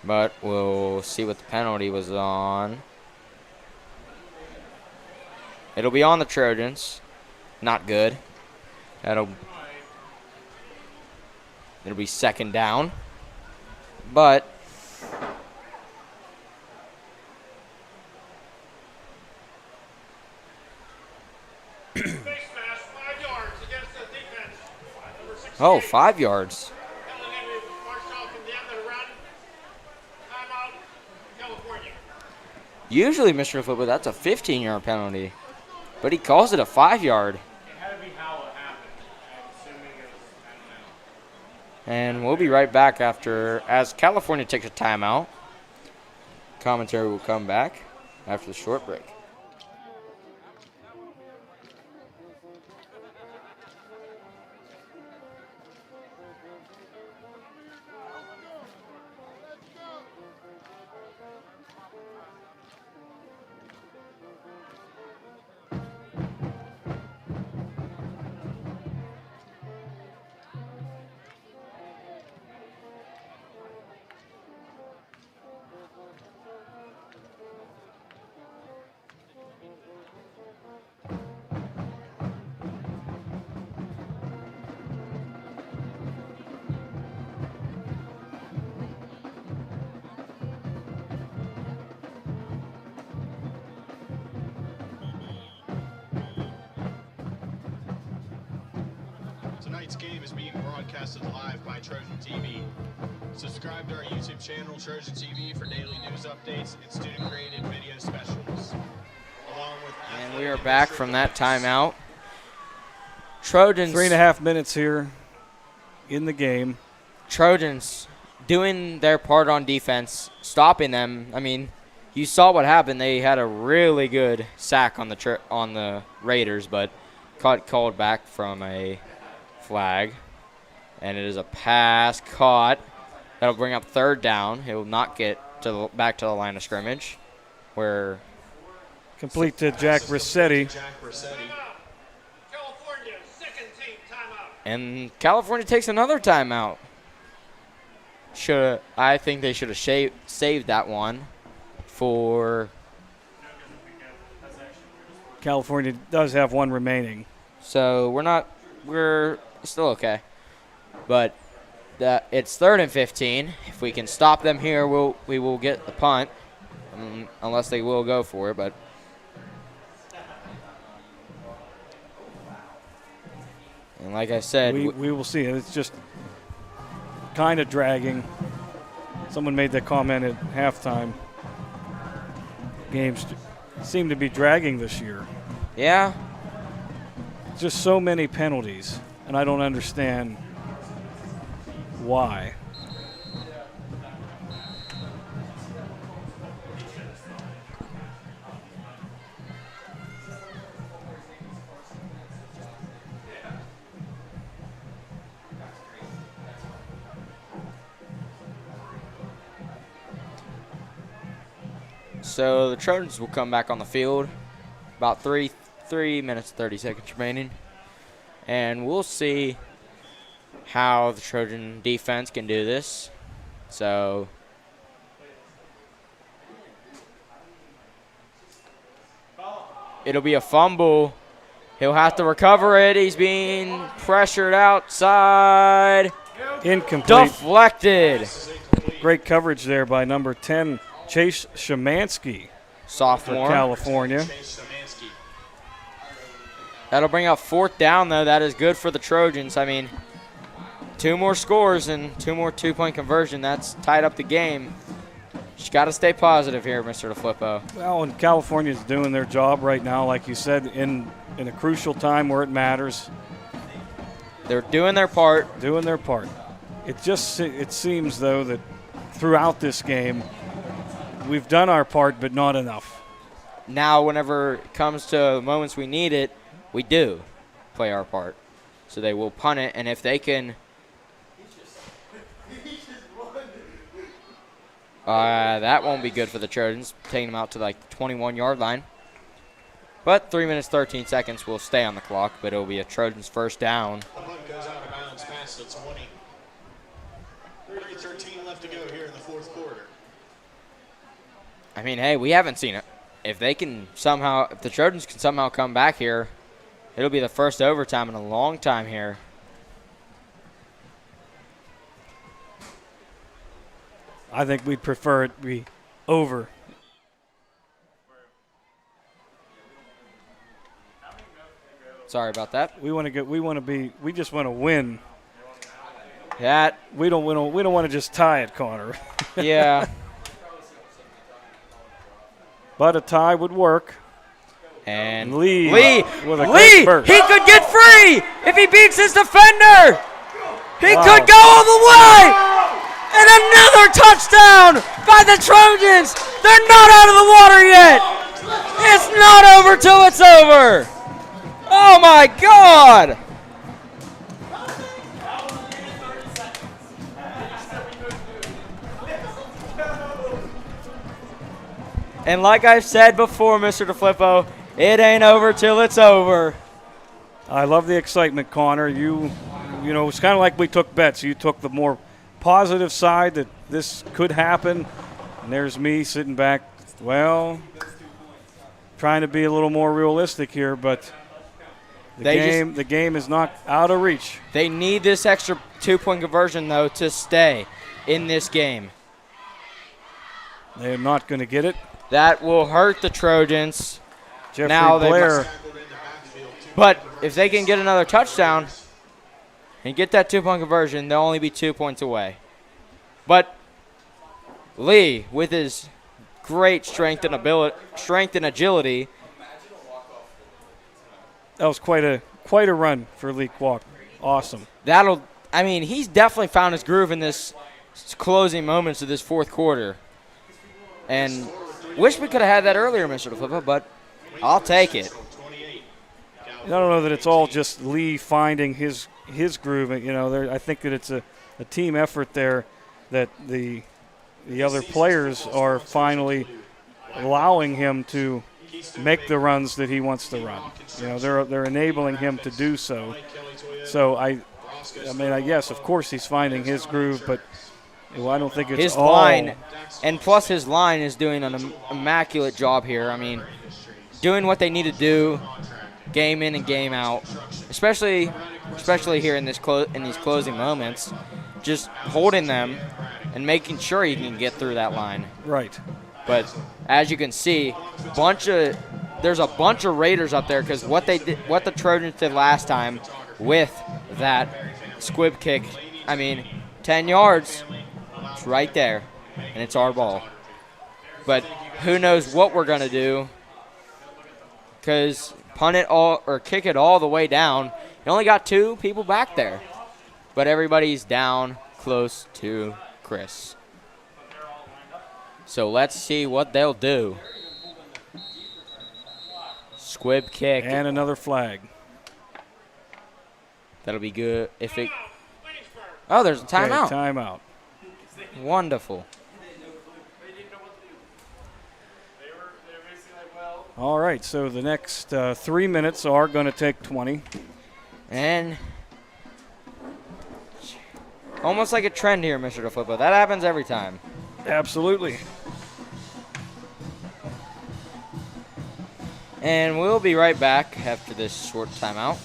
But we'll see what the penalty was on. It'll be on the Trojans. Not good. It'll be second down. But Face mask, 5 yards against the defense. Number 16. oh, 5 yards. Penalty marched off in the end of the run. Timeout, California. Usually, Mr. Flipper, that's a 15-yard penalty. But he calls it a 5-yard. It had to be how it happened. I'm assuming it was, I don't know. And we'll be right back as California takes a timeout. Commentary will come back after the short break. Tonight's game is being broadcasted live by Trojan TV. Subscribe to our YouTube channel, Trojan TV, for daily news updates and student-created video specials. And we are back from that timeout. Trojans. 3.5 minutes here in the game. Trojans doing their part on defense, stopping them. I mean, you saw what happened. They had a really good sack on the Raiders, but called back from a flag. And it is a pass caught. That'll bring up 3rd down. It will not get back to the line of scrimmage, where Complete to Jack Rossetti. California, second team timeout. And California takes another timeout. I think they should have saved that one for. California does have one remaining. So we're still okay. But it's 3rd and 15. If we can stop them here, we will get the punt, unless they will go for it. But and like I said, we will see. It's just kind of dragging. Someone made that comment at halftime. Games seem to be dragging this year. Yeah. Just so many penalties, and I don't understand why. So the Trojans will come back on the field. About 3 minutes, 30 seconds remaining. And we'll see how the Trojan defense can do this. So it'll be a fumble. He'll have to recover it. He's being pressured outside. Incomplete. Deflected. Great coverage there by number 10, Chase Shemansky. Sophomore. For California. That'll bring up 4th down, though. That is good for the Trojans. I mean, 2 more scores and 2 more 2-point conversion. That's tied up the game. Just got to stay positive here, Mr. DeFlippo. Well, and California's doing their job right now, like you said, in a crucial time where it matters. They're doing their part. Doing their part. It seems, though, that throughout this game, we've done our part, but not enough. Now, whenever it comes to moments we need it, we do play our part. So they will punt it, and if they can that won't be good for the Trojans, taking them out to like the 21-yard line. But 3 minutes, 13 seconds will stay on the clock, but it'll be a Trojans 1st down. The punt goes out of bounds past the 20. 3:13 left to go here in the 4th quarter. I mean, hey, we haven't seen it. If the Trojans can somehow come back here, it'll be the first overtime in a long time here. I think we'd prefer it be over. Sorry about that. We just want to win. That we don't want to just tie it, Connor. Yeah. But a tie would work. And Lee with a Lee, great burst. he could get free if he beats his defender. He could go all the way. And another touchdown by the Trojans. They're not out of the water yet. It's not over till it's over. Oh, my God. And like I've said before, Mr. DeFlippo, it ain't over till it's over. I love the excitement, Connor. You know, it's kind of like we took bets. You took the more positive side that this could happen, and there's me sitting back, well, trying to be a little more realistic here, but the game is not out of reach. They need this extra 2-point conversion, though, to stay in this game. They're not going to get it. That will hurt the Trojans. Jeffrey Blair. But if they can get another touchdown and get that 2-point conversion, they'll only be 2 points away. But Lee, with his great strength and agility. That was quite a run for Lee Kwok. Awesome. I mean, he's definitely found his groove in this closing moments of this fourth quarter. And wish we could have had that earlier, Mr. DeFlippo, but I'll take it. I don't know that it's all just Lee finding his groove. You know, I think that it's a team effort there, that the other players are finally allowing him to make the runs that he wants to run. You know, they're enabling him to do so. So I mean, yes, of course he's finding his groove, but I don't think it's his all. Line, and plus his line is doing an immaculate job here. I mean, doing what they need to do, game in and game out, especially here in these closing moments, just holding them and making sure he can get through that line. Right. But as you can see, there's a bunch of Raiders up there, because what the Trojans did last time with that squib kick, I mean, 10 yards, it's right there, and it's our ball. But who knows what we're going to do, because punt it all or kick it all the way down. You only got 2 people back there, but everybody's down close to Chris. So let's see what they'll do. Squib kick. And another flag. That'll be good. If it. Oh, there's a timeout. Okay, timeout. Wonderful. All right, so the next 3 minutes are going to take 20. And almost like a trend here, Mr. DeFlippo. That happens every time. Absolutely. And we'll be right back after this short timeout.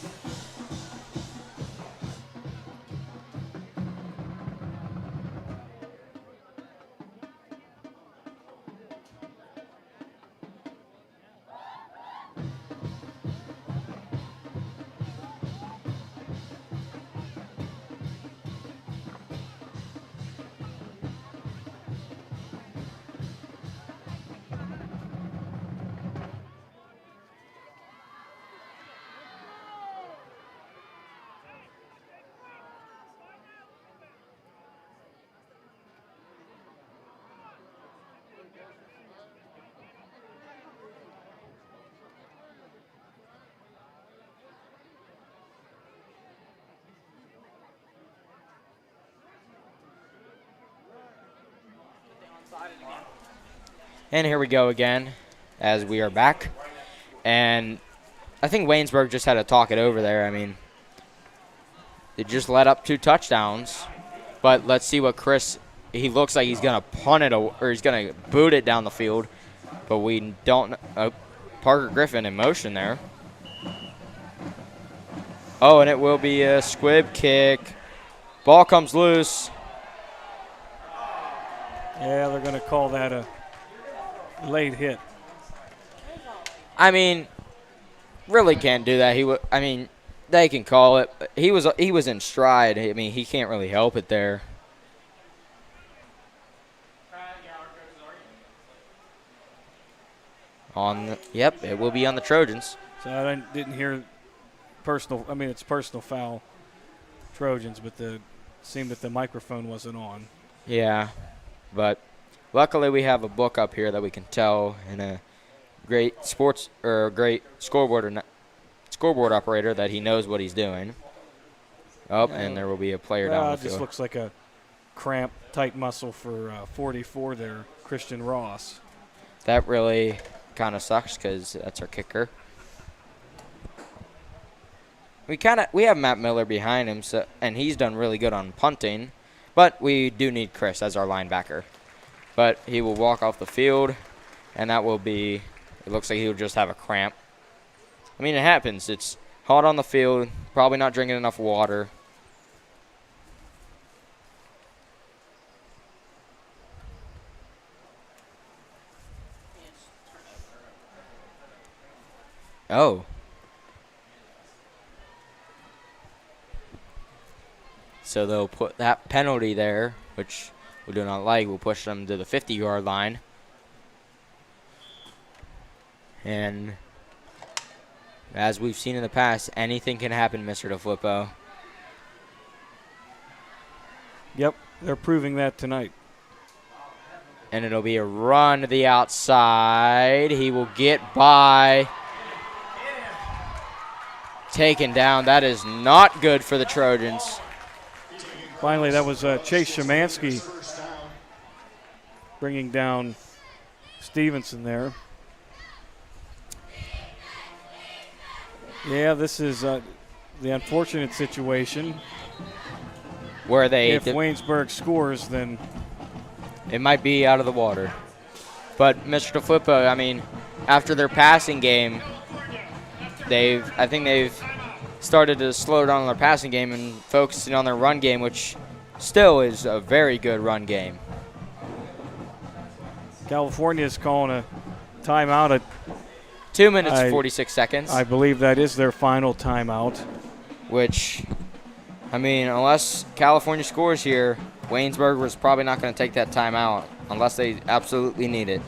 And here we go again as we are back. And I think Waynesburg just had to talk it over there. I mean, they just let up 2 touchdowns. But let's see what Chris, he looks like he's going to punt it or he's going to boot it down the field. But we don't, Parker Griffin in motion there. Oh, and it will be a squib kick. Ball comes loose. Yeah, they're going to call that a late hit. I mean, really can't do that. I mean, they can call it. He was in stride. I mean, he can't really help it there. Yep, it will be on the Trojans. So I didn't hear personal. I mean, it's personal foul, Trojans, but it seemed that the microphone wasn't on. Yeah, but luckily we have a book up here that we can tell, and a great great scoreboard operator that he knows what he's doing. Oh, and there will be a player down the It field. just looks like a cramp, tight muscle for 44 there, Christian Ross. That really kind of sucks because that's our kicker. We have Matt Miller behind him, and he's done really good on punting, but we do need Chris as our linebacker. But he will walk off the field, and that will be. It looks like he'll just have a cramp. I mean, it happens. It's hot on the field. Probably not drinking enough water. Oh. So they'll put that penalty there, which we do not like. We'll push them to the 50-yard line. And as we've seen in the past, anything can happen, Mr. DeFlippo. Yep, they're proving that tonight. And it'll be a run to the outside. He will get by. Taken down. That is not good for the Trojans. Finally, that was Chase Szymanski bringing down Stevenson there. Yeah, this is the unfortunate situation. Where if Waynesburg scores, then it might be out of the water. But Mr. DeFlippo, I mean, after their passing game, I think they've started to slow down their passing game and focusing on their run game, which still is a very good run game. California is calling a timeout at 2 minutes and 46 seconds. I believe that is their final timeout. Which, I mean, unless California scores here, Waynesburg was probably not going to take that timeout unless they absolutely need it.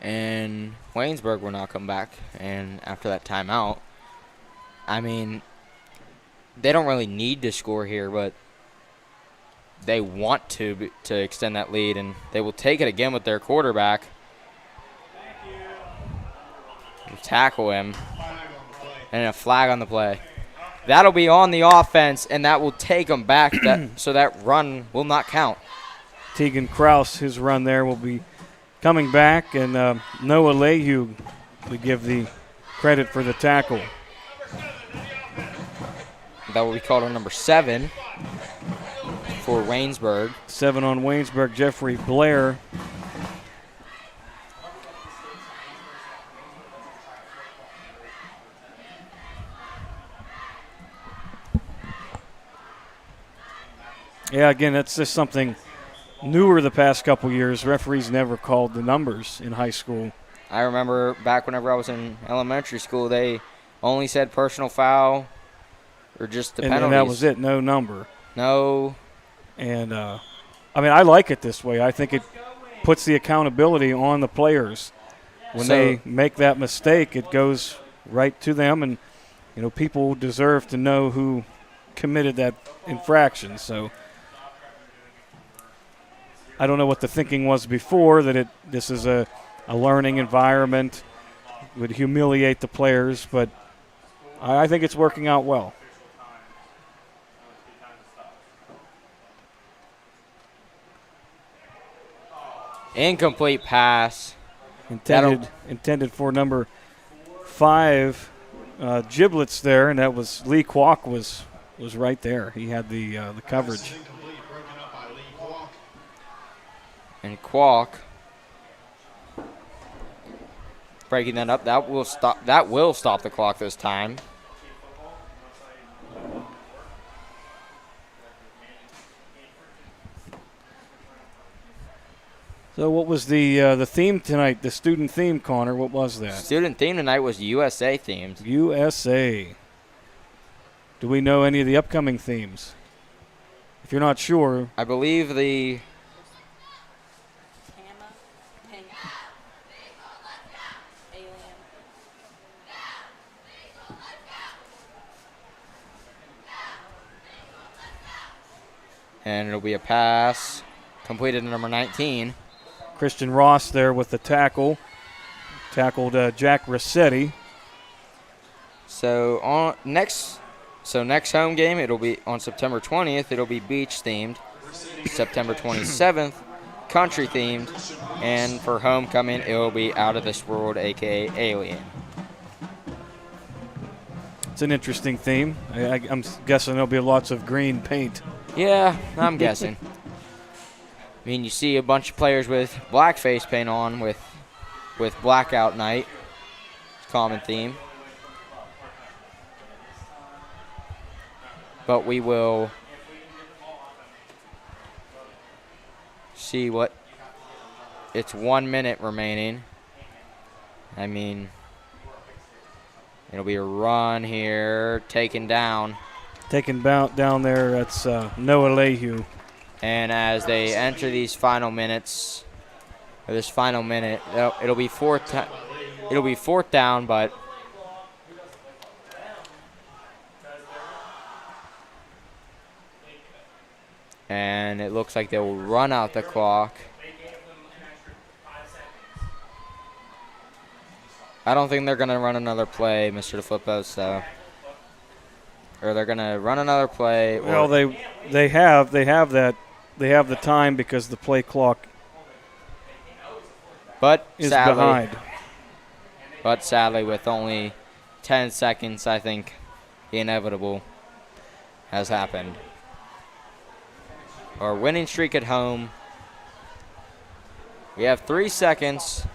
And Waynesburg will now come back. And after that timeout, I mean, they don't really need to score here, but they want to extend that lead, and they will take it again with their quarterback. Tackle him, and a flag on the play. That'll be on the offense, and that will take them back, so that run will not count. Tegan Kraus, his run there will be coming back, and Noah Leahy, we give the credit for the tackle. That will be called on number 7 for Waynesburg. 7 on Waynesburg, Jeffrey Blair. Yeah, again, that's just something newer the past couple years. Referees never called the numbers in high school. I remember back whenever I was in elementary school, they only said personal foul or just the penalties. And that was it, no number. No. And, I mean, I like it this way. I think it puts the accountability on the players. When they make that mistake, it goes right to them. And, you know, people deserve to know who committed that infraction. So I don't know what the thinking was before, that this is a learning environment, would humiliate the players, but I think it's working out well. Incomplete pass. Intended for number 5, Giblets there, and that was Lee Kwok was right there. He had the coverage. And Kwok breaking that up. That will stop the clock this time. So what was the theme tonight, the student theme, Connor? What was that? Student theme tonight was USA themed. USA. Do we know any of the upcoming themes? If you're not sure. I believe the and it'll be a pass completed to number 19. Christian Ross there with the tackle. Tackled Jack Rossetti. So next home game, it'll be on September 20th. It'll be beach themed. September 27th, country themed, and for homecoming, it'll be out of this world, aka Alien. It's an interesting theme. I'm guessing there'll be lots of green paint. Yeah, I'm guessing. I mean, you see a bunch of players with black face paint on with blackout night. Common theme. But we will see what. It's 1 minute remaining. I mean, it'll be a run here, taken down. Taken down there, that's Noah Lehue. And as they enter these final minutes, or this final minute, it'll be fourth down, but and it looks like they will run out the clock. I don't think they're gonna run another play, Mr. DeFlippo, so. Or they're gonna run another play. Well, they have the time because the play clock is behind. But sadly, with only 10 seconds, I think the inevitable has happened. Our winning streak at home. We have 3 seconds.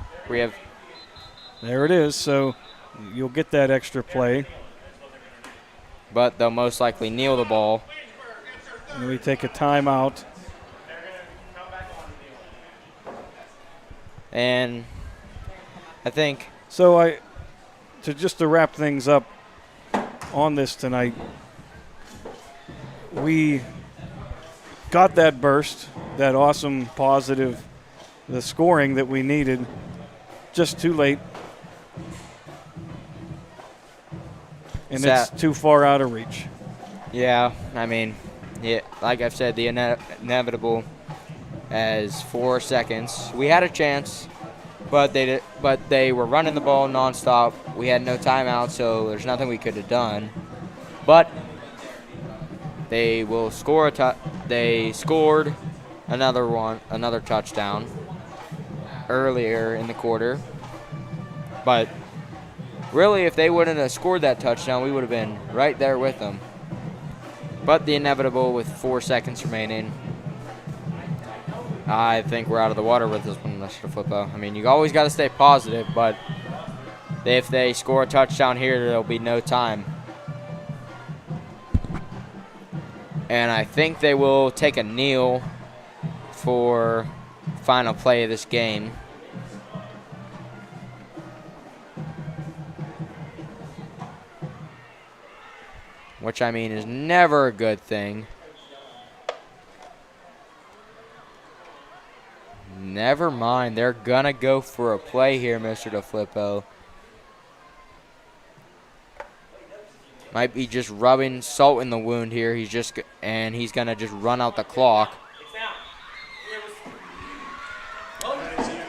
There it is. So you'll get that extra play. But they'll most likely kneel the ball. And we take a timeout. And I think. So to wrap things up on this tonight, we got that burst, that awesome positive, the scoring that we needed, just too late. And it's too far out of reach. Yeah, I mean, yeah, like I've said, the inevitable as 4 seconds. We had a chance, but they were running the ball nonstop. We had no timeout, so there's nothing we could have done. But they will score they scored another touchdown earlier in the quarter. But really, if they wouldn't have scored that touchdown, we would have been right there with them. But the inevitable with 4 seconds remaining, I think we're out of the water with this one, Mr. DeFlippo. I mean, you always got to stay positive, but if they score a touchdown here, there'll be no time. And I think they will take a kneel for final play of this game. Which, I mean, is never a good thing. Never mind. They're going to go for a play here, Mr. DeFlippo. Might be just rubbing salt in the wound here. He's going to just run out the clock.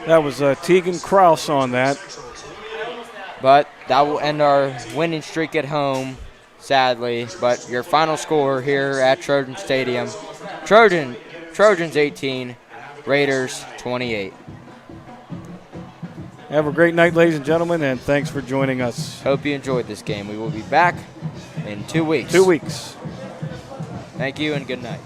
That was Tegan Kraus on that. But that will end our winning streak at home, sadly. But your final score here at Trojan Stadium, Trojans 18, Raiders 28. Have a great night, ladies and gentlemen, and thanks for joining us. Hope you enjoyed this game. We will be back in 2 weeks. 2 weeks. Thank you and good night.